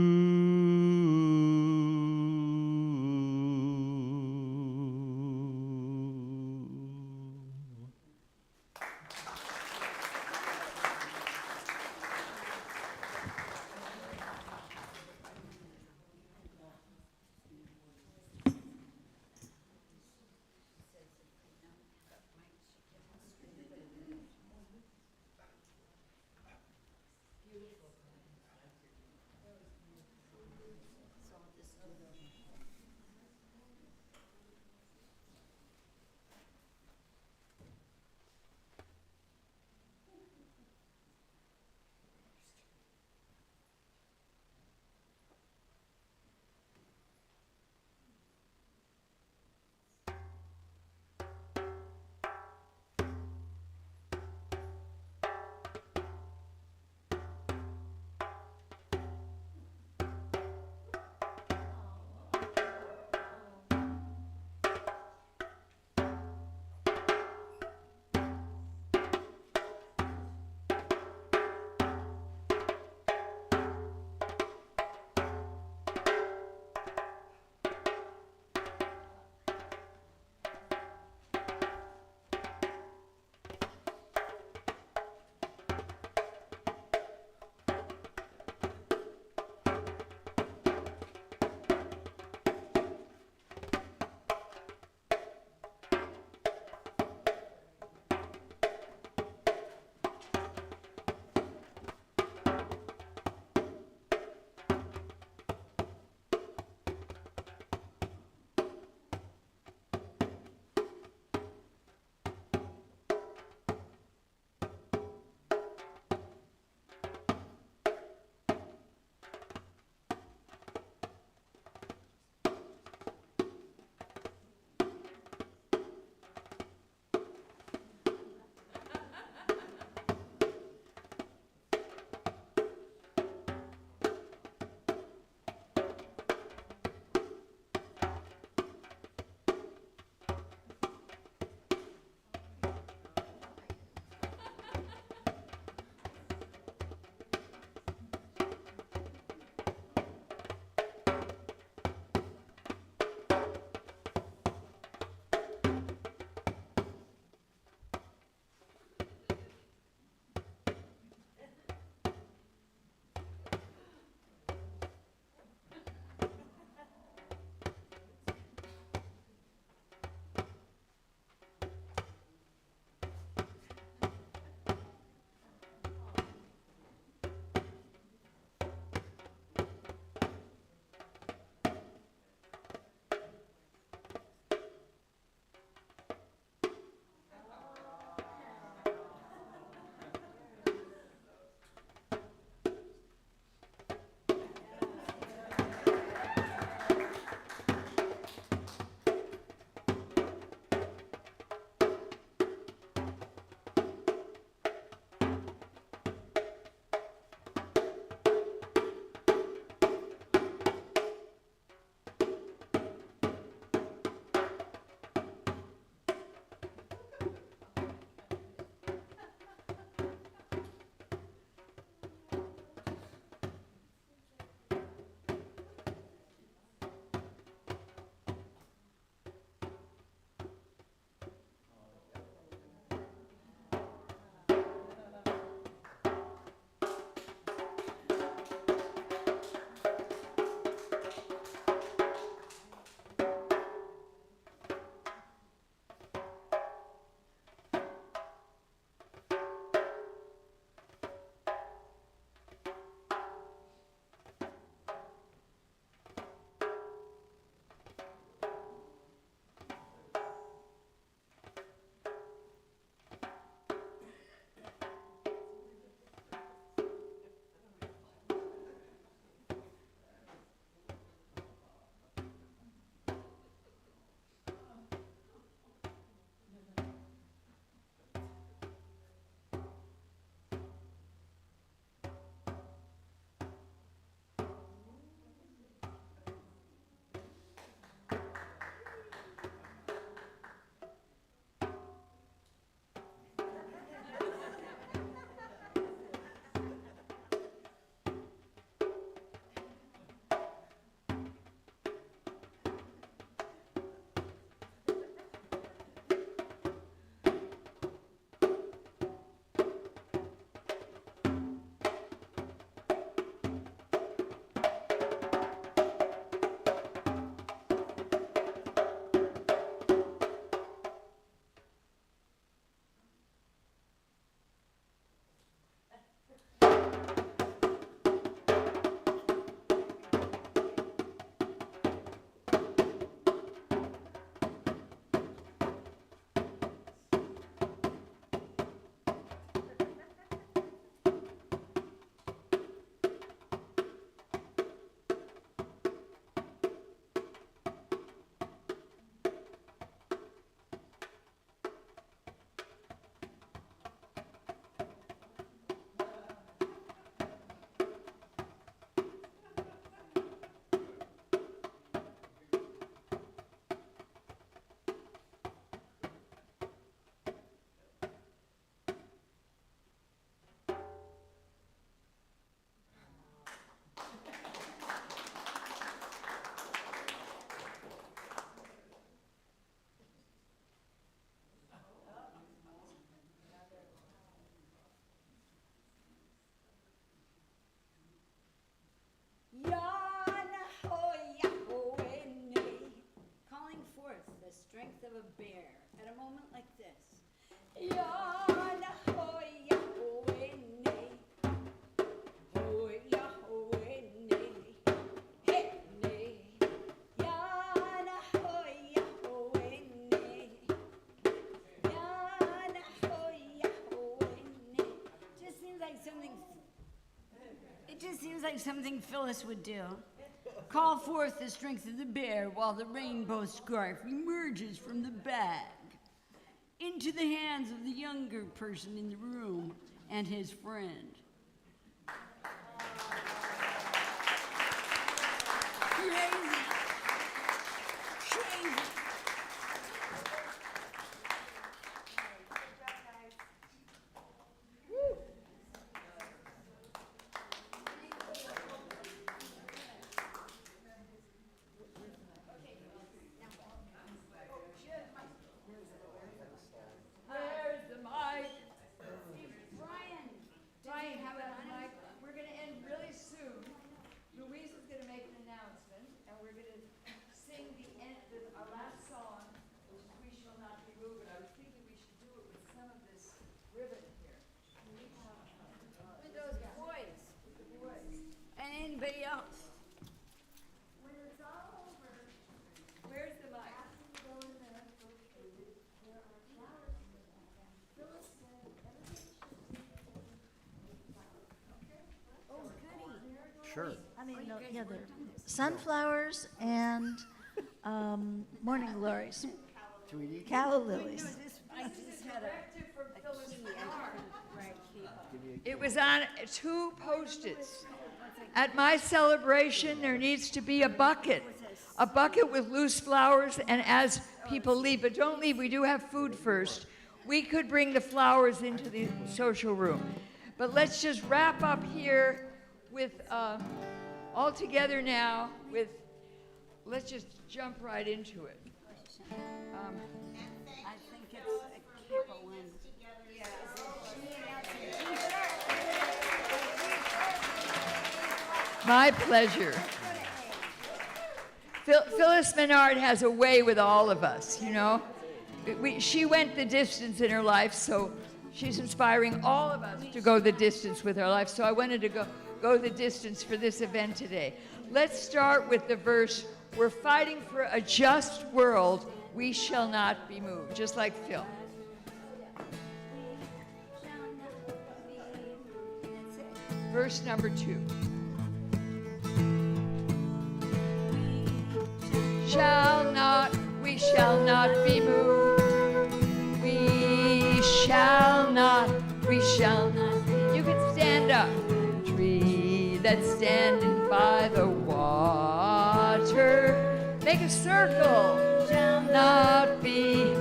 It just seems like something Phyllis would do. Call forth the strength of the bear while the rainbow scarf emerges from the bag into the hands of the younger person in the room and his friend. Crazy. Crazy. Where's the mic? Brian, how about the mic? We're going to end really soon. Louise is going to make an announcement, and we're going to sing our last song, which is We Shall Not Be Moved. I was thinking we should do it with some of this ribbon here. With those boys. And anybody else. When it's all over, where's the mic? Sure. I mean, no, yeah, they're sunflowers and morning glories. Calla lilies. I just had a key It was on 2 Post-its. At my celebration, there needs to be a bucket with loose flowers, and as people leave, but don't leave, we do have food first. We could bring the flowers into the social room. But let's just wrap up here with, all together now with, let's just jump right into it. I think it's a Carolyn. My pleasure. Phyllis Menard has a way with all of us, you know. She went the distance in her life, so she's inspiring all of us to go the distance with our life. So I wanted to go the distance for this event today. Let's start with the verse, we're fighting for a just world, we shall not be moved, just like Phil. Verse number 2. We shall not be moved. We shall not. You can stand up. Tree that's standing by the water. Make a circle. Shall not be.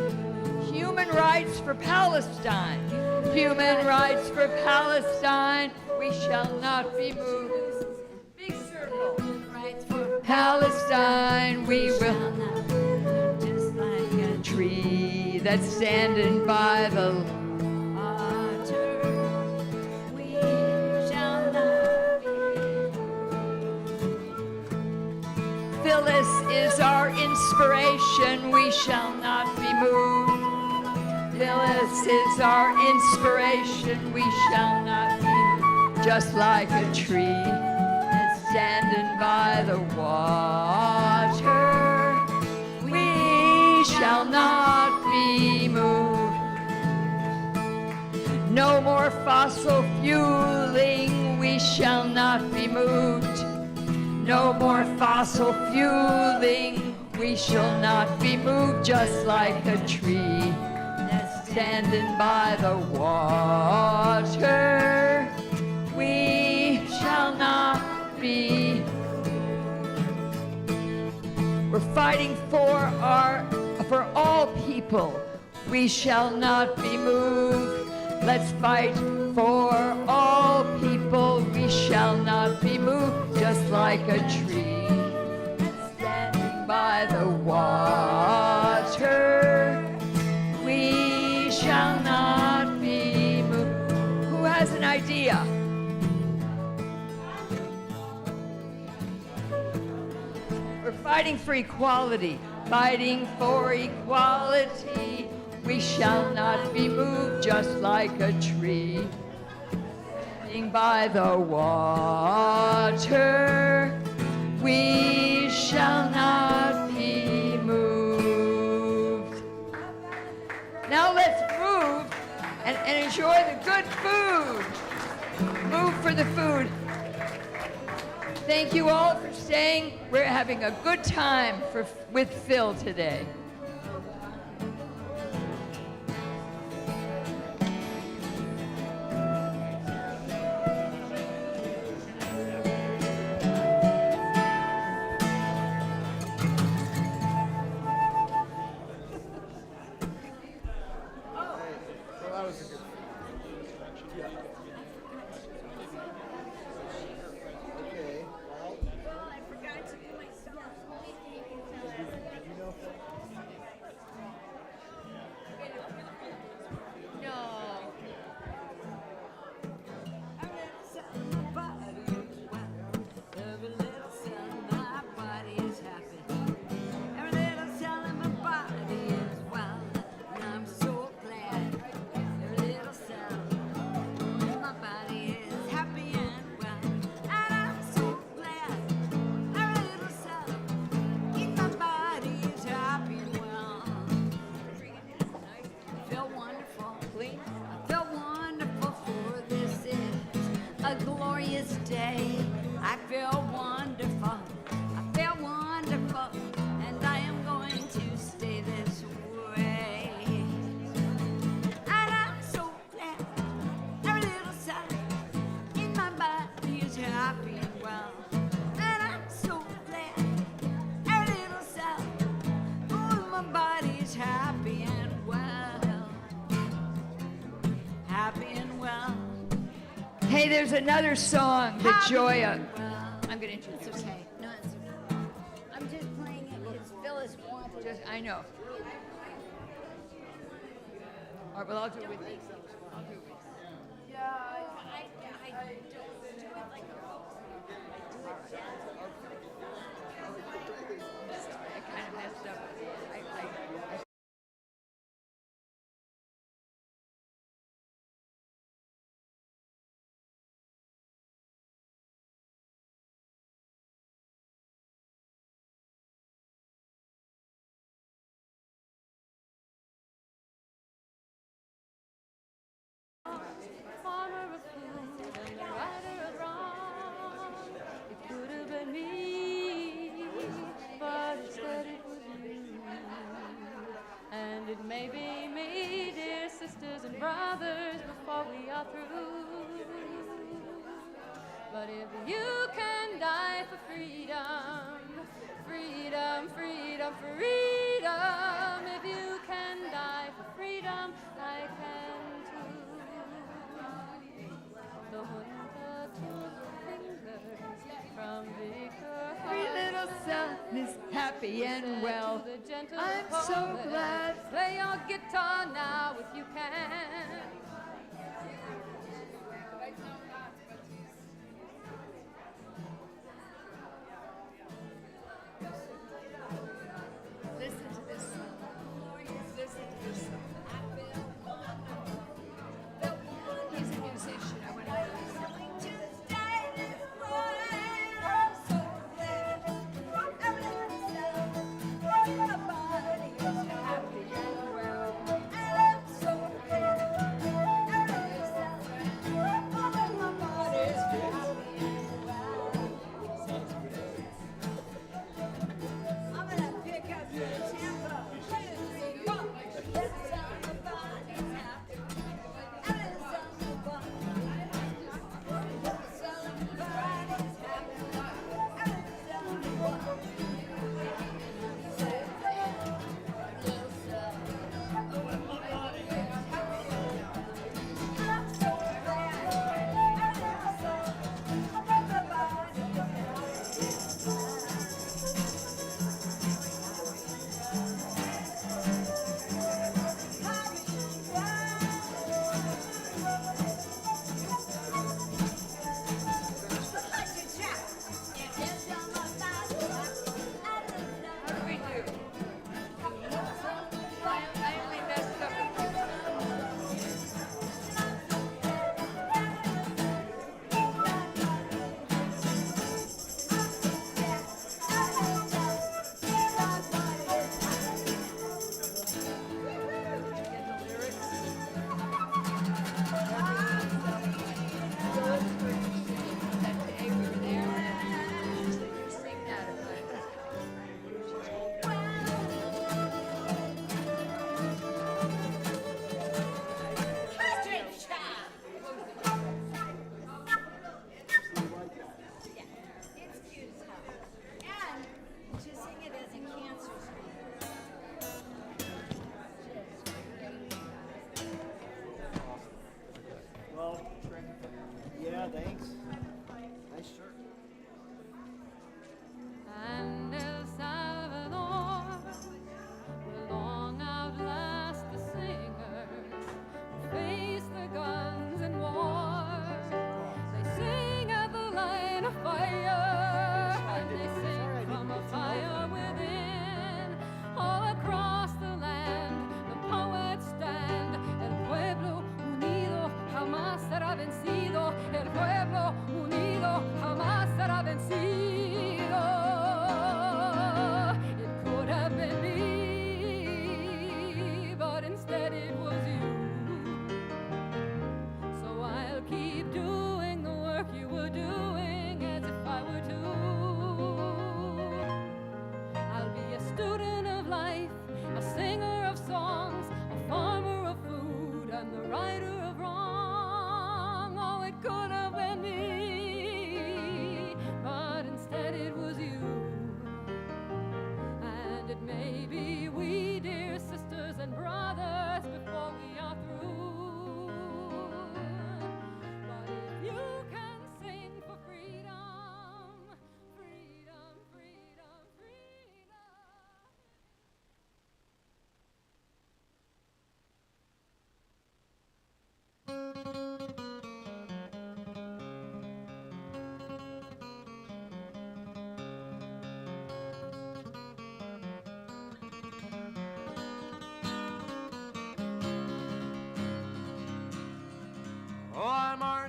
Human rights for Palestine. Human rights for Palestine. We shall not be moved. Big circle. Palestine, we will not. Just like a tree that's standing by the water. We shall not be. Phyllis is our inspiration. We shall not be moved. Phyllis is our inspiration. We shall not be moved. Just like a tree standing by the water, we shall not be moved. No more fossil fueling, we shall not be moved. No more fossil fueling, we shall not be moved. Just like a tree that's standing by the water, we shall not be. We're fighting for all people. We shall not be moved. Let's fight for all people. We shall not be moved. Just like a tree standing by the water, we shall not be moved. Who has an idea? We're fighting for equality, fighting for equality. We shall not be moved just like a tree standing by the water. We shall not be moved. Now let's move and enjoy the good food. Move for the food. Thank you all for staying. We're having a good time with Phil today. Hey, there's another song that Joya. I'm going to introduce. It's okay. No, it's okay. I'm just playing it because Phyllis wanted it. I know. All right, well, I'll do it with you. I'll do it with you. Yeah, I do it like a rope. Sorry, I kind of messed up. Farmer of food and the righter of wrong. It could have been me, but instead it was you. And it may be me, dear sisters and brothers, before we are through. But if you can die for freedom, freedom, freedom, freedom, if you can die for freedom, I can too. The hunter took fingers from Victor. Every little son is happy and well. I'm so glad. Play your guitar now if you can. Listen to this song. Listen to this song. He's a musician. I want to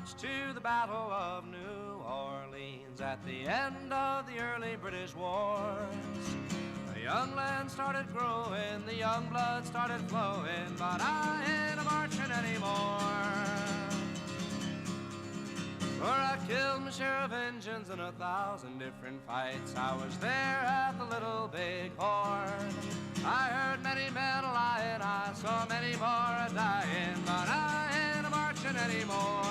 marched to the Battle of New Orleans at the end of the early British wars. The young land started growing, the young blood started flowing, but I ain't a-marching anymore. For I killed my share of Injuns in 1,000 different fights. I was there at the Little Big Horn. I heard many men a-lying, I saw many more a-dying, but I ain't a-marching anymore.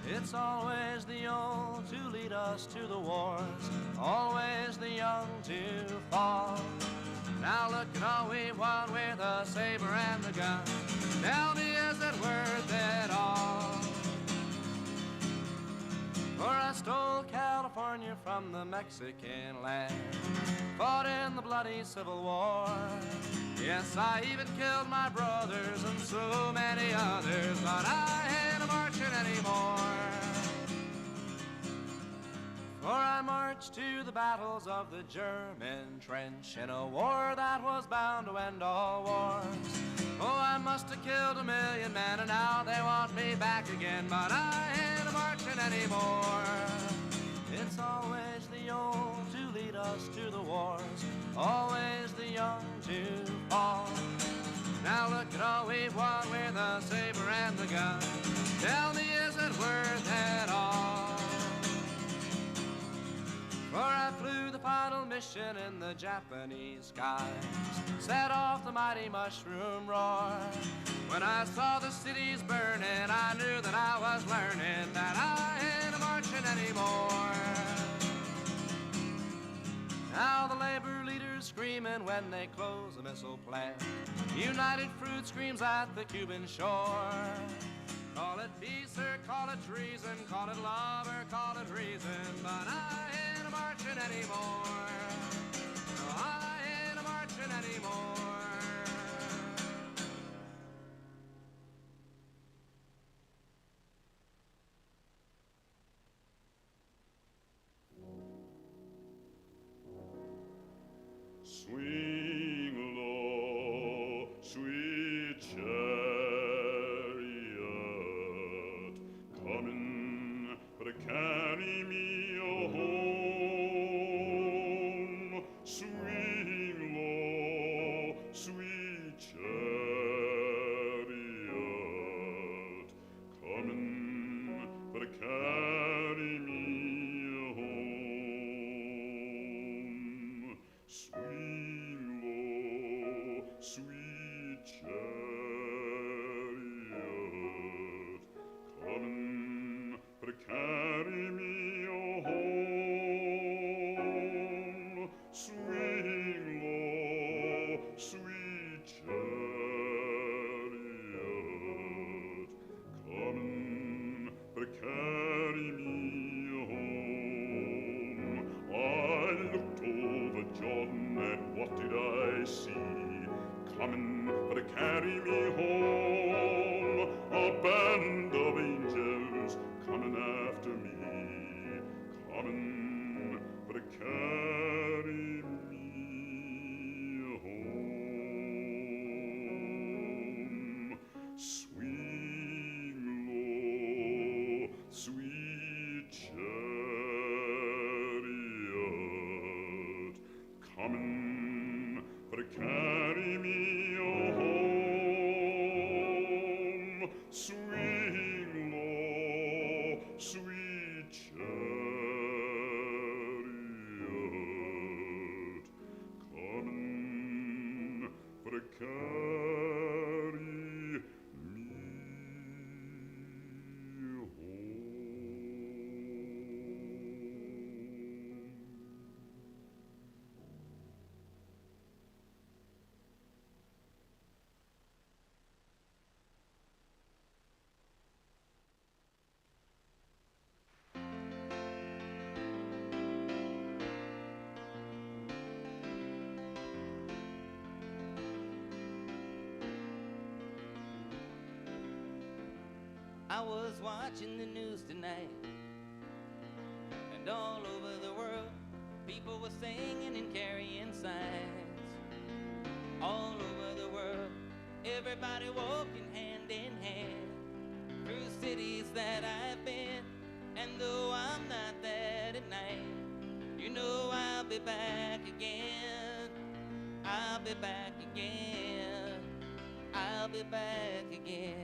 It's always the old to lead us to the wars, always the young to fall. Now look at all we've won with the saber and the gun. Tell me, is it worth it all? For I stole California from the Mexican land, fought in the bloody Civil War. Yes, I even killed my brothers and so many others, but I ain't a-marching anymore. For I marched to the battles of the German trench in a war that was bound to end all wars. Oh, I must have killed 1,000,000 men and now they want me back again, but I ain't a-marching anymore. It's always the old to lead us to the wars, always the young to fall. Now look at all we've won with the saber and the gun. Tell me, is it worth it all? For I flew the final mission in the Japanese skies, set off the mighty mushroom roar. When I saw the cities burning, I knew that I was learning that I ain't a-marching anymore. Now the labor leaders screaming when they close a missile plant. United Fruit screams at the Cuban shore. Call it peace or call it treason, call it love or call it reason, but I ain't a-marching anymore. No, I ain't a-marching anymore. Swing low, sweet chariot, coming to carry me home. Swing low, sweet chariot, coming to carry me home. Swing low, sweet chariot, coming to carry me home. Swing low, sweet chariot, coming to carry me home. I looked over Jordan and what did I see? Coming to carry me home, a band of angels coming after me, coming to carry me home. Swing low, sweet chariot, coming to carry me home. Swing low, sweet chariot, coming to carry me I was watching the news tonight, and all over the world, people were singing and carrying signs. All over the world, everybody walking hand in hand. through cities that I've been. And though I'm not there tonight, you know I'll be back again. I'll be back again. I'll be back again.